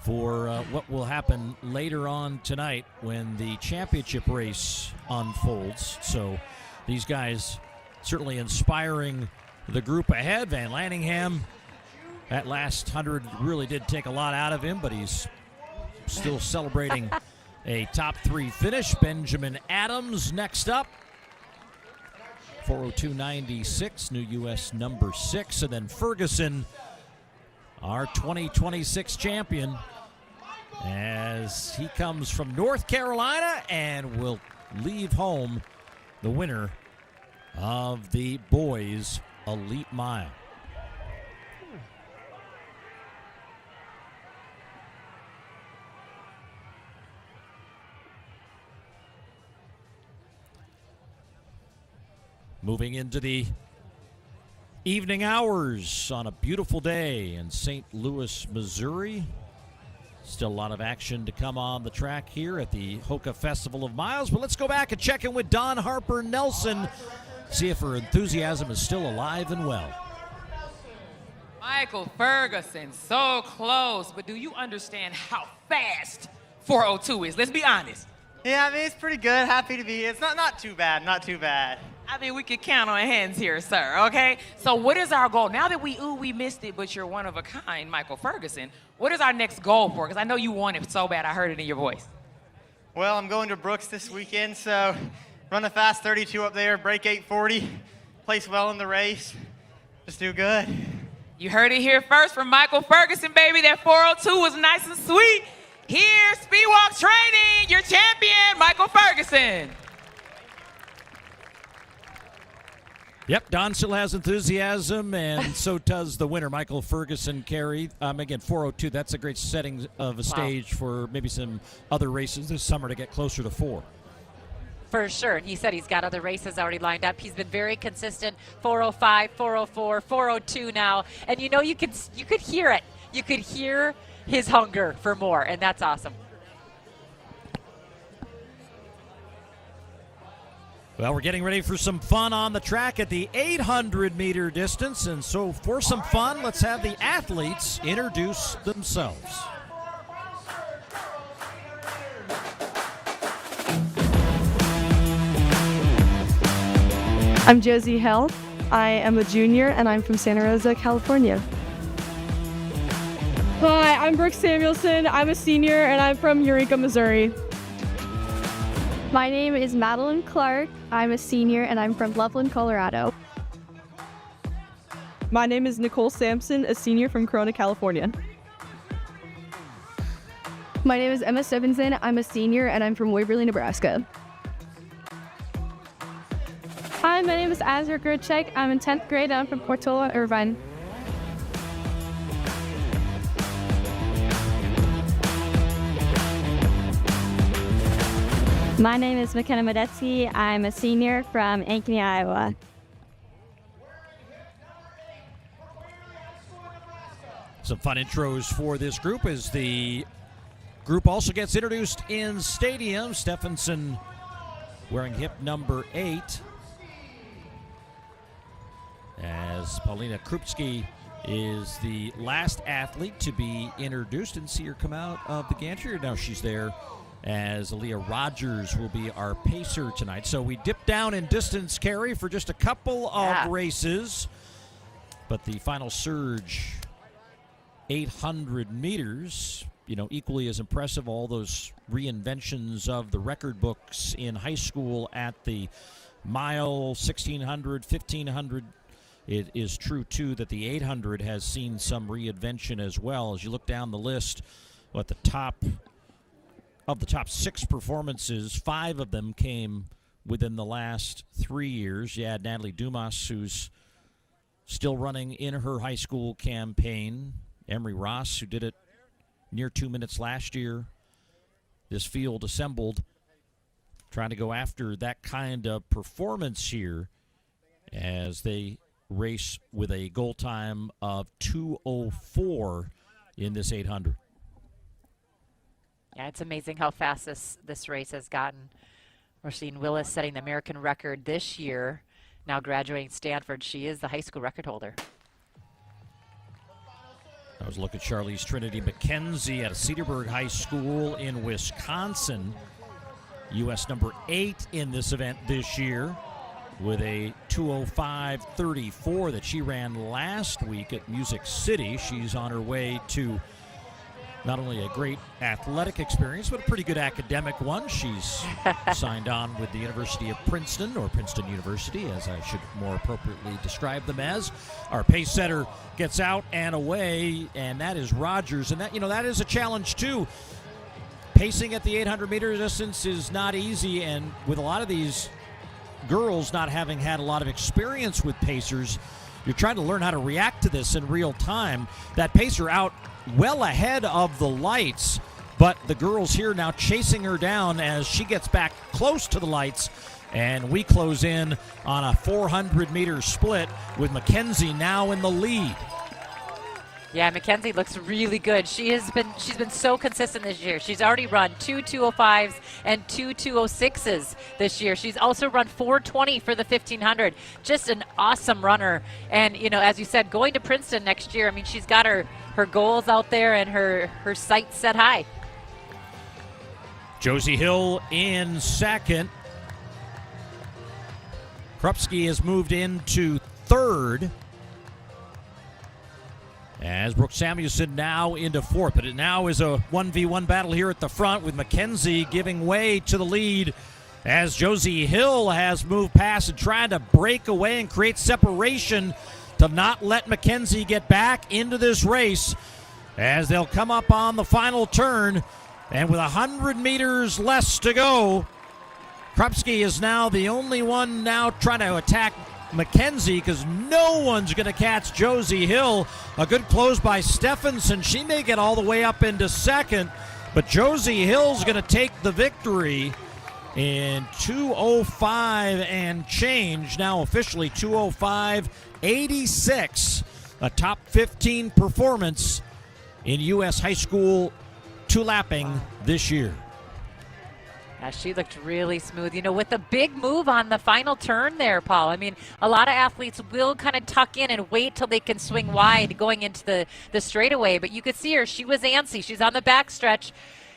for what will happen later on tonight when the championship race unfolds. So these guys certainly inspiring the group ahead. Van Lanningham, that last 100 really did take a lot out of him, but he's still celebrating a top three finish. Benjamin Adams next up. 4:02.96, new U.S. number 6. And then Ferguson, our 2026 champion, as he comes from North Carolina and will leave home the winner of the boys' Elite Mile. Moving into the evening hours on a beautiful day in St. Louis, Missouri. Still a lot of action to come on the track here at the Hoka Festival of Miles. But let's go back and check in with Dawn Harper Nelson, see if her enthusiasm is still alive and well. Michael Ferguson, so close, but do you understand how fast 4:02 is? Let's be honest. Yeah, I mean, it's pretty good. Happy to be here. It's not too bad, not too bad. I mean, we could count on hands here, sir, okay? So what is our goal? Now that we missed it, but you're one of a kind, Michael Ferguson, what is our next goal for? Because I know you want it so bad. I heard it in your voice. Well, I'm going to Brooks this weekend, so run a fast 32 up there, break 8:40, place well in the race, just do good. You heard it here first from Michael Ferguson, baby. That 4:02 was nice and sweet. Here's Spewak Training, your champion, Michael Ferguson. Yep, Don still has enthusiasm, and so does the winner, Michael Ferguson. Carey, again, 4:02, that's a great setting of a stage for maybe some other races this summer to get closer to 4. For sure. And he said he's got other races already lined up. He's been very consistent, 4:05, 4:04, 4:02 now. And you know, you could hear it. You could hear his hunger for more, and that's awesome. Well, we're getting ready for some fun on the track at the 800-meter distance. And so for some fun, let's have the athletes introduce themselves. I'm Josie Hill. I am a junior, and I'm from Santa Rosa, California. Hi, I'm Brooke Samuelson. I'm a senior, and I'm from Eureka, Missouri. My name is Madeline Clark. I'm a senior, and I'm from Loveland, Colorado. My name is Nicole Sampson, a senior from Corona, California. My name is Emma Stevenson. I'm a senior, and I'm from Waverly, Nebraska. Hi, my name is Azra Gerchek. I'm in 10th grade, and I'm from Portola, Irvine. My name is McKenna Medetsky. I'm a senior from Ankeny, Iowa. Some fun intros for this group as the group also gets introduced in stadium. Stephenson wearing hip number 8. As Paulina Krupski is the last athlete to be introduced. Didn't see her come out of the gantry. Now she's there, as Aaliyah Rogers will be our pacer tonight. So we dip down in distance, Carey, for just a couple of races. But the final surge, 800 meters, equally as impressive. All those reinventions of the record books in high school at the mile, 1,600, 1,500. It is true, too, that the 800 has seen some reinvention as well. As you look down the list, the top 6 performances, 5 of them came within the last 3 years. You had Natalie Dumas, who's still running in her high school campaign. Emery Ross, who did it near 2 minutes last year. This field assembled trying to go after that kind of performance here as they race with a goal time of 2:04 in this 800. Yeah, it's amazing how fast this race has gotten. Roisin Willis setting the American record this year. Now graduating Stanford, she is the high school record holder. I was looking at Charlize Trinity McKenzie at Cedarburg High School in Wisconsin. U.S. number 8 in this event this year with a 2:05.34 that she ran last week at Music City. She's on her way to not only a great athletic experience, but a pretty good academic one. She's signed on with the University of Princeton, or Princeton University, as I should more appropriately describe them as. Our pace setter gets out and away, and that is Rogers. And that is a challenge, too. Pacing at the 800-meter distance is not easy, and with a lot of these girls not having had a lot of experience with pacers, you're trying to learn how to react to this in real time. That pacer out well ahead of the lights, but the girls here now chasing her down as she gets back close to the lights, and we close in on a 400-meter split with McKenzie now in the lead. Yeah, McKenzie looks really good. She's been so consistent this year. She's already run 2 2:05s and 2 2:06s this year. She's also run 4:20 for the 1,500. Just an awesome runner. And, as you said, going to Princeton next year, she's got her goals out there and her sights set high. Josie Hill in second. Krupski has moved into third, as Brooke Samuelson now into fourth. But it now is a 1v1 battle here at the front, with McKenzie giving way to the lead as Josie Hill has moved past and trying to break away and create separation to not let McKenzie get back into this race, as they'll come up on the final turn. And with 100 meters less to go, Krupski is now the only one now trying to attack McKenzie, because no one's going to catch Josie Hill. A good close by Stephenson. She may get all the way up into second, but Josie Hill's going to take the victory in 2:05 and change. Now officially 2:05.86, a top 15 performance in U.S. high school two-lapping this year. Yeah, she looked really smooth, with the big move on the final turn there, Paul. A lot of athletes will kind of tuck in and wait till they can swing wide going into the straightaway, but you could see her. She was antsy. She's on the backstretch,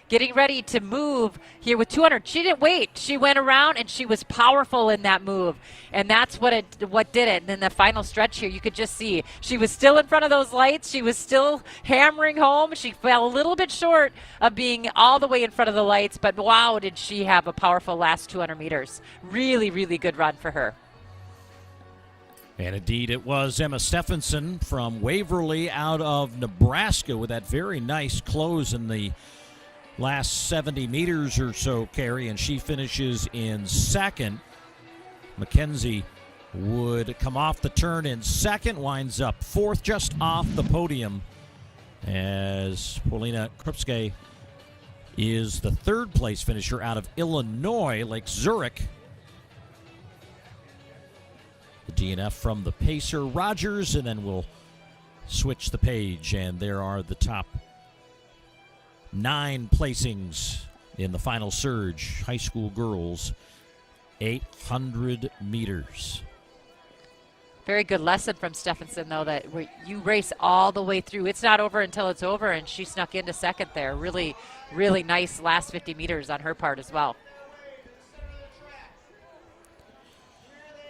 getting ready to move here with 200. She didn't wait. She went around, and she was powerful in that move, and that's what did it. And then the final stretch here, you could just see she was still in front of those lights. She was still hammering home. She fell a little bit short of being all the way in front of the lights, but wow, did she have a powerful last 200 meters. Really, really good run for her. And indeed, it was Emma Stephenson from Waverly out of Nebraska with that very nice close in the last 70 meters or so, Carrie, and she finishes in second. McKenzie would come off the turn in second, winds up fourth, just off the podium, as Paulina Krupski is the third place finisher out of Illinois, Lake Zurich. The DNF from the pacer Rogers, and then we'll switch the page, and there are the top 9 placings in the final surge. High school girls, 800 meters. Very good lesson from Stephenson, though, that you race all the way through. It's not over until it's over, and she snuck into second there. Really, really nice last 50 meters on her part as well.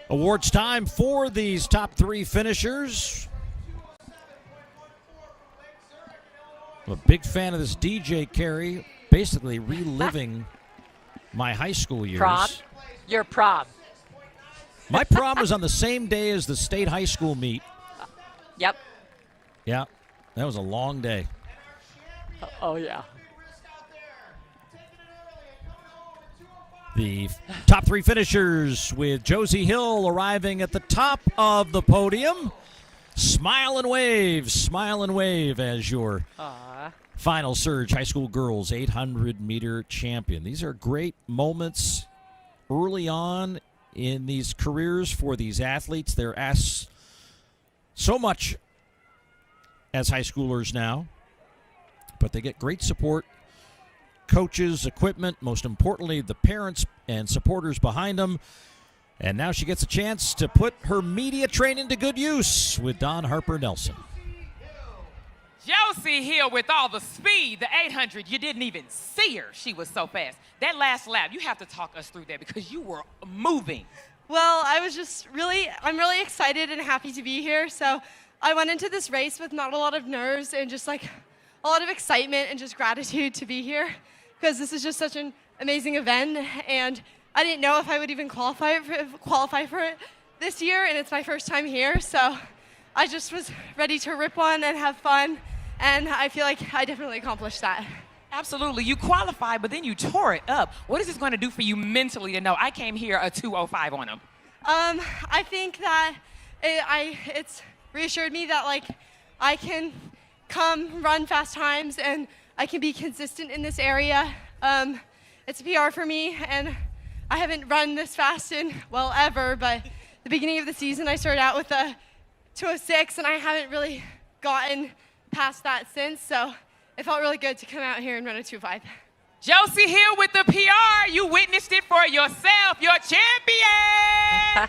Awards time for these top 3 finishers. I'm a big fan of this DJ, Carrie. Basically reliving my high school years. Prom? Your prom. My prom was on the same day as the state high school meet. Yep. Yeah, that was a long day. Oh, yeah. The top three finishers with Josie Hill arriving at the top of the podium. Smile and wave as your final surge high school girls 800-meter champion. These are great moments early on in these careers for these athletes. They're asked so much as high schoolers now, but they get great support, coaches, equipment, most importantly, the parents and supporters behind them. And now she gets a chance to put her media training to good use with Don Harper Nelson. Josie Hill with all the speed, the 800, you didn't even see her. She was so fast. That last lap, you have to talk us through that because you were moving. Well, I'm really excited and happy to be here. So I went into this race with not a lot of nerves and just like a lot of excitement and just gratitude to be here because this is just such an amazing event. And I didn't know if I would even qualify for it this year, and it's my first time here. So I just was ready to rip one and have fun, and I feel like I definitely accomplished that. Absolutely. You qualified, but then you tore it up. What is this going to do for you mentally to know I came here a 2:05 on them? I think that it's reassured me that like I can come run fast times and I can be consistent in this area. It's a PR for me, and I haven't run this fast in, well, ever, but the beginning of the season I started out with a 2:06, and I haven't really gotten past that since, so it felt really good to come out here and run a 2:05. Josie Hill with the PR. You witnessed it for yourself. You're champion.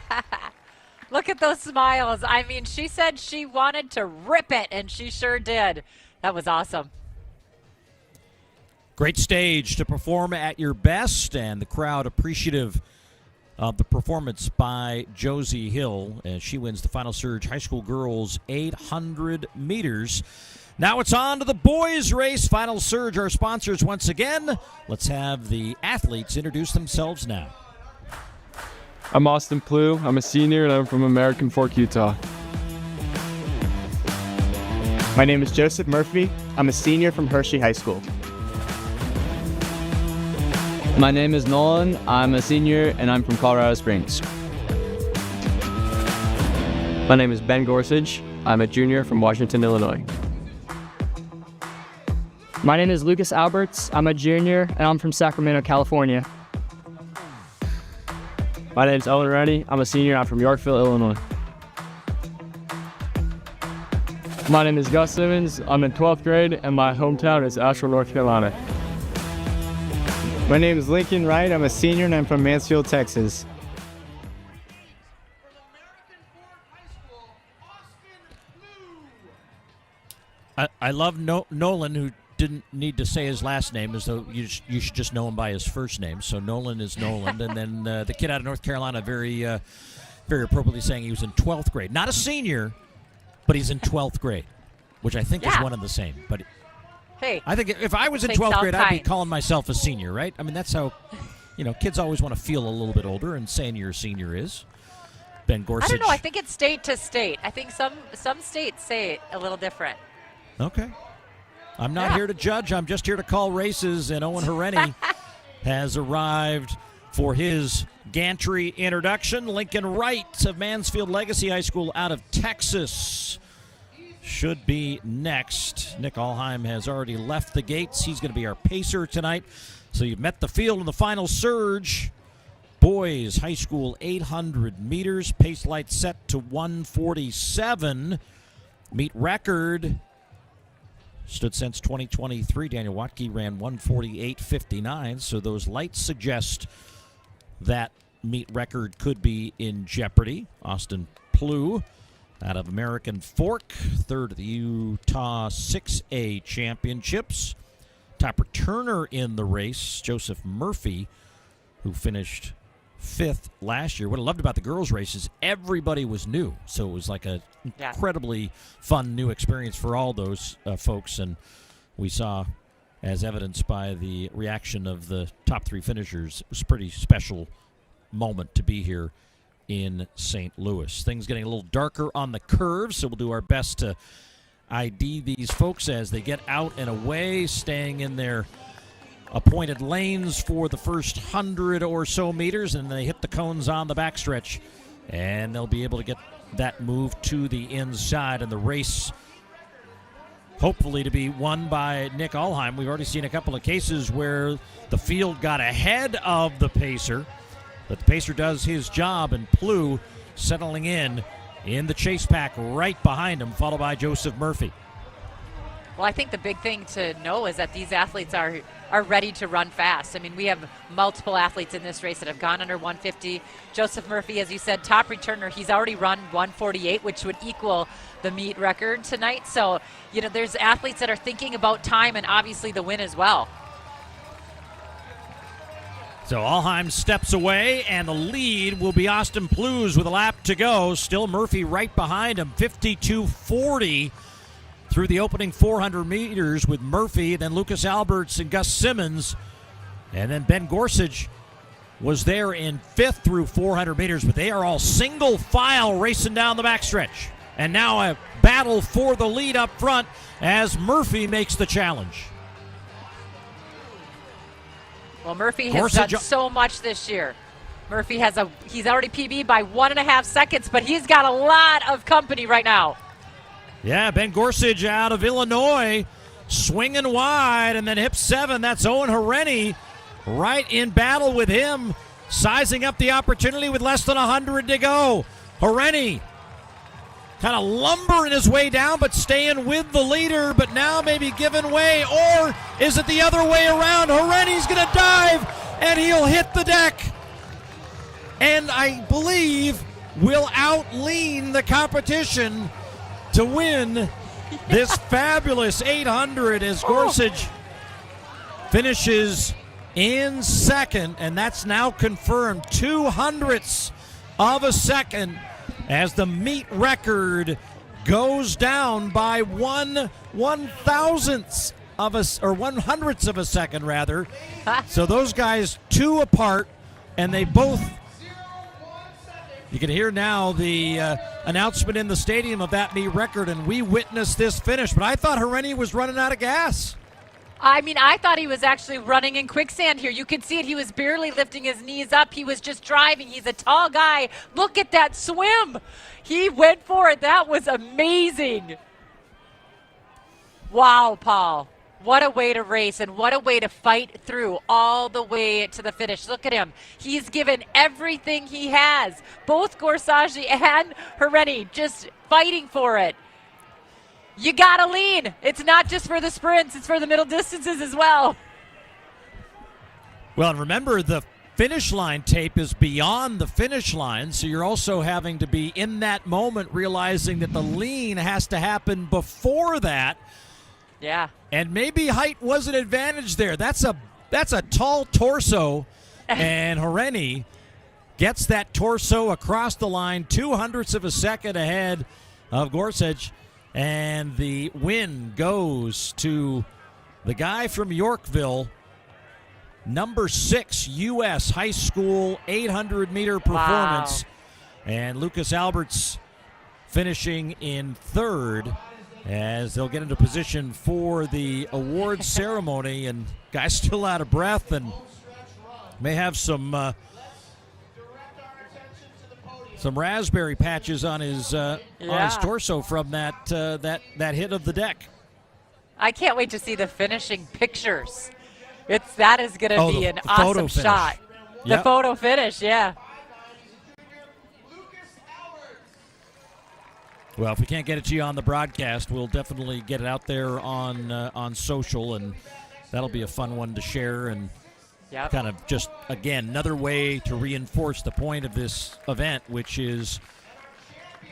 Look at those smiles. I mean, she said she wanted to rip it, and she sure did. That was awesome. Great stage to perform at your best, and the crowd appreciative of the performance by Josie Hill as she wins the Final Surge High School Girls 800 meters. Now it's on to the boys race. Final Surge, our sponsors once again. Let's have the athletes introduce themselves now. I'm Austin Plew. I'm a senior, and I'm from American Fork, Utah. My name is Joseph Murphy. I'm a senior from Hershey High School. My name is Nolan. I'm a senior, and I'm from Colorado Springs. My name is Ben Gorsuch. I'm a junior from Washington, Illinois. My name is Lucas Alberts. I'm a junior, and I'm from Sacramento, California. My name is Owen Rennie. I'm a senior. I'm from Yorkville, Illinois. My name is Gus Simmons. I'm in 12th grade, and my hometown is Asheville, North Carolina. My name is Lincoln Wright. I'm a senior, and I'm from Mansfield, Texas. I love Nolan, who didn't need to say his last name, as though you should just know him by his first name. So Nolan is Nolan. And then the kid out of North Carolina very appropriately saying he was in 12th grade. Not a senior, but he's in 12th grade, which I think is one and the same. But hey, I think if I was in 12th grade, I'd be calling myself a senior, right? I mean, that's how, kids always want to feel a little bit older, and saying you're a senior is. Ben Gorsuch. I don't know. I think it's state to state. I think some states say it a little different. Okay. I'm not here to judge. I'm just here to call races, and Owen Hereni has arrived for his gantry introduction. Lincoln Wright of Mansfield Legacy High School out of Texas should be next. Nick Allheim has already left the gates. He's going to be our pacer tonight. So you've met the field in the Final Surge. Boys High School 800 meters. Pace light set to 1:47. Meet record stood since 2023. Daniel Watke ran 1:48.59. So those lights suggest that meet record could be in jeopardy. Austin Plew out of American Fork, third of the Utah 6A Championships. Topper Turner in the race, Joseph Murphy, who finished 5th last year. What I loved about the girls' race is everybody was new, so it was like an incredibly fun new experience for all those folks. And we saw, as evidenced by the reaction of the top 3 finishers. It was a pretty special moment to be here in St. Louis. Things getting a little darker on the curves, so we'll do our best to ID these folks as they get out and away, staying in their appointed lanes for the first 100 or so meters, and they hit the cones on the backstretch, and they'll be able to get that move to the inside, and the race hopefully to be won by Nick Alheim. We've already seen a couple of cases where the field got ahead of the pacer, but the pacer does his job, and Plew settling in the chase pack right behind him, followed by Joseph Murphy. Well, I think the big thing to know is that these athletes are ready to run fast. I mean, we have multiple athletes in this race that have gone under 150. Joseph Murphy, as you said, top returner. He's already run 148, which would equal the meet record tonight. So, you know, there's athletes that are thinking about time and obviously the win as well. So Alheim steps away, and the lead will be Austin Plews with a lap to go. Still Murphy right behind him, 52:40 through the opening 400 meters with Murphy, then Lucas Alberts and Gus Simmons. And then Ben Gorsuch was there in 5th through 400 meters, but they are all single file racing down the backstretch. And now a battle for the lead up front as Murphy makes the challenge. Well, Murphy has done so much this year. Murphy he's already PB'd by 1.5 seconds, but he's got a lot of company right now. Yeah, Ben Gorsuch out of Illinois, swinging wide, and then hip 7. That's Owen Hareni right in battle with him, sizing up the opportunity with less than 100 to go. Hareni kind of lumbering his way down, but staying with the leader, but now maybe giving way, or is it the other way around? Hareni's going to dive, and he'll hit the deck, and I believe will out-lean the competition to win this fabulous 800 as Gorsuch finishes in 2nd, and that's now confirmed. 0.02 of a second as the meet record goes down by 1/1000th of a, or 100ths of a second rather. So those guys 2 apart, and they both. You can hear now the announcement in the stadium of that meet record, and we witnessed this finish. But I thought Hareni was running out of gas. I mean, I thought he was actually running in quicksand here. You could see it. He was barely lifting his knees up. He was just driving. He's a tall guy. Look at that swim. He went for it. That was amazing. Wow, Paul. What a way to race, and what a way to fight through all the way to the finish. Look at him. He's given everything he has. Both Gorsuch and Hareni just fighting for it. You gotta lean. It's not just for the sprints, it's for the middle distances as well. Well, and remember, the finish line tape is beyond the finish line, so you're also having to be in that moment realizing that the lean has to happen before that. Yeah. And maybe height was an advantage there. That's a tall torso, and Hareni gets that torso across the line, 0.02 of a second ahead of Gorsuch. And the win goes to the guy from Yorkville, number 6 U.S. high school 800-meter performance. Wow. And Lucas Alberts finishing in 3rd as they'll get into position for the award ceremony. And guy's still out of breath and may have some raspberry patches on his torso from that hit of the deck. I can't wait to see the finishing pictures. That is going to be an awesome shot. Yep. The photo finish, yeah. Well, if we can't get it to you on the broadcast, we'll definitely get it out there on social, and that'll be a fun one to share. And yep. Kind of just, again, another way to reinforce the point of this event, which is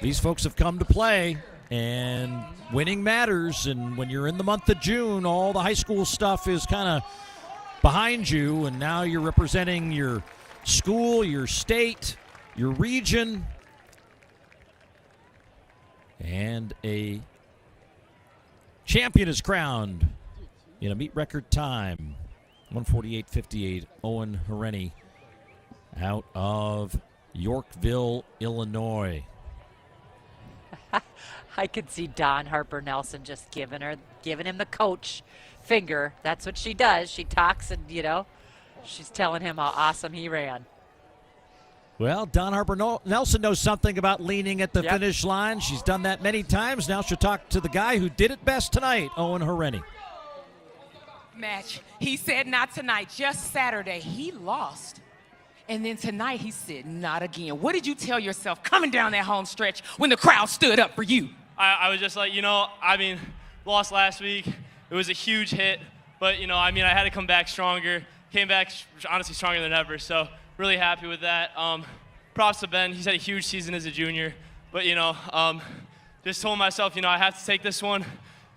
these folks have come to play, and winning matters. And when you're in the month of June, all the high school stuff is kind of behind you, and now you're representing your school, your state, your region, and a champion is crowned in a meet record time. 1:48.58. Owen Hareni out of Yorkville, Illinois. I could see Dawn Harper Nelson just giving him the coach finger. That's what she does. She talks and, she's telling him how awesome he ran. Well, Dawn Harper Nelson knows something about leaning at the finish line. She's done that many times. Now she'll talk to the guy who did it best tonight, Owen Hareni. Match. He said not tonight, just Saturday. He lost. And then tonight he said not again. What did you tell yourself coming down that home stretch when the crowd stood up for you? I was just like, lost last week. It was a huge hit. But, I had to come back stronger. Came back, honestly, stronger than ever. So really happy with that. Props to Ben. He's had a huge season as a junior. But, just told myself, I have to take this one.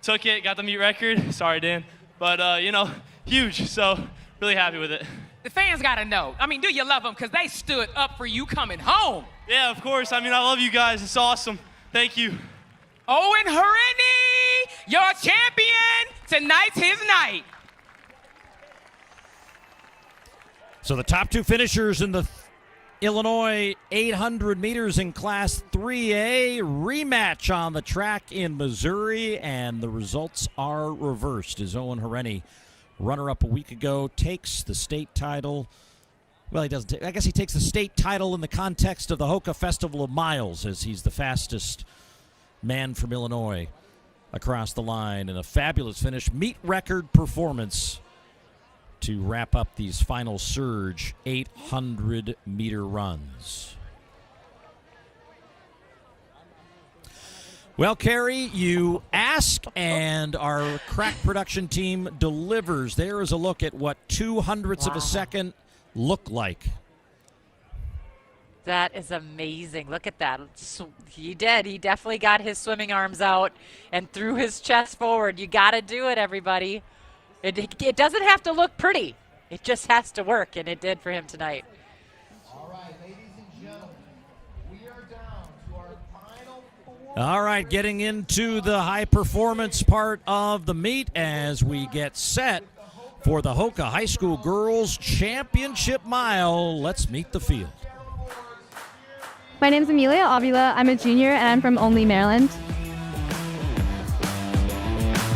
Took it, got the meet record. Sorry, Dan. But, huge. So really happy with it. The fans got to know. Do you love them? Because they stood up for you coming home. Yeah, of course. I love you guys. It's awesome. Thank you. Owen Hareni, your champion. Tonight's his night. So the top two finishers in the Illinois 800 meters in Class 3A rematch on the track in Missouri, and the results are reversed as Owen Hareni, runner-up a week ago, takes the state title. Well, he doesn't. I guess he takes the state title in the context of the Hoka Festival of Miles, as he's the fastest man from Illinois across the line, and a fabulous finish, meet record performance to wrap up these final surge 800-meter runs. Well, Carrie, you ask, and our crack production team delivers. There is a look at what 2/100ths of a second look like. That is amazing. Look at that. He did. He definitely got his swimming arms out and threw his chest forward. You got to do it, everybody. It doesn't have to look pretty. It just has to work, and it did for him tonight. All right, getting into the high-performance part of the meet as we get set for the Hoka High School Girls Championship Mile. Let's meet the field. My name is Amelia Avila. I'm a junior, and I'm from Olney, Maryland.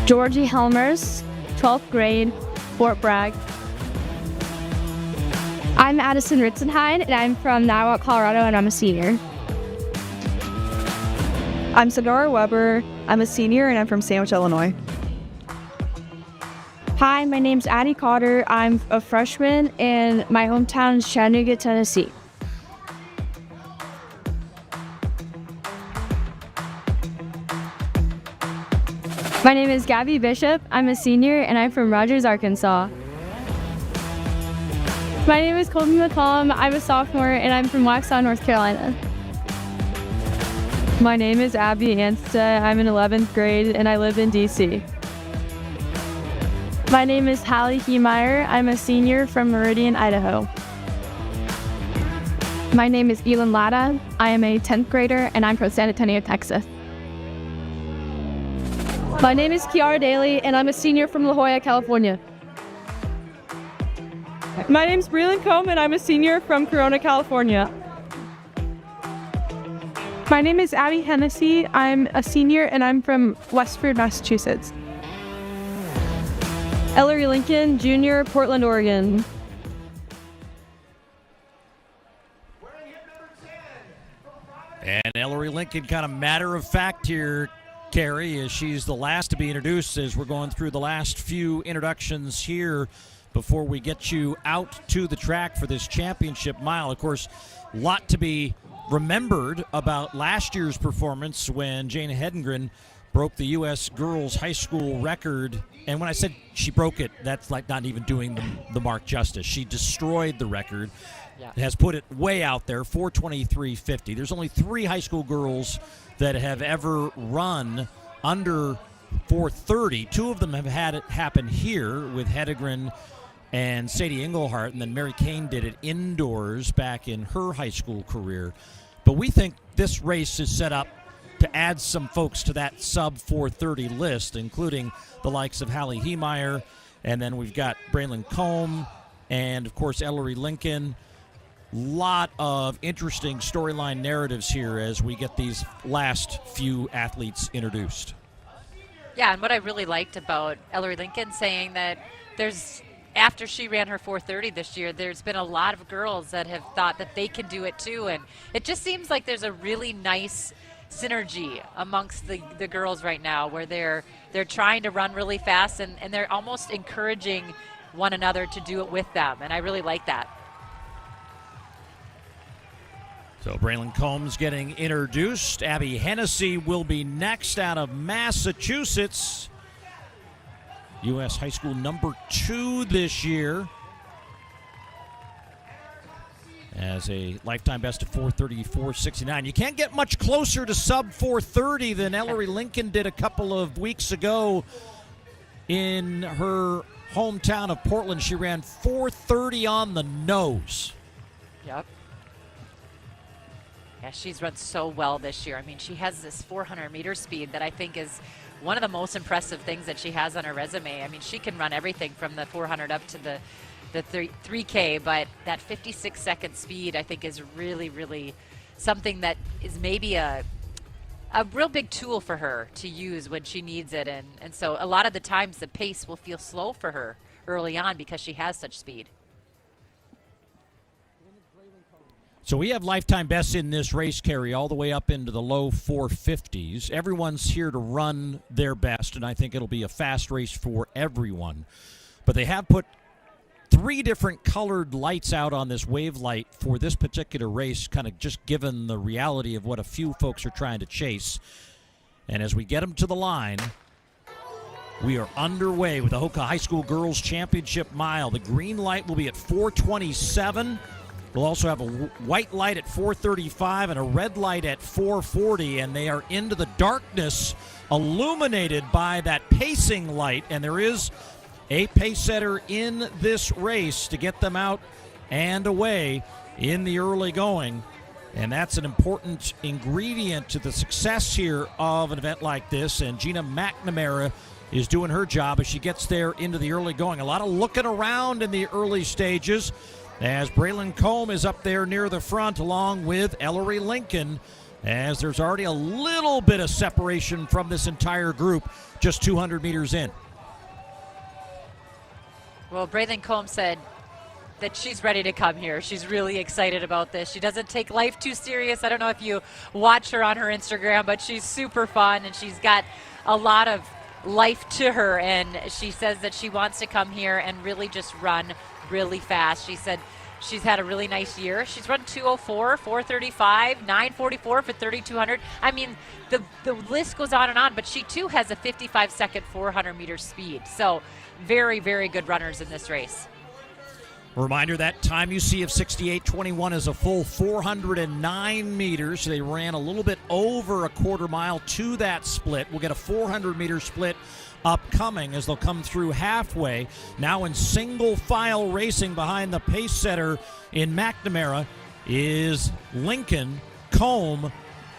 Georgie Helmers, 12th grade, Fort Bragg. I'm Addison Ritzenheim, and I'm from Niwot, Colorado, and I'm a senior. I'm Sadora Weber. I'm a senior, and I'm from Sandwich, Illinois. Hi, my name's Addie Cotter. I'm a freshman, and my hometown is Chattanooga, Tennessee. My name is Gabby Bishop. I'm a senior, and I'm from Rogers, Arkansas. My name is Colby McCollum. I'm a sophomore, and I'm from Waxhaw, North Carolina. My name is Abby Anstead. I'm in 11th grade, and I live in D.C. My name is Hallie Heemeyer. I'm a senior from Meridian, Idaho. My name is Elin Latta. I am a 10th grader, and I'm from San Antonio, Texas. My name is Kiara Daly, and I'm a senior from La Jolla, California. My name's Breland Combe, and I'm a senior from Corona, California. My name is Abby Hennessy. I'm a senior, and I'm from Westford, Massachusetts. Ellery Lincoln, junior, Portland, Oregon. And Ellery Lincoln, kind of matter of fact here, Carrie, as she's the last to be introduced as we're going through the last few introductions here before we get you out to the track for this championship mile. Of course, a lot to be remembered about last year's performance when Jane Hedengren broke the U.S. girls high school record. And when I said she broke it, that's like not even doing the mark justice. She destroyed the record. Yeah. Has put it way out there, 4:23.50. There's only 3 high school girls that have ever run under 4:30. 2 of them have had it happen here with Hedengren and Sadie Engelhart, and then Mary Kane did it indoors back in her high school career. But we think this race is set up to add some folks to that sub 430 list, including the likes of Hallie Heemeyer, and then we've got Braylon Combe, and of course Ellery Lincoln. Lot of interesting storyline narratives here as we get these last few athletes introduced. Yeah, and what I really liked about Ellery Lincoln saying that after she ran her 430 this year, there's been a lot of girls that have thought that they can do it too, and it just seems like there's a really nice synergy amongst the girls right now where they're trying to run really fast and they're almost encouraging one another to do it with them, and I really like that. So Braylon Combs getting introduced. Abby Hennessy will be next out of Massachusetts. U.S. High School number 2 this year. As a lifetime best of 4:34.69. You can't get much closer to sub 4:30 than Ellery Lincoln did a couple of weeks ago in her hometown of Portland. She ran 4:30 on the nose. Yep. Yeah, she's run so well this year. I mean, she has this 400-meter speed that I think is one of the most impressive things that she has on her resume. I mean, she can run everything from the 400 up to the 3K, but that 56-second speed I think is really, really something that is maybe a real big tool for her to use when she needs it. And so a lot of the times the pace will feel slow for her early on because she has such speed. So we have lifetime bests in this race, Carrie, all the way up into the low 450s. Everyone's here to run their best, and I think it'll be a fast race for everyone. But they have put 3 different colored lights out on this wave light for this particular race, kind of just given the reality of what a few folks are trying to chase. And as we get them to the line, we are underway with the Hoka High School Girls Championship Mile. The green light will be at 4:27. We'll also have a white light at 4:35 and a red light at 4:40, and they are into the darkness illuminated by that pacing light, and there is a pace setter in this race to get them out and away in the early going, and that's an important ingredient to the success here of an event like this, and Gina McNamara is doing her job as she gets there into the early going. A lot of looking around in the early stages as Braylon Combe is up there near the front along with Ellery Lincoln, as there's already a little bit of separation from this entire group just 200 meters in. Well, Braylon Combe said that she's ready to come here. She's really excited about this. She doesn't take life too serious. I don't know if you watch her on her Instagram, but she's super fun and she's got a lot of life to her, and she says that she wants to come here and really just run really fast. She said she's had a really nice year. She's run 2:04, 4:35, 9:44 for 3,200. I mean, the list goes on, but she too has a 55-second 400-meter speed. So very, very good runners in this race. Reminder, that time you see of 68.21 is a full 409 meters. They ran a little bit over a quarter mile to that split. We'll get a 400-meter split upcoming as they'll come through halfway. Now in single file racing behind the pace setter in McNamara is Lincoln, Combe,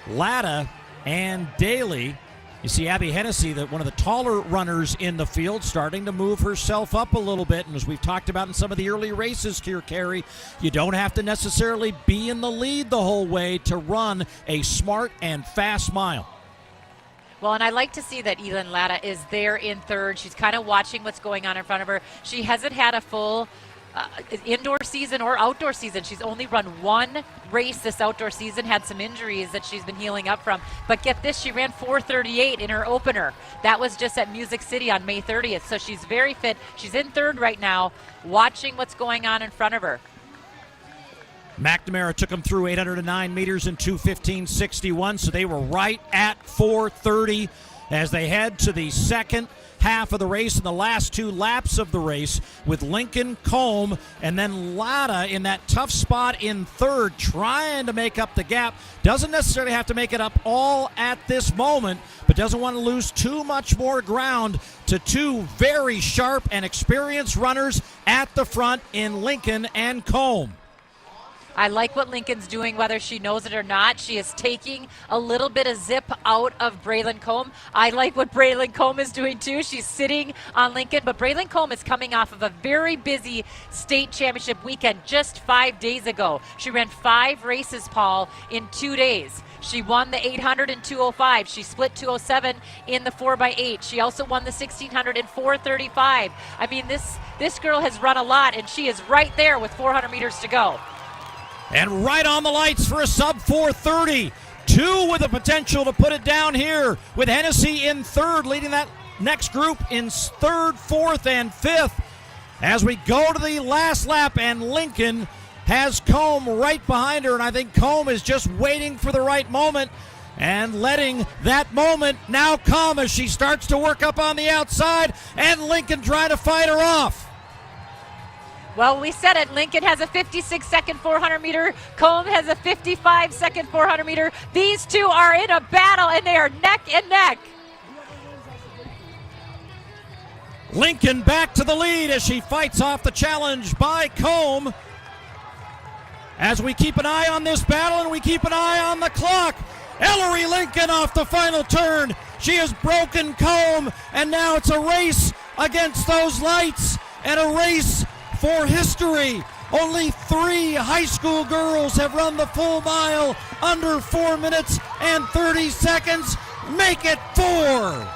Latta, and Daly. You see Abby Hennessy, one of the taller runners in the field, starting to move herself up a little bit. And as we've talked about in some of the early races here, Carrie, you don't have to necessarily be in the lead the whole way to run a smart and fast mile. Well, and I like to see that Elin Latta is there in third. She's kind of watching what's going on in front of her. She hasn't had a full indoor season or outdoor season. She's only run one race this outdoor season, had some injuries that she's been healing up from. But get this, she ran 4:38 in her opener. That was just at Music City on May 30th. So she's very fit. She's in third right now, watching what's going on in front of her. McNamara took them through 809 meters in 2:15.61, so they were right at 4:30 as they head to the second half of the race and the last 2 laps of the race with Lincoln, Combe, and then Latta in that tough spot in third, trying to make up the gap. Doesn't necessarily have to make it up all at this moment, but doesn't want to lose too much more ground to 2 very sharp and experienced runners at the front in Lincoln and Combe. I like what Lincoln's doing, whether she knows it or not. She is taking a little bit of zip out of Braylon Combe. I like what Braylon Combe is doing too. She's sitting on Lincoln, but Braylon Combe is coming off of a very busy state championship weekend just 5 days ago. She ran 5 races, Paul, in 2 days. She won the 800 in 2:05. She split 2:07 in the 4x8. She also won the 1600 in 4:35. I mean, this girl has run a lot, and she is right there with 400 meters to go. And right on the lights for a sub 4:30. 2 with the potential to put it down here, with Hennessy in third, leading that next group in third, fourth, and fifth. As we go to the last lap, and Lincoln has Combe right behind her, and I think Combe is just waiting for the right moment and letting that moment now come as she starts to work up on the outside, and Lincoln trying to fight her off. Well, we said it. Lincoln has a 56-second 400 meter. Combe has a 55-second 400 meter. These two are in a battle, and they are neck and neck. Lincoln back to the lead as she fights off the challenge by Combe. As we keep an eye on this battle and we keep an eye on the clock, Ellery Lincoln off the final turn. She has broken Combe, and now it's a race against those lights and a race for history. Only 3 high school girls have run the full mile under 4 minutes and 30 seconds. Make it 4.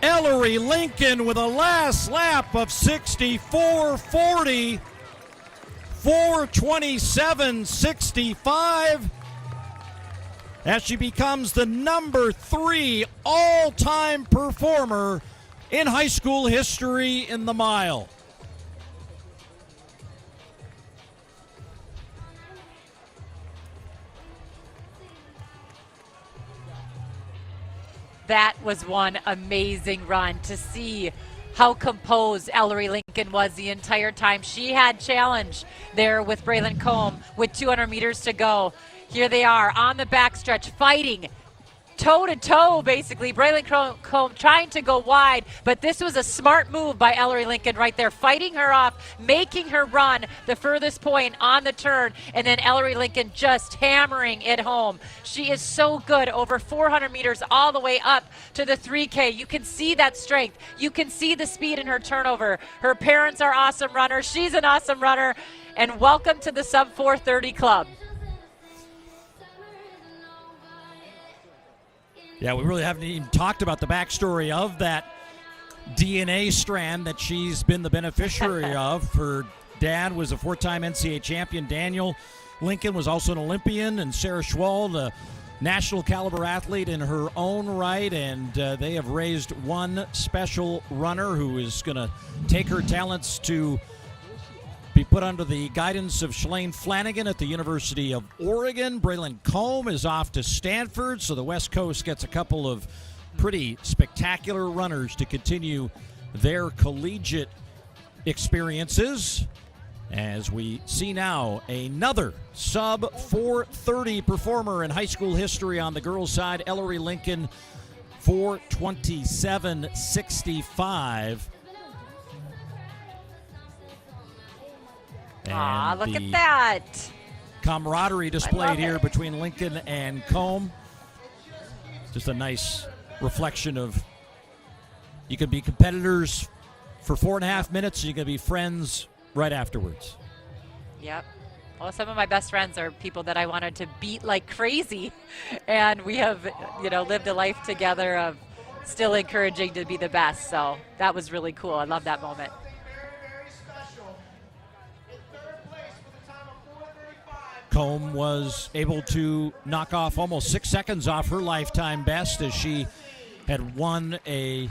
Ellery Lincoln with a last lap of 64:40, 4:27:65, as she becomes the number 3 all-time performer in high school history in the mile. That was one amazing run. To see how composed Ellery Lincoln was the entire time. She had challenge there with Braylon Combe with 200 meters to go. Here they are on the backstretch fighting toe-to-toe, basically. Braylon Combe trying to go wide, but this was a smart move by Ellery Lincoln right there, fighting her off, making her run the furthest point on the turn, and then Ellery Lincoln just hammering it home. She is so good over 400 meters all the way up to the 3K. You can see that strength. You can see the speed in her turnover. Her parents are awesome runners. She's an awesome runner, and welcome to the sub 430 club. Yeah, we really haven't even talked about the backstory of that DNA strand that she's been the beneficiary of. Her dad was a 4-time NCAA champion. Daniel Lincoln was also an Olympian, and Sarah Schwald, a national caliber athlete in her own right, and they have raised one special runner who is going to take her talents to be put under the guidance of Shalane Flanagan at the University of Oregon. Braylon Combe is off to Stanford, so the West Coast gets a couple of pretty spectacular runners to continue their collegiate experiences. As we see now another sub 430 performer in high school history on the girls' side, Ellery Lincoln, 4:27:65. Aw, look at that. Camaraderie displayed here between Lincoln and Combe. Just a nice reflection of, you can be competitors for 4.5 minutes, and you can be friends right afterwards. Yep. Well, some of my best friends are people that I wanted to beat like crazy, and we have, lived a life together of still encouraging to be the best. So that was really cool. I love that moment. Combe was able to knock off almost 6 seconds off her lifetime best as she had won a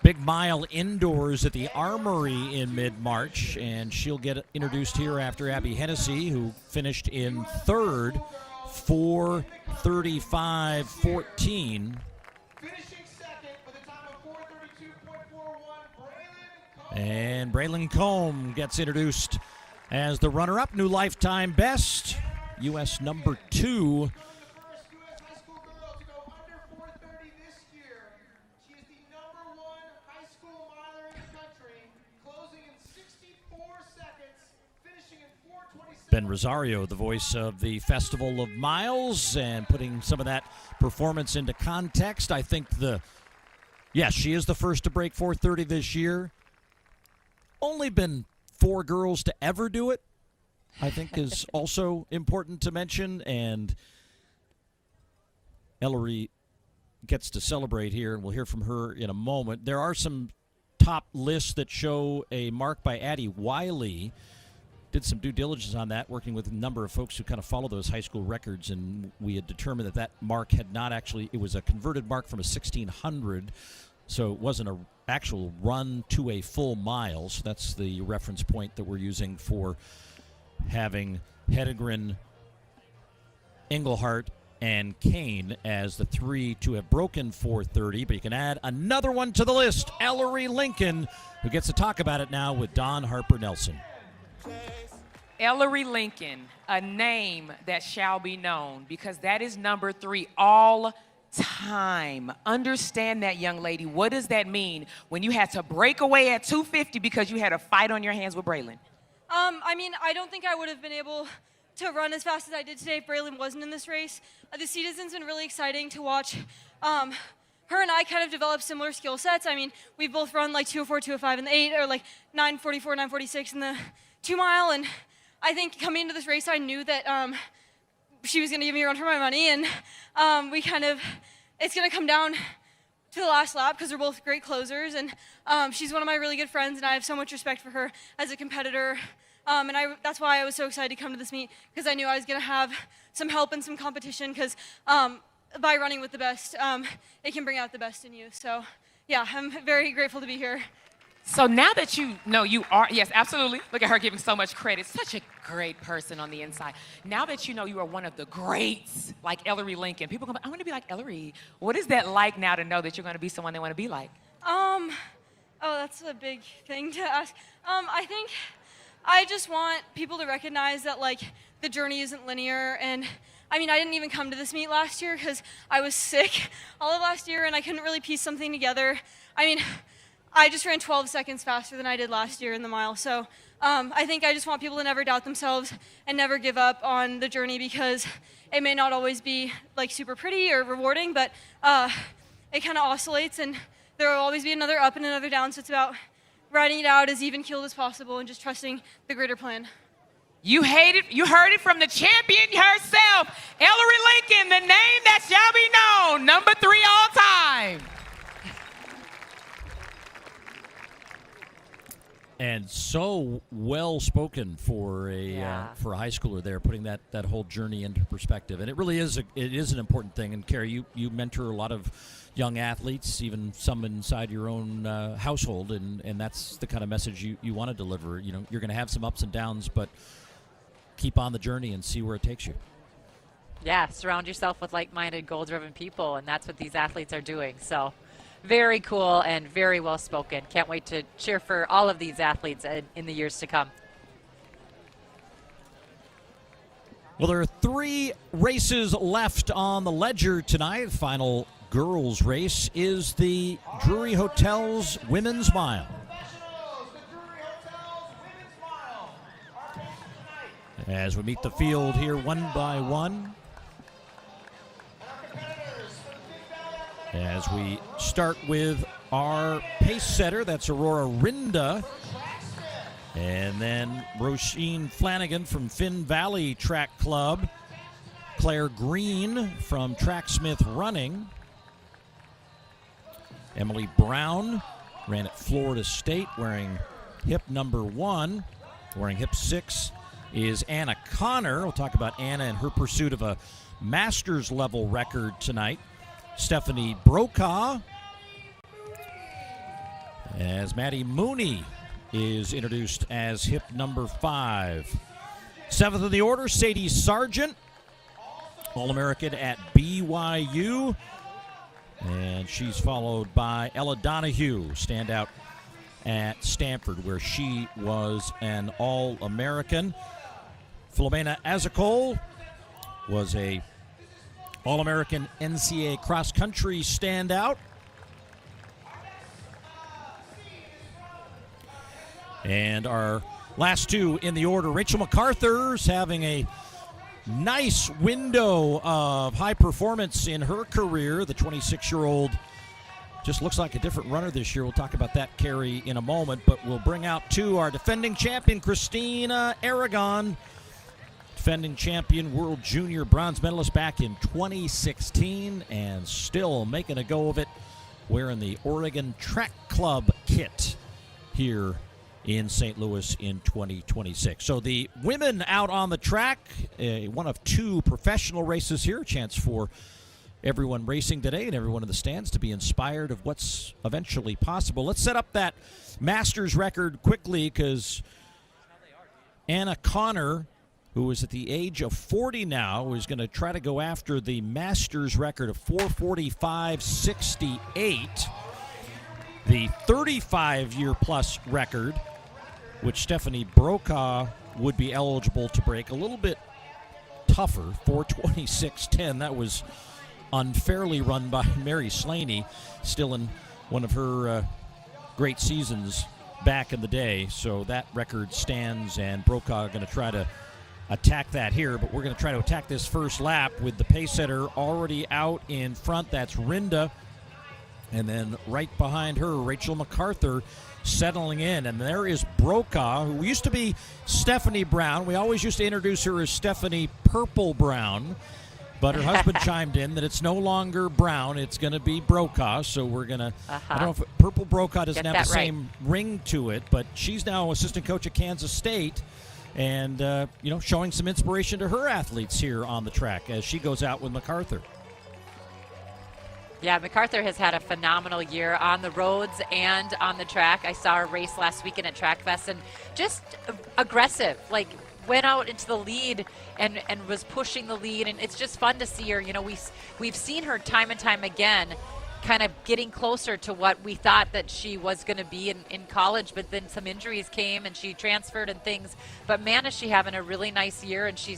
big mile indoors at the Armory in mid-March, and she'll get introduced here after Abby Hennessy, who finished in third, 4:35:14. And Braylon Combe gets introduced as the runner-up, new lifetime best, U.S. number 2. Ben Rosario, the voice of the Festival of Miles, and putting some of that performance into context. I think she is the first to break 4:30 this year. Only been 4 girls to ever do it, I think is also important to mention. And Ellery gets to celebrate here, and we'll hear from her in a moment. There are some top lists that show a mark by Addie Wiley. Did some due diligence on that, working with a number of folks who kind of follow those high school records, and we had determined that mark had not actually, it was a converted mark from a 1600, so it wasn't an actual run to a full mile. So that's the reference point that we're using for having Hedegren, Engelhart, and Kane as the 3 to have broken 4:30, but you can add another one to the list, Ellery Lincoln, who gets to talk about it now with Don Harper Nelson. Ellery Lincoln, a name that shall be known, because that is number 3 all time. Understand that, young lady. What does that mean when you had to break away at 250 because you had a fight on your hands with Braylon? I mean, I don't think I would have been able to run as fast as I did today if Braylon wasn't in this race. The season's been really exciting to watch. Her and I kind of developed similar skill sets. I mean, we both run like 204, 205 in the 8, or like 944, 946 in the 2 mile. And I think coming into this race, I knew that she was going to give me a run for my money. And it's going to come down to the last lap because we're both great closers. And she's one of my really good friends, and I have so much respect for her as a competitor. That's why I was so excited to come to this meet, because I knew I was going to have some help and some competition, because by running with the best, it can bring out the best in you. So, yeah, I'm very grateful to be here. So now that you know you are, yes, absolutely. Look at her giving so much credit. Such a great person on the inside. Now that you know you are one of the greats, like Ellery Lincoln, people go, I want to be like Ellery. What is that like now to know that you're going to be someone they want to be like? Oh, that's a big thing to ask. I think I just want people to recognize that, like, the journey isn't linear. And I mean, I didn't even come to this meet last year because I was sick all of last year and I couldn't really piece something together. I mean, I just ran 12 seconds faster than I did last year in the mile. So I think I just want people to never doubt themselves and never give up on the journey, because it may not always be like super pretty or rewarding, but it kind of oscillates, and there will always be another up and another down. So it's about riding it out as even keeled as possible and just trusting the greater plan. You heard it from the champion herself, Ellery Lincoln, the name that shall be known, number 3 all time. And so well spoken for a high schooler there, putting that whole journey into perspective. And it really is an important thing. And Carrie, you mentor a lot of young athletes, even some inside your own household, and that's the kind of message you want to deliver. You know, you're going to have some ups and downs, but keep on the journey and see where it takes you. Yeah, surround yourself with like-minded, goal-driven people, and that's what these athletes are doing. So very cool and very well spoken. Can't wait to cheer for all of these athletes in the years to come. Well, there are 3 races left on the ledger tonight. The final girls race is the Drury Hotels Women's Mile. As we meet the field here one by one. As we start with our pace setter, that's Aurora Rinda. And then Roisin Flanagan from Finn Valley Track Club. Claire Green from Tracksmith Running. Emily Brown ran at Florida State wearing hip number 1. Wearing hip 6 is Anna Connor. We'll talk about Anna and her pursuit of a master's level record tonight. Stephanie Brokaw, as Maddie Mooney is introduced as hip number 5. 7th in the order, Sadie Sargent, All-American at BYU. And she's followed by Ella Donahue, standout at Stanford, where she was an All-American. Filomena Azakol was a All-American NCAA cross-country standout. And our last two in the order. Rachel MacArthur's having a nice window of high performance in her career. The 26-year-old just looks like a different runner this year. We'll talk about that, Carrie, in a moment, but we'll bring out to our defending champion, Christina Aragon, defending champion, world junior bronze medalist back in 2016, and still making a go of it wearing the Oregon Track Club kit here in St. Louis in 2026. So the women out on the track, one of two professional races here, a chance for everyone racing today and everyone in the stands to be inspired of what's eventually possible. Let's set up that Masters record quickly, because Anna Connor, who is at the age of 40 now, is going to try to go after the Masters record of 4:45.68, the 35-year-plus record, which Stephanie Brokaw would be eligible to break. A little bit tougher, 4:26.10. That was unfairly run by Mary Slaney, still in one of her great seasons back in the day. So that record stands, and Brokaw going to try to attack that here, but we're going to try to attack this first lap with the pace setter already out in front. That's Rinda. And then right behind her, Rachel MacArthur settling in. And there is Brokaw, who used to be Stephanie Brown. We always used to introduce her as Stephanie Purple Brown, but her husband chimed in that it's no longer Brown, it's going to be Brokaw. So we're going to, I don't know if Purple Brokaw doesn't have the same ring to it, but she's now assistant coach at Kansas State. And, showing some inspiration to her athletes here on the track as she goes out with MacArthur. Yeah, MacArthur has had a phenomenal year on the roads and on the track. I saw her race last weekend at Track Fest, and just aggressive, like went out into the lead and was pushing the lead. And it's just fun to see her. You know, we've seen her time and time again kind of getting closer to what we thought that she was going to be in college, but then some injuries came and she transferred and things. But man, is she having a really nice year, and she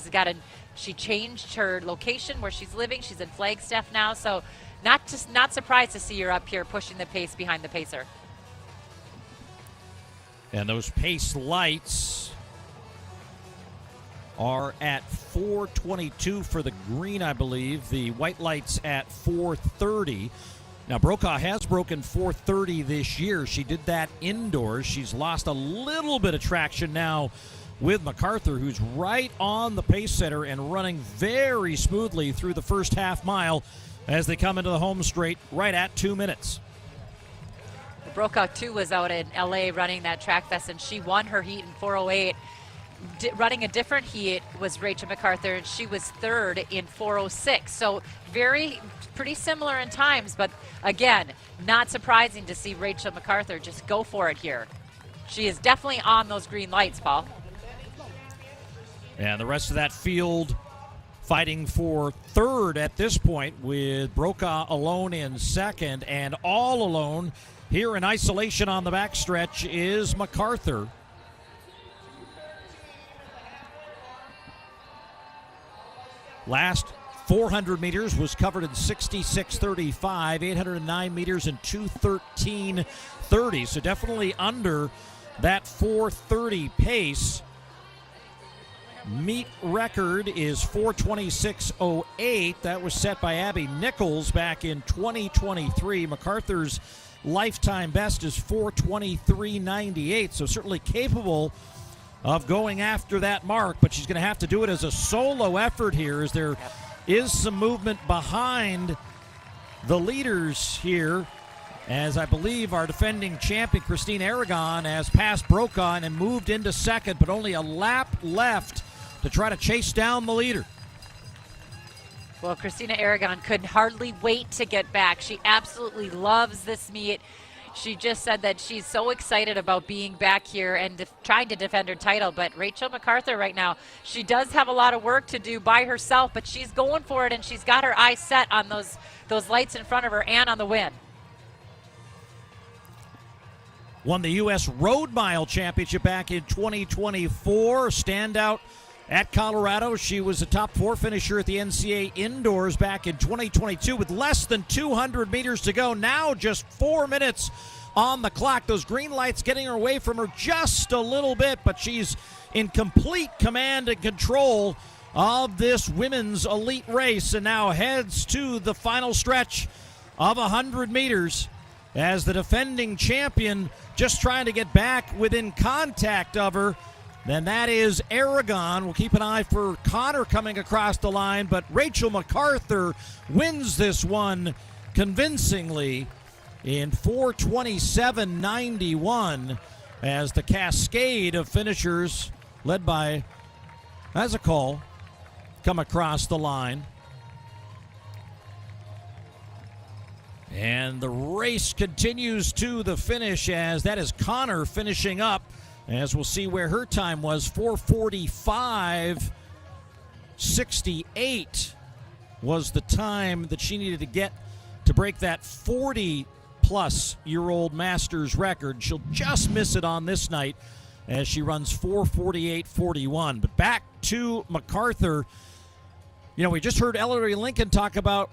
changed her location where she's living. She's in Flagstaff now, so not surprised to see her up here pushing the pace behind the pacer. And those pace lights are at 4:22 for the green, I believe. The white lights at 4:30. Now, Brokaw has broken 4:30 this year. She did that indoors. She's lost a little bit of traction now with MacArthur, who's right on the pace setter and running very smoothly through the first half mile as they come into the home straight right at 2 minutes. Brokaw, too, was out in L.A. running that Track Fest, and she won her heat in 4:08. Running a different heat was Rachel MacArthur, and she was third in 4:06. So pretty similar in times, but again, not surprising to see Rachel MacArthur just go for it here. She is definitely on those green lights, Paul. And the rest of that field fighting for third at this point, with Brokaw alone in second, and all alone here in isolation on the backstretch is MacArthur. Last 400 meters was covered in 66:35, 809 meters in 2:13:30. So definitely under that 4:30 pace. Meet record is 4:26:08. That was set by Abby Nichols back in 2023. MacArthur's lifetime best is 4:23:98. So certainly capable of going after that mark, but she's going to have to do it as a solo effort here, as there is some movement behind the leaders here, as I believe our defending champion Christina Aragon has passed Brokaw and moved into second, but only a lap left to try to chase down the leader. Well, Christina Aragon could hardly wait to get back. She absolutely loves this meet. She just said that she's so excited about being back here and trying to defend her title. But Rachel MacArthur right now, she does have a lot of work to do by herself, but she's going for it, and she's got her eyes set on those lights in front of her and on the win. Won the U.S. Road Mile Championship back in 2024. Standout at Colorado. She was a top 4 finisher at the NCAA Indoors back in 2022 with less than 200 meters to go. Now just 4 minutes on the clock. Those green lights getting away from her just a little bit, but she's in complete command and control of this women's elite race, and now heads to the final stretch of 100 meters as the defending champion just trying to get back within contact of her. Then that is Aragon. We'll keep an eye for Connor coming across the line, but Rachel MacArthur wins this one convincingly in 4:27.91 as the cascade of finishers led by Mascot come across the line. And the race continues to the finish as that is Connor finishing up, as we'll see where her time was. 4:45.68 was the time that she needed to get to break that 40-plus-year-old Masters record. She'll just miss it on this night as she runs 4:48.41. But back to MacArthur. You know, we just heard Ellery Lincoln talk about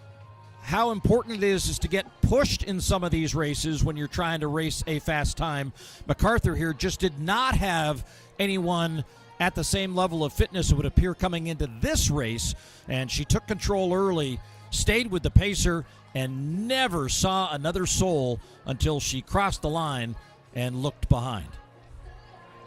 how important it is to get pushed in some of these races when you're trying to race a fast time. MacArthur here just did not have anyone at the same level of fitness, it would appear, coming into this race, and she took control early, stayed with the pacer, and never saw another soul until she crossed the line and looked behind.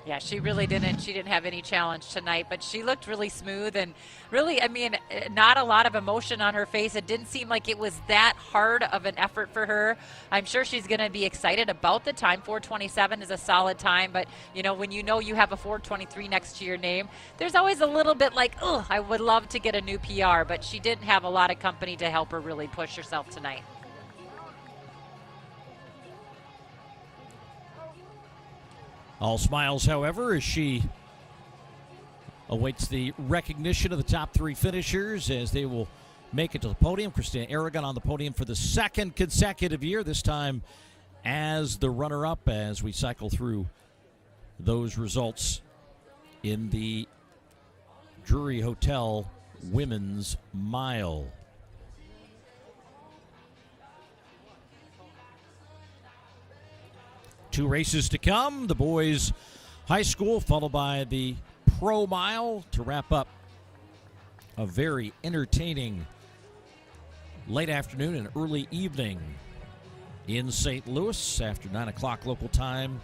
Yeah, she really didn't. She didn't have any challenge tonight, but she looked really smooth and really, I mean, not a lot of emotion on her face. It didn't seem like it was that hard of an effort for her. I'm sure she's going to be excited about the time. 4:27 is a solid time, but, you know when you have a 4:23 next to your name, there's always a little bit like, oh, I would love to get a new PR, but she didn't have a lot of company to help her really push herself tonight. All smiles, however, as she awaits the recognition of the top three finishers as they will make it to the podium. Christina Aragon on the podium for the second consecutive year, this time as the runner-up, as we cycle through those results in the Drury Hotel Women's Mile. Two races to come. The boys' high school, followed by the pro mile to wrap up a very entertaining late afternoon and early evening in St. Louis after 9 o'clock local time.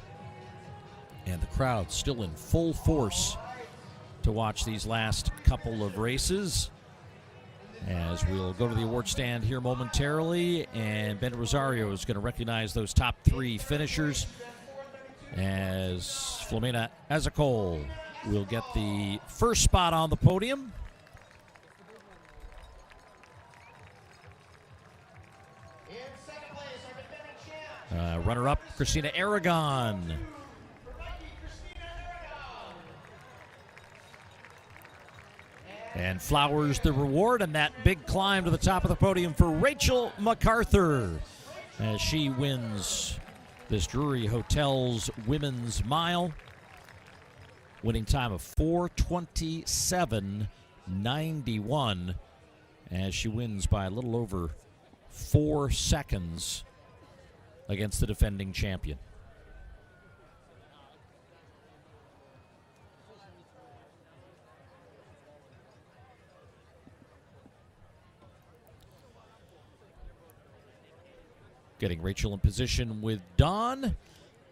And the crowd still in full force to watch these last couple of races. As we'll go to the award stand here momentarily, and Ben Rosario is going to recognize those top three finishers as Flomena Azakol will get the first spot on the podium. Runner-up, Christina Aragon. And flowers the reward and that big climb to the top of the podium for Rachel MacArthur as she wins this Drury Hotel's Women's Mile. Winning time of 4:27.91 as she wins by a little over 4 seconds against the defending champion. Getting Rachel in position with Dawn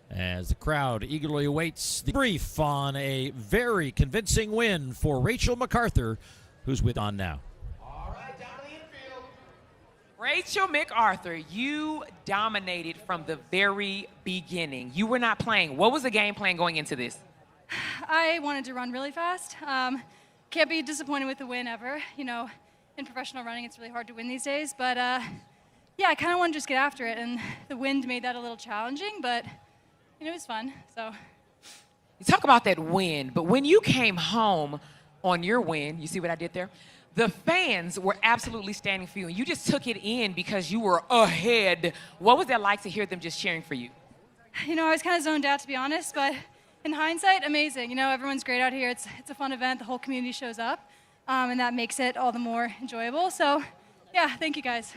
as the crowd eagerly awaits the brief on a very convincing win for Rachel MacArthur, who's with Dawn now. Rachel MacArthur, you dominated from the very beginning. You were not playing. What was the game plan going into this? I wanted to run really fast. Can't be disappointed with the win ever. You know, in professional running, it's really hard to win these days, but yeah, I kind of want to just get after it, and the wind made that a little challenging, but it was fun, so. You talk about that win, but when you came home on your win, you see what I did there? The fans were absolutely standing for you, and you just took it in because you were ahead. What was that like to hear them just cheering for you? You know, I was kind of zoned out, to be honest, but in hindsight, amazing. You know, everyone's great out here. It's a fun event. The whole community shows up, and that makes it all the more enjoyable. So, yeah, thank you guys.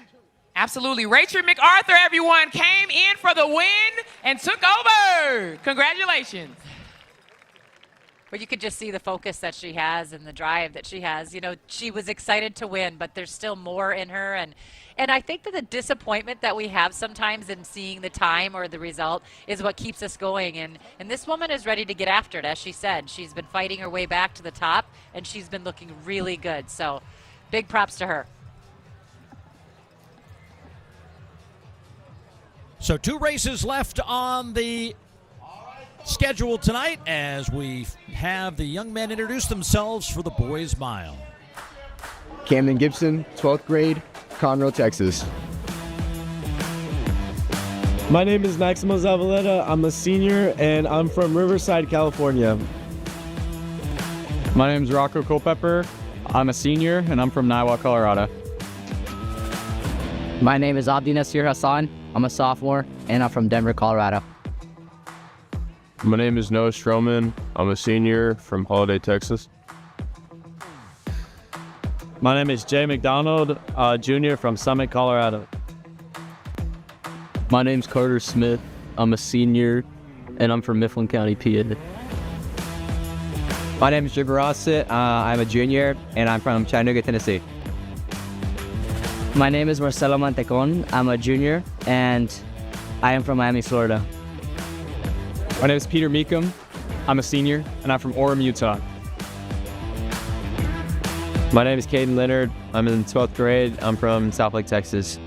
Absolutely. Rachel MacArthur, everyone, came in for the win. and took over. Congratulations. But you could just see the focus that she has and the drive that she has. You know, she was excited to win, but there's still more in her. And I think that the disappointment that we have sometimes in seeing the time or the result is what keeps us going. And this woman is ready to get after it, as she said. She's been fighting her way back to the top, and she's been looking really good. So big props to her. So 2 races left on the schedule tonight as we have the young men introduce themselves for the boys' mile. Camden Gibson, 12th grade, Conroe, Texas. My name is Maximo Zavaleta. I'm a senior, and I'm from Riverside, California. My name is Rocco Culpepper. I'm a senior, and I'm from Niwot, Colorado. My name is Abdi Nasir Hassan. I'm a sophomore, and I'm from Denver, Colorado. My name is Noah Stroman. I'm a senior from Holiday, Texas. My name is Jay McDonald, junior from Summit, Colorado. My name's Carter Smith. I'm a senior, and I'm from Mifflin County, PA. My name is Jibber Rossett. I'm a junior, and I'm from Chattanooga, Tennessee. My name is Marcelo Mantecon. I'm a junior, and I am from Miami, Florida. My name is Peter Meekum. I'm a senior, and I'm from Orem, Utah. My name is Caden Leonard. I'm in 12th grade. I'm from Southlake, Texas.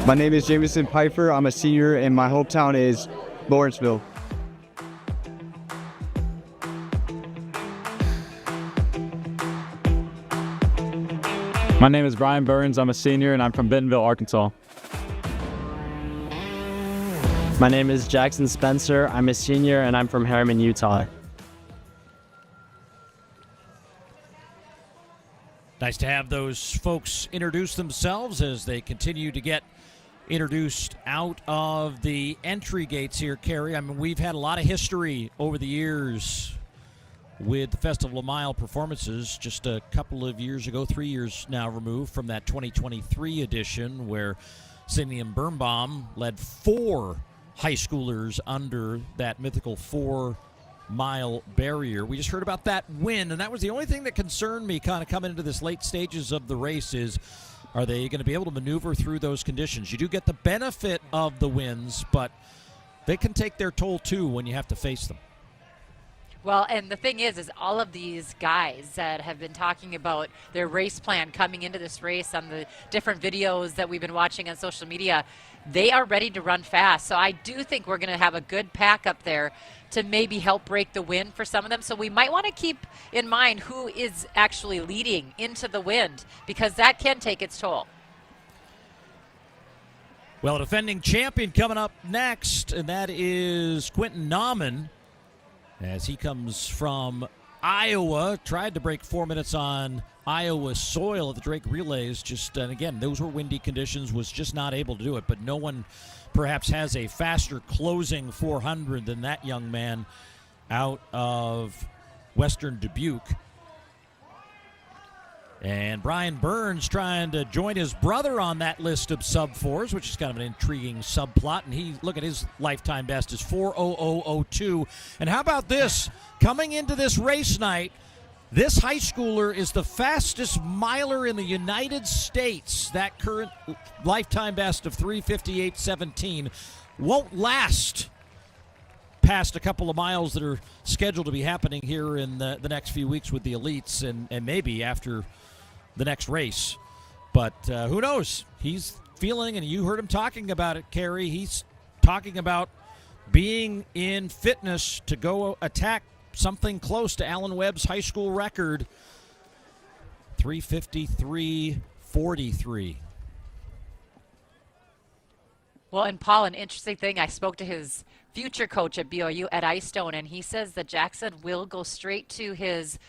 My name is Jameson Piper. I'm a senior, and my hometown is Lawrenceville. My name is Brian Burns. I'm a senior, and I'm from Bentonville, Arkansas. My name is Jackson Spencer. I'm a senior, and I'm from Harriman, Utah. Nice to have those folks introduce themselves as they continue to get introduced out of the entry gates here, Carrie. I mean, we've had a lot of history over the years with the Festival of Mile performances. Just a couple of years ago, 3 years now removed from that 2023 edition where Simeon Birnbaum led 4 high schoolers under that mythical 4-mile barrier. We just heard about that win, and that was the only thing that concerned me kind of coming into this late stages of the race is, are they going to be able to maneuver through those conditions? You do get the benefit of the wins, but they can take their toll too when you have to face them. Well, and the thing is all of these guys that have been talking about their race plan coming into this race on the different videos that we've been watching on social media, they are ready to run fast. So I do think we're going to have a good pack up there to maybe help break the wind for some of them. So we might want to keep in mind who is actually leading into the wind, because that can take its toll. Well, a defending champion coming up next, and that is Quentin Nauman, as he comes from Iowa. Tried to break 4 minutes on Iowa soil at the Drake Relays. And again, those were windy conditions, was just not able to do it. But no one perhaps has a faster closing 400 than that young man out of Western Dubuque. And Brian Burns trying to join his brother on that list of sub-4s, which is kind of an intriguing subplot. And look at his lifetime best is 4:00:02. And how about this? Coming into this race night, this high schooler is the fastest miler in the United States. That current lifetime best of 3:58:17 won't last past a couple of miles that are scheduled to be happening here in the next few weeks with the elites and maybe after the next race. But who knows? He's feeling, and you heard him talking about it, Carrie, he's talking about being in fitness to go attack something close to Alan Webb's high school record, 3:53:43. Well, and Paul, an interesting thing, I spoke to his future coach at BYU, Ed Eyestone, and he says that Jackson will go straight to his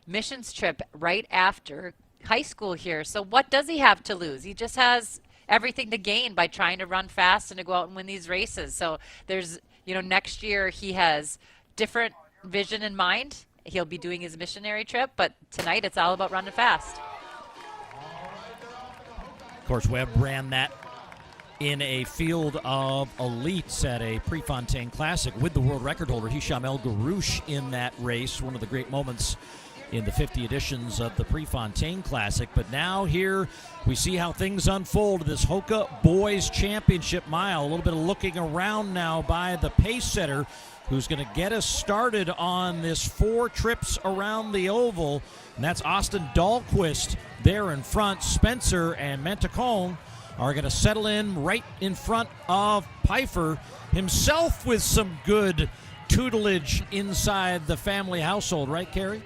missions trip right after high school here. So what does he have to lose? He just has everything to gain by trying to run fast and to go out and win these races. So there's, next year he has different vision in mind. He'll be doing his missionary trip, but tonight it's all about running fast. Of course, Webb ran that in a field of elites at a Prefontaine Classic with the world record holder Hisham El Garouche in that race, one of the great moments in the 50 editions of the Prefontaine Classic. But now here we see how things unfold. This Hoka Boys Championship Mile. A little bit of looking around now by the pace setter, who's going to get us started on this 4 trips around the oval. And that's Austin Dahlquist there in front. Spencer and Mentacone are going to settle in right in front of Pfeiffer himself, with some good tutelage inside the family household. Right, Carrie?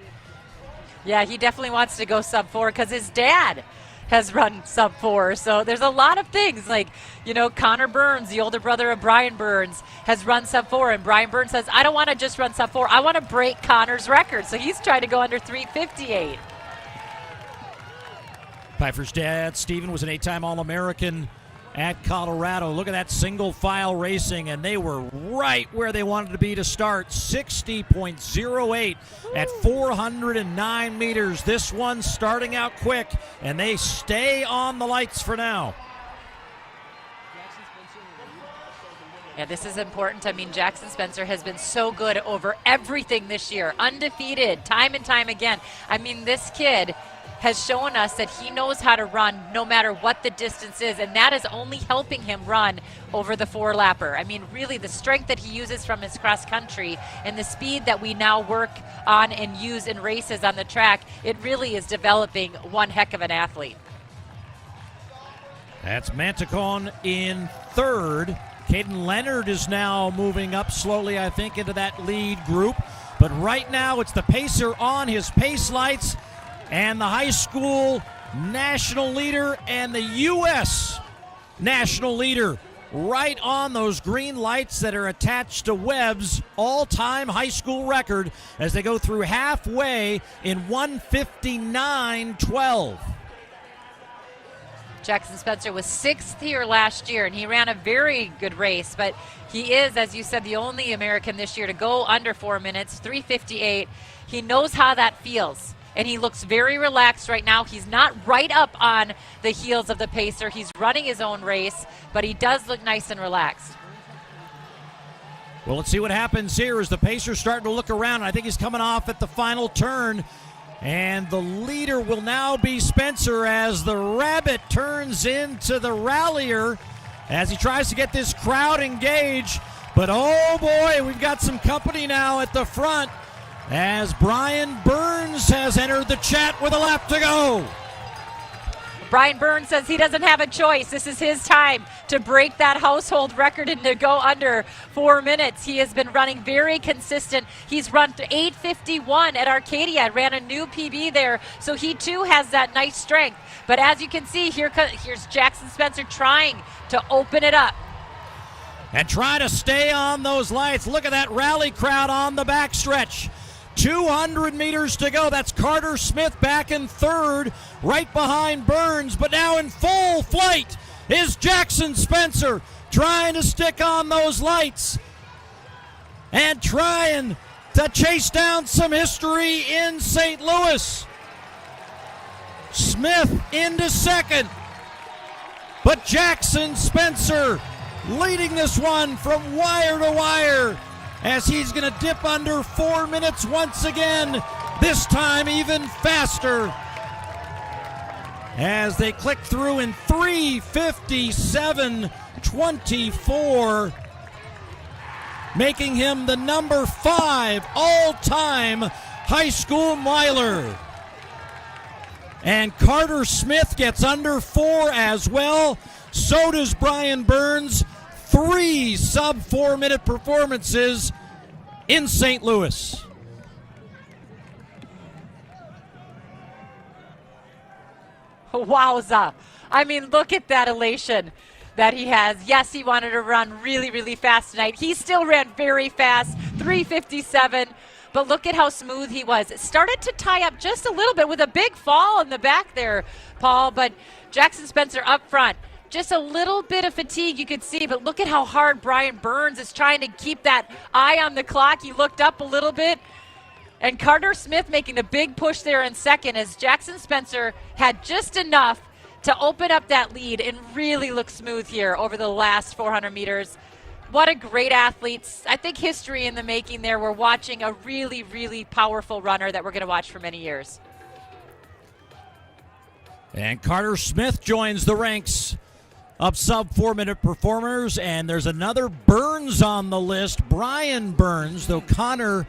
Yeah, he definitely wants to go sub 4 because his dad has run sub 4. So there's a lot of things like, you know, Connor Burns, the older brother of Brian Burns, has run sub 4. And Brian Burns says, I don't want to just run sub 4. I want to break Connor's record. So he's trying to go under 3:58. Pfeiffer's dad, Steven, was an 8-time All-American at Colorado. Look at that single file racing, and they were right where they wanted to be to start. 60.08 at 409 meters. This one starting out quick, and they stay on the lights for now. Yeah, this is important. I mean, Jackson Spencer has been so good over everything this year. Undefeated, time and time again. I mean, this kid has shown us that he knows how to run no matter what the distance is, and that is only helping him run over the 4-lapper. I mean, really, the strength that he uses from his cross country and the speed that we now work on and use in races on the track, it really is developing one heck of an athlete. That's Mantacon in third. Caden Leonard is now moving up slowly, I think, into that lead group. But right now, it's the pacer on his pace lights, and the high school national leader and the U.S. national leader right on those green lights that are attached to Webb's all-time high school record as they go through halfway in 1:59.12. Jackson Spencer was 6th here last year, and he ran a very good race, but he is, as you said, the only American this year to go under 4 minutes, 3:58. He knows how that feels, and he looks very relaxed right now. He's not right up on the heels of the pacer. He's running his own race, but he does look nice and relaxed. Well, let's see what happens here as the pacer's starting to look around. I think he's coming off at the final turn. And the leader will now be Spencer as the rabbit turns into the rallier as he tries to get this crowd engaged. But oh boy, we've got some company now at the front as Brian Burns has entered the chat with a lap to go. Brian Burns says he doesn't have a choice. This is his time to break that household record and to go under 4 minutes. He has been running very consistent. He's run 8:51 at Arcadia, ran a new PB there, so he too has that nice strength. But as you can see, here's Jackson Spencer trying to open it up. And try to stay on those lights. Look at that rally crowd on the backstretch. 200 meters to go. That's Carter Smith back in third, right behind Burns. But now in full flight is Jackson Spencer trying to stick on those lights and trying to chase down some history in St. Louis. Smith into second, but Jackson Spencer leading this one from wire to wire, as he's going to dip under 4 minutes once again, this time even faster, as they click through in 3:57.24, making him the number 5 all-time high school miler. And Carter Smith gets under 4 as well. So does Brian Burns. 3 sub-4 minute performances in St. Louis. Wowza. I mean, look at that elation that he has. Yes, he wanted to run really, really fast tonight. He still ran very fast, 3:57. But look at how smooth he was. It started to tie up just a little bit with a big fall in the back there, Paul. But Jackson Spencer up front. Just a little bit of fatigue you could see, but look at how hard Brian Burns is trying to keep that eye on the clock. He looked up a little bit. And Carter Smith making a big push there in second as Jackson Spencer had just enough to open up that lead and really look smooth here over the last 400 meters. What a great athlete. I think history in the making there. We're watching a really, really powerful runner that we're going to watch for many years. And Carter Smith joins the ranks of sub-4-minute performers, and there's another Burns on the list, Brian Burns, though Connor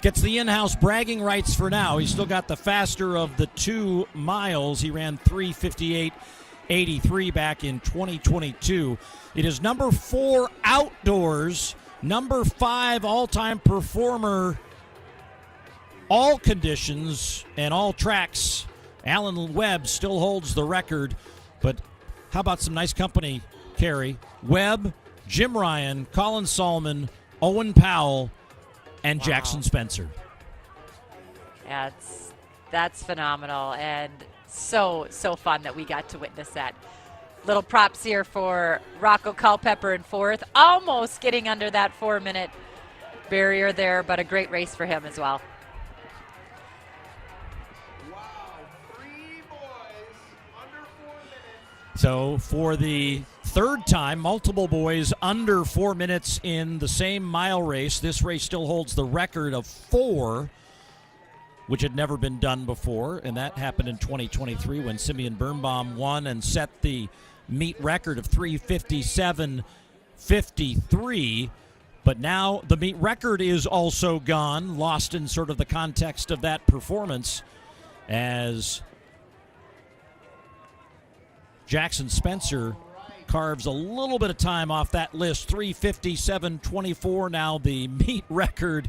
gets the in-house bragging rights for now. He's still got the faster of the 2 miles. He ran 3:58.83 back in 2022. It is number 4 outdoors, number 5 all-time performer, all conditions and all tracks. Alan Webb still holds the record, but how about some nice company, Carrie? Webb, Jim Ryan, Colin Solomon, Owen Powell, and Jackson Spencer. Yeah, that's phenomenal, and so fun that we got to witness that. Little props here for Rocco Culpepper in 4th, almost getting under that 4-minute barrier there, but a great race for him as well. So for the 3rd time, multiple boys under 4 minutes in the same mile race. This race still holds the record of 4, which had never been done before, and that happened in 2023 when Simeon Birnbaum won and set the meet record of 3:57.53. But now the meet record is also gone, lost in sort of the context of that performance, as Jackson Spencer carves a little bit of time off that list. 3:57.24 now the meet record.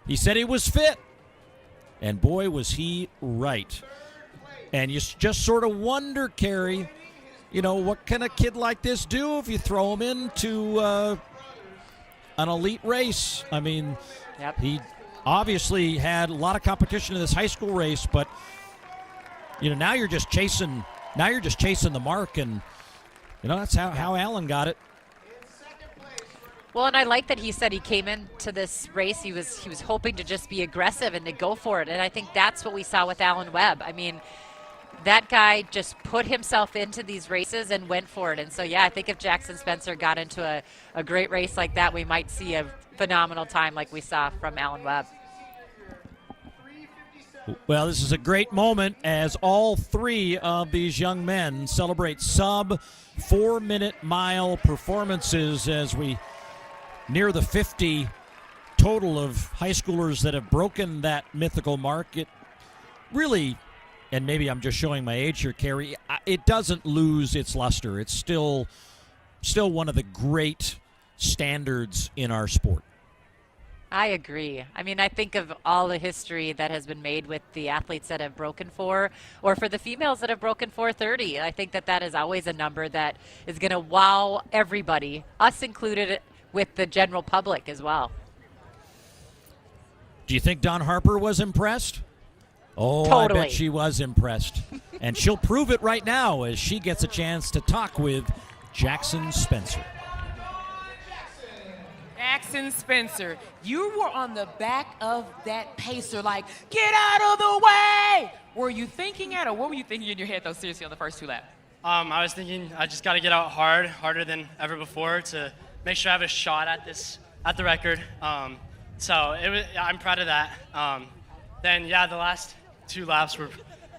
He said he was fit, and boy was he right. And you just sort of wonder, Carrie, what can a kid like this do if you throw him into an elite race? I mean, he obviously had a lot of competition in this high school race, but now you're just chasing the mark, and that's how Alan got it. Well, and I like that he said he came into this race, he was hoping to just be aggressive and to go for it, and I think that's what we saw with Alan Webb. I mean, that guy just put himself into these races and went for it, and so I think if Jackson Spencer got into a great race like that, we might see a phenomenal time like we saw from Alan Webb. Well, this is a great moment as all 3 of these young men celebrate sub-4-minute mile performances as we near the 50 total of high schoolers that have broken that mythical mark. It really, and maybe I'm just showing my age here, Carrie, it doesn't lose its luster. It's still one of the great standards in our sport. I agree. I mean, I think of all the history that has been made with the athletes that have broken 4, or for the females that have broken 4:30. I think that is always a number that is going to wow everybody, us included, with the general public as well. Do you think Dawn Harper was impressed? Oh, totally. I bet she was impressed. And she'll prove it right now as she gets a chance to talk with Jackson Spencer. Jackson Spencer, you were on the back of that pacer like, get out of the way! Were you thinking it, or what were you thinking in your head, though, seriously, on the first 2 laps? I was thinking I just got to get out harder than ever before to make sure I have a shot at the record. I'm proud of that. Then, the last 2 laps were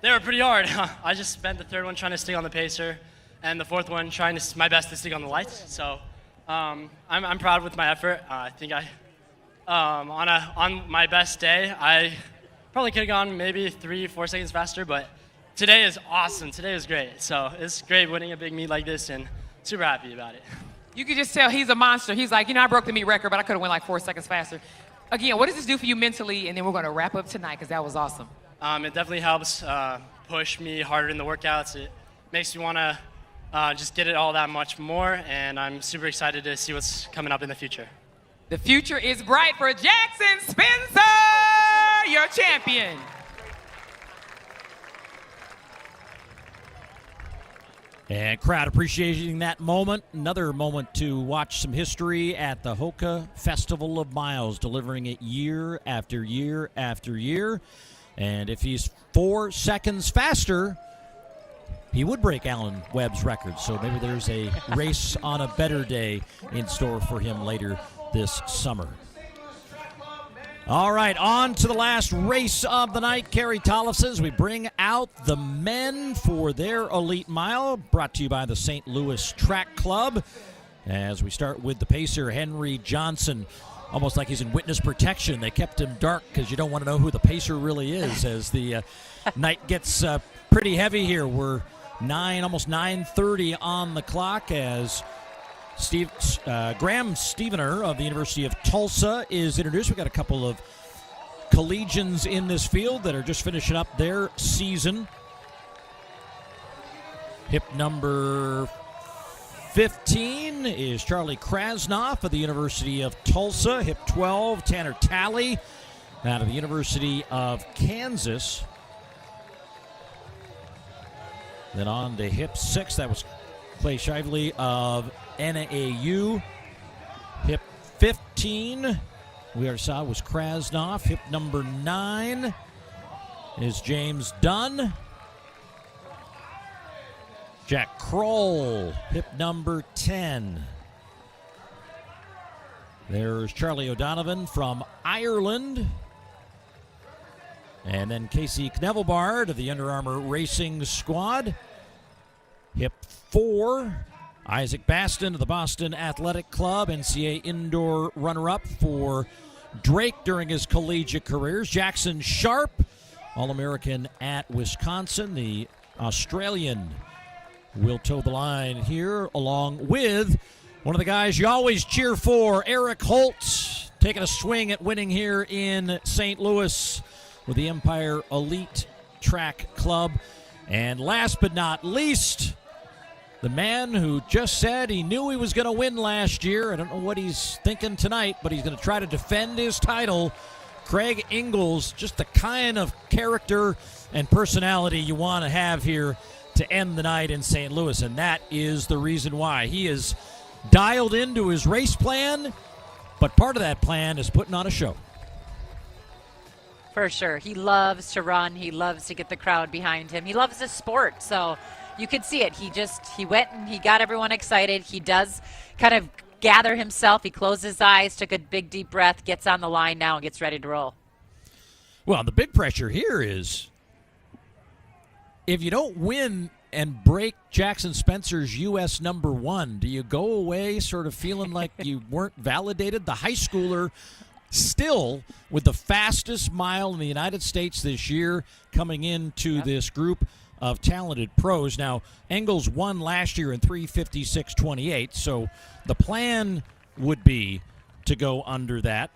pretty hard. I just spent the 3rd one trying to stick on the pacer, and the 4th one trying my best to stick on the lights. So I'm proud with my effort. I think on my best day, I probably could have gone maybe 3-4 seconds faster, but today is awesome. Today is great. So it's great winning a big meet like this, and super happy about it. You can just tell he's a monster. He's like, I broke the meet record, but I could have went like 4 seconds faster. Again, what does this do for you mentally? And then we're going to wrap up tonight because that was awesome. It definitely helps push me harder in the workouts. It makes me want to just get it all that much more, and I'm super excited to see what's coming up in the future. The future is bright for Jackson Spencer, your champion. And crowd appreciating that moment. Another moment to watch some history at the Hoka Festival of Miles, delivering it year after year after year. And if he's 4 seconds faster, he would break Alan Webb's record. So maybe there's a race on a better day in store for him later this summer. All right, on to the last race of the night, Carrie Tollefson's. We bring out the men for their elite mile, brought to you by the St. Louis Track Club. As we start with the pacer, Henry Johnson, almost like he's in witness protection. They kept him dark because you don't want to know who the pacer really is as the night gets pretty heavy here. We're almost 9:30 on the clock as Graham Stevener of the University of Tulsa is introduced. We've got a couple of collegians in this field that are just finishing up their season. Hip number 15 is Charlie Krasnoff of the University of Tulsa. Hip 12, Tanner Talley out of the University of Kansas. Then on to hip 6, that was Clay Shively of NAU. Hip 15, we already saw, was Krasnoff. Hip number 9 is James Dunn. Jack Kroll, hip number 10. There's Charlie O'Donovan from Ireland. And then Casey Knevelbard of the Under Armour Racing Squad. Hip 4. Isaac Baston of the Boston Athletic Club, NCAA indoor runner-up for Drake during his collegiate careers. Jackson Sharp, All-American at Wisconsin. The Australian will toe the line here, along with one of the guys you always cheer for, Eric Holt, taking a swing at winning here in St. Louis with the Empire Elite Track Club. And last but not least, the man who just said he knew he was going to win last year. I don't know what he's thinking tonight, but he's going to try to defend his title. Craig Ingalls, just the kind of character and personality you want to have here to end the night in St. Louis, and that is the reason why. He is dialed into his race plan, but part of that plan is putting on a show. For sure. He loves to run. He loves to get the crowd behind him. He loves the sport, so you could see it. He went and he got everyone excited. He does kind of gather himself. He closed his eyes, took a big, deep breath, gets on the line now and gets ready to roll. Well, the big pressure here is if you don't win and break Jackson Spencer's U.S. number 1, do you go away sort of feeling like you weren't validated? The high schooler still with the fastest mile in the United States this year coming into this group of talented pros. Now, Engels won last year in 3:56.28, so the plan would be to go under that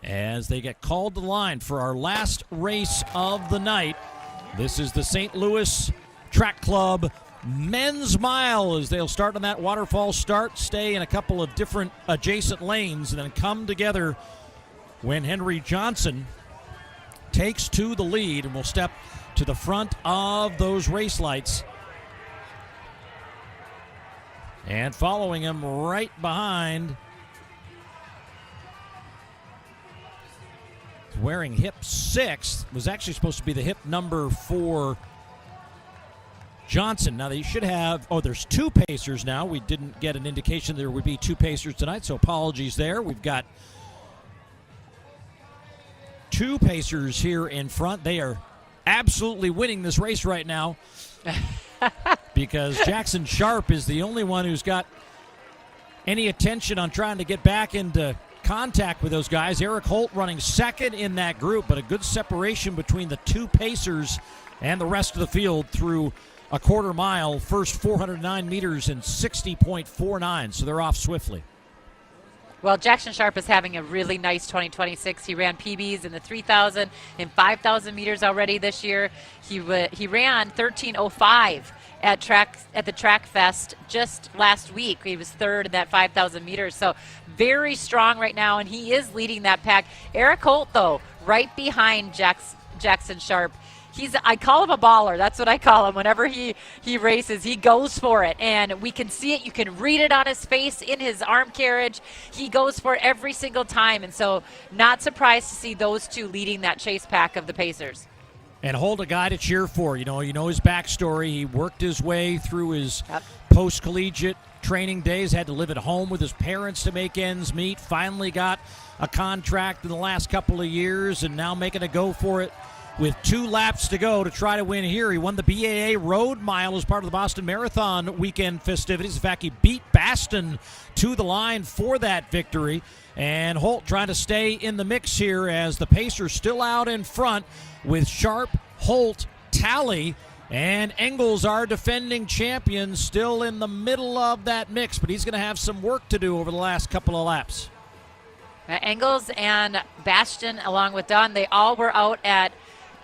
as they get called to the line for our last race of the night. This is the St. Louis Track Club men's mile as they'll start on that waterfall start, stay in a couple of different adjacent lanes, and then come together when Henry Johnson takes to the lead and will step to the front of those race lights. And following him right behind, wearing hip 6, was actually supposed to be the hip number for Johnson. Now they should have, there's 2 pacers now. We didn't get an indication there would be 2 pacers tonight, so apologies there. We've got 2 pacers here in front. They are absolutely winning this race right now because Jackson Sharp is the only one who's got any attention on trying to get back into contact with those guys. Eric Holt running second in that group, but a good separation between the 2 pacers and the rest of the field through a quarter mile. First 409 meters in 60.49, so they're off swiftly. Well, Jackson Sharp is having a really nice 2026. He ran PBs in the 3,000 and 5,000 meters already this year. He ran 13:05 at the Track Fest just last week. He was 3rd in that 5,000 meters, so very strong right now, and he is leading that pack. Eric Holt, though, right behind Jackson Sharp. I call him a baller. That's what I call him. Whenever he races, he goes for it. And we can see it. You can read it on his face, in his arm carriage. He goes for it every single time. And so not surprised to see those 2 leading that chase pack of the Pacers. And Holt, a guy to cheer for. You know his backstory. He worked his way through his post-collegiate training days, had to live at home with his parents to make ends meet, finally got a contract in the last couple of years, and now making a go for it with 2 laps to go to try to win here. He won the BAA Road Mile as part of the Boston Marathon weekend festivities. In fact, he beat Baston to the line for that victory. And Holt trying to stay in the mix here as the Pacers still out in front with Sharp, Holt, Talley, and Engels, our defending champion, still in the middle of that mix, but he's going to have some work to do over the last couple of laps. Engels and Baston, along with Dunn, they all were out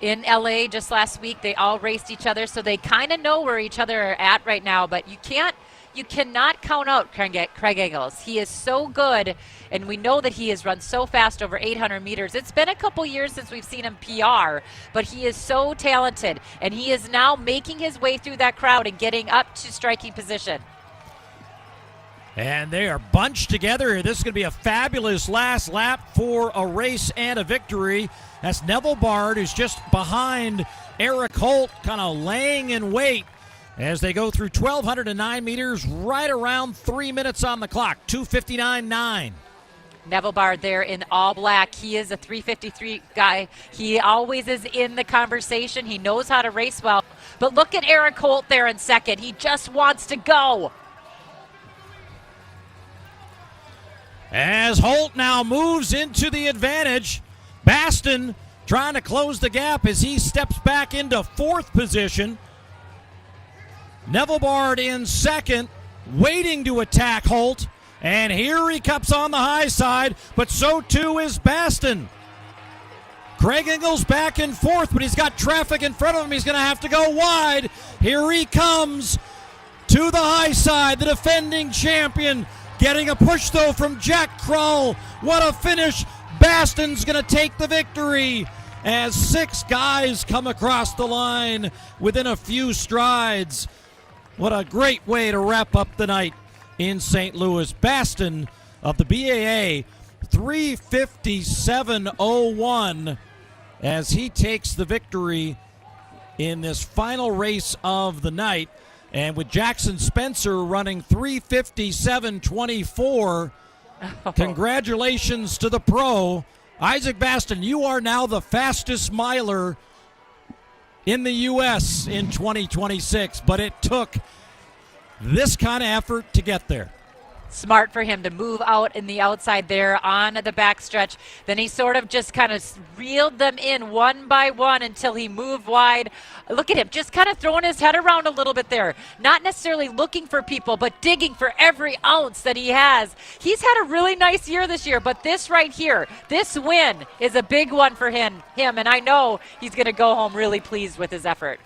in LA just last week. They all raced each other, so they kind of know where each other are at right now, but you cannot count out Craig Engels. He is so good, and we know that he has run so fast over 800 meters. It's been a couple years since we've seen him PR, but he is so talented, and he is now making his way through that crowd and getting up to striking position. And they are bunched together here. This is going to be a fabulous last lap for a race and a victory. That's Neville Bard, who's just behind Eric Holt, kind of laying in wait as they go through 1,209 meters, right around 3 minutes on the clock, 2:59.9. Neville Bard there in all black. He is a 3:53 guy. He always is in the conversation. He knows how to race well. But look at Eric Holt there in second. He just wants to go. As Holt now moves into the advantage, Baston trying to close the gap as he steps back into 4th position. Neville Bard in second, waiting to attack Holt. And here he comes on the high side, but so too is Baston. Craig Engels back in 4th, but he's got traffic in front of him. He's going to have to go wide. Here he comes to the high side, the defending champion. Getting a push, though, from Jack Krull. What a finish. Baston's going to take the victory as 6 guys come across the line within a few strides. What a great way to wrap up the night in St. Louis. Baston of the BAA, 3:57.01 as he takes the victory in this final race of the night. And with Jackson Spencer running 3:57.24, congratulations to the pro. Isaac Baston, you are now the fastest miler in the U.S. in 2026, but it took this kind of effort to get there. Smart for him to move out in the outside there on the backstretch. Then he sort of just kind of reeled them in one by one until he moved wide. Look at him, just kind of throwing his head around a little bit there. Not necessarily looking for people, but digging for every ounce that he has. He's had a really nice year this year, but this right here, this win is a big one for him, and I know he's going to go home really pleased with his effort.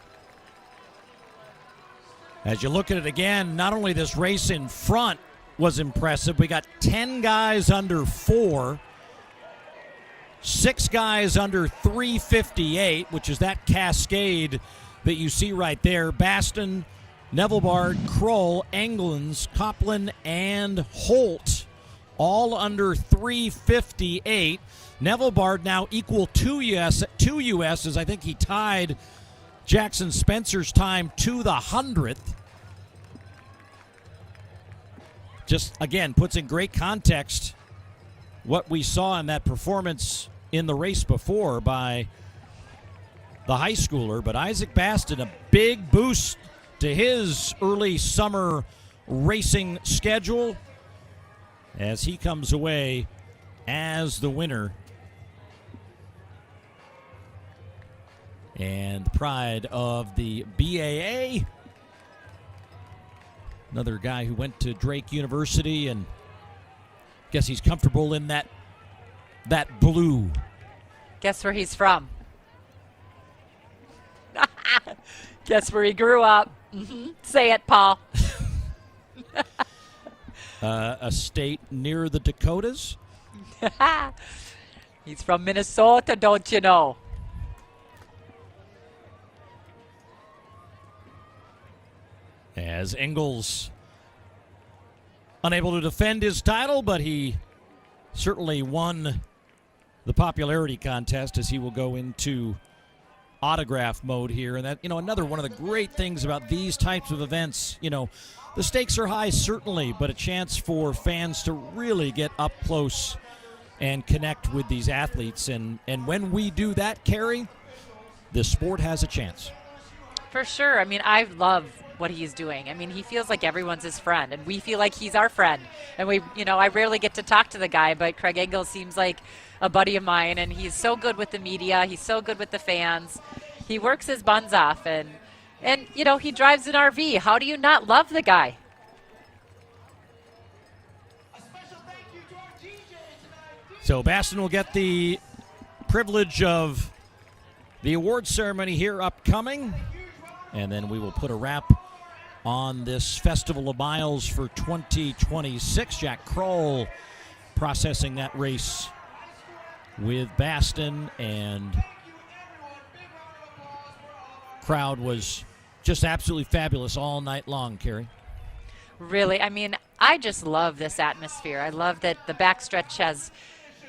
As you look at it again, not only this race in front was impressive. We got 10 guys under 4, 6 guys under 3:58, which is that cascade that you see right there. Baston, Neville Bard, Krull, Englens, Copland, and Holt, all under 3:58. Neville Bard now equal to U.S. as I think he tied Jackson Spencer's time to the 100th. Just, again, puts in great context what we saw in that performance in the race before by the high schooler. But Isaac Baston, a big boost to his early summer racing schedule as he comes away as the winner. And the pride of the BAA. Another guy who went to Drake University, and guess he's comfortable in that blue. Guess where he's from? Guess where he grew up? Mm-hmm. Say it, Paul. A state near the Dakotas. He's from Minnesota, don't you know? As Engels unable to defend his title, but he certainly won the popularity contest as he will go into autograph mode here. And that, another one of the great things about these types of events, the stakes are high, certainly, but a chance for fans to really get up close and connect with these athletes. And when we do that, Carrie, the sport has a chance. For sure. I mean, I love what he's doing. I mean, he feels like everyone's his friend, and we feel like he's our friend. And I rarely get to talk to the guy, but Craig Engel seems like a buddy of mine, and he's so good with the media. He's so good with the fans. He works his buns off, and he drives an RV. How do you not love the guy? So Baston will get the privilege of the award ceremony here upcoming, and then we will put a wrap on this Festival of Miles for 2026. Jack Kroll processing that race with Baston, and crowd was just absolutely fabulous all night long, Carrie. Really, I mean, I just love this atmosphere. I love that the backstretch has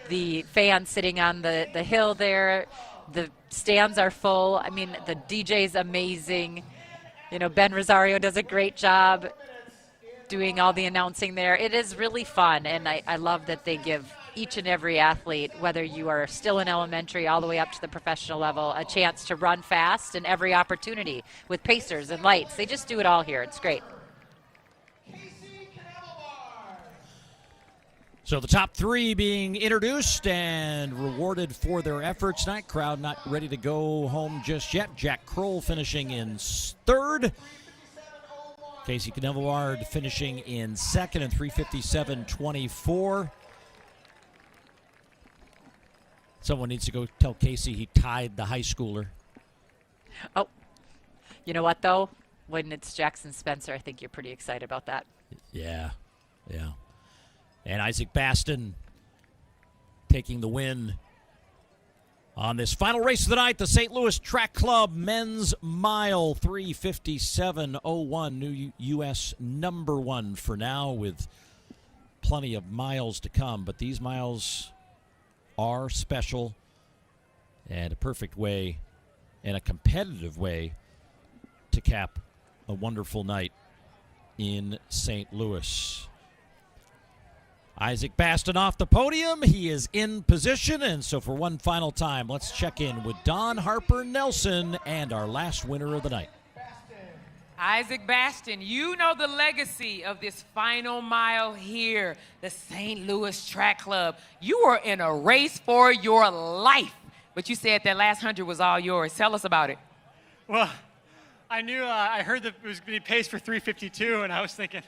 the fans sitting on the hill there. The stands are full. I mean, the DJ's amazing. Ben Rosario does a great job doing all the announcing there. It is really fun, and I love that they give each and every athlete, whether you are still in elementary all the way up to the professional level, a chance to run fast in every opportunity with pacers and lights. They just do it all here. It's great. So the top three being introduced and rewarded for their efforts tonight. Crowd not ready to go home just yet. Jack Kroll finishing in third. Casey Knevillard finishing in second in 3:57.24. Someone needs to go tell Casey he tied the high schooler. Oh, you know what, though? When it's Jackson Spencer, I think you're pretty excited about that. Yeah. And Isaac Baston taking the win on this final race of the night, the St. Louis Track Club Men's Mile, 3:57.01, new U.S. #1 for now, with plenty of miles to come. But these miles are special, and a perfect way and a competitive way to cap a wonderful night in St. Louis. Isaac Baston off the podium. He is in position, and so for one final time, let's check in with Don Harper Nelson and our last winner of the night. Isaac Baston, you know the legacy of this final mile here, the St. Louis Track Club. You were in a race for your life, but you said that last 100 was all yours. Tell us about it. Well, I knew, I heard that it was going to be paced for 3:52, and I was thinking,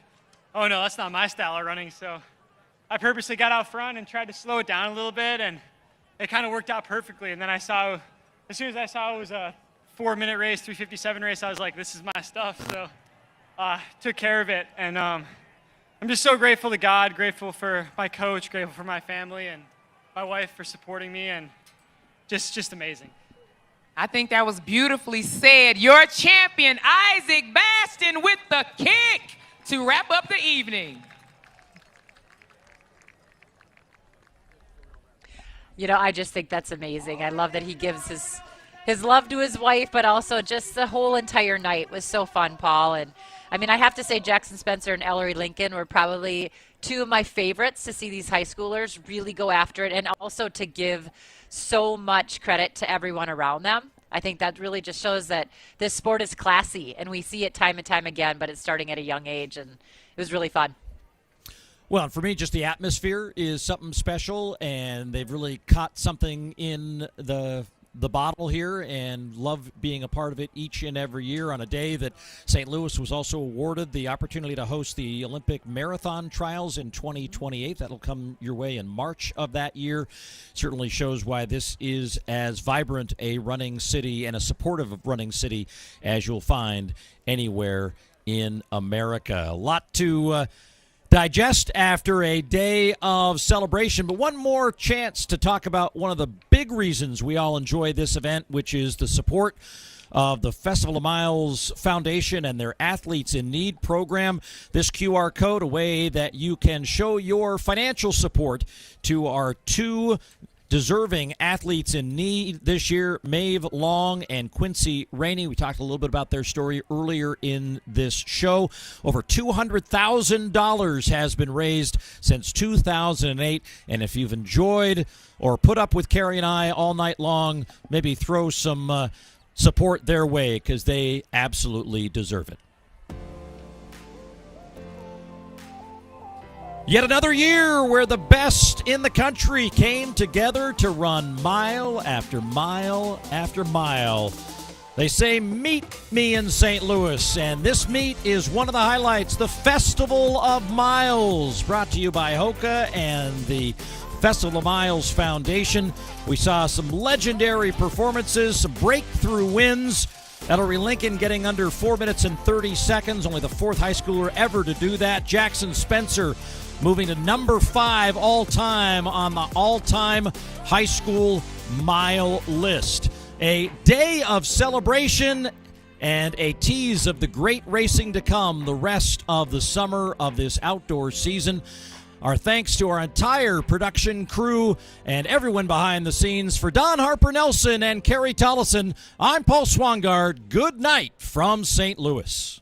oh no, that's not my style of running, so I purposely got out front and tried to slow it down a little bit, and it kind of worked out perfectly. And then as soon as I saw it was a 4-minute race, 3:57 race, I was like, this is my stuff. So took care of it. And I'm just so grateful to God, grateful for my coach, grateful for my family and my wife for supporting me, and just amazing. I think that was beautifully said. Your champion, Isaac Baston, with the kick to wrap up the evening. I just think that's amazing. I love that he gives his love to his wife, but also just the whole entire night was so fun, Paul. And I mean, I have to say Jackson Spencer and Ellery Lincoln were probably two of my favorites to see these high schoolers really go after it, and also to give so much credit to everyone around them. I think that really just shows that this sport is classy, and we see it time and time again, but it's starting at a young age, and it was really fun. Well, for me, just the atmosphere is something special, and they've really caught something in the bottle here, and love being a part of it each and every year on a day that St. Louis was also awarded the opportunity to host the Olympic Marathon Trials in 2028. That'll come your way in March of that year. Certainly shows why this is as vibrant a running city and a supportive of running city as you'll find anywhere in America. A lot to digest after a day of celebration, but one more chance to talk about one of the big reasons we all enjoy this event, which is the support of the Festival of Miles Foundation and their Athletes in Need program. This QR code, a way that you can show your financial support to our two deserving athletes in need this year, Maeve Long and Quincy Rainey. We talked a little bit about their story earlier in this show. Over $200,000 has been raised since 2008, and if you've enjoyed or put up with Carrie and I all night long, maybe throw some support their way, because they absolutely deserve it. Yet another year where the best in the country came together to run mile after mile after mile. They say, meet me in St. Louis, and this meet is one of the highlights, the Festival of Miles, brought to you by Hoka and the Festival of Miles Foundation. We saw some legendary performances, some breakthrough wins. Ellery Lincoln getting under 4 minutes and 30 seconds, only the fourth high schooler ever to do that. Jackson Spencer moving to number 5 all-time on the all-time high school mile list. A day of celebration and a tease of the great racing to come the rest of the summer of this outdoor season. Our thanks to our entire production crew and everyone behind the scenes. For Don Harper Nelson and Carrie Tollison, I'm Paul Swangard. Good night from St. Louis.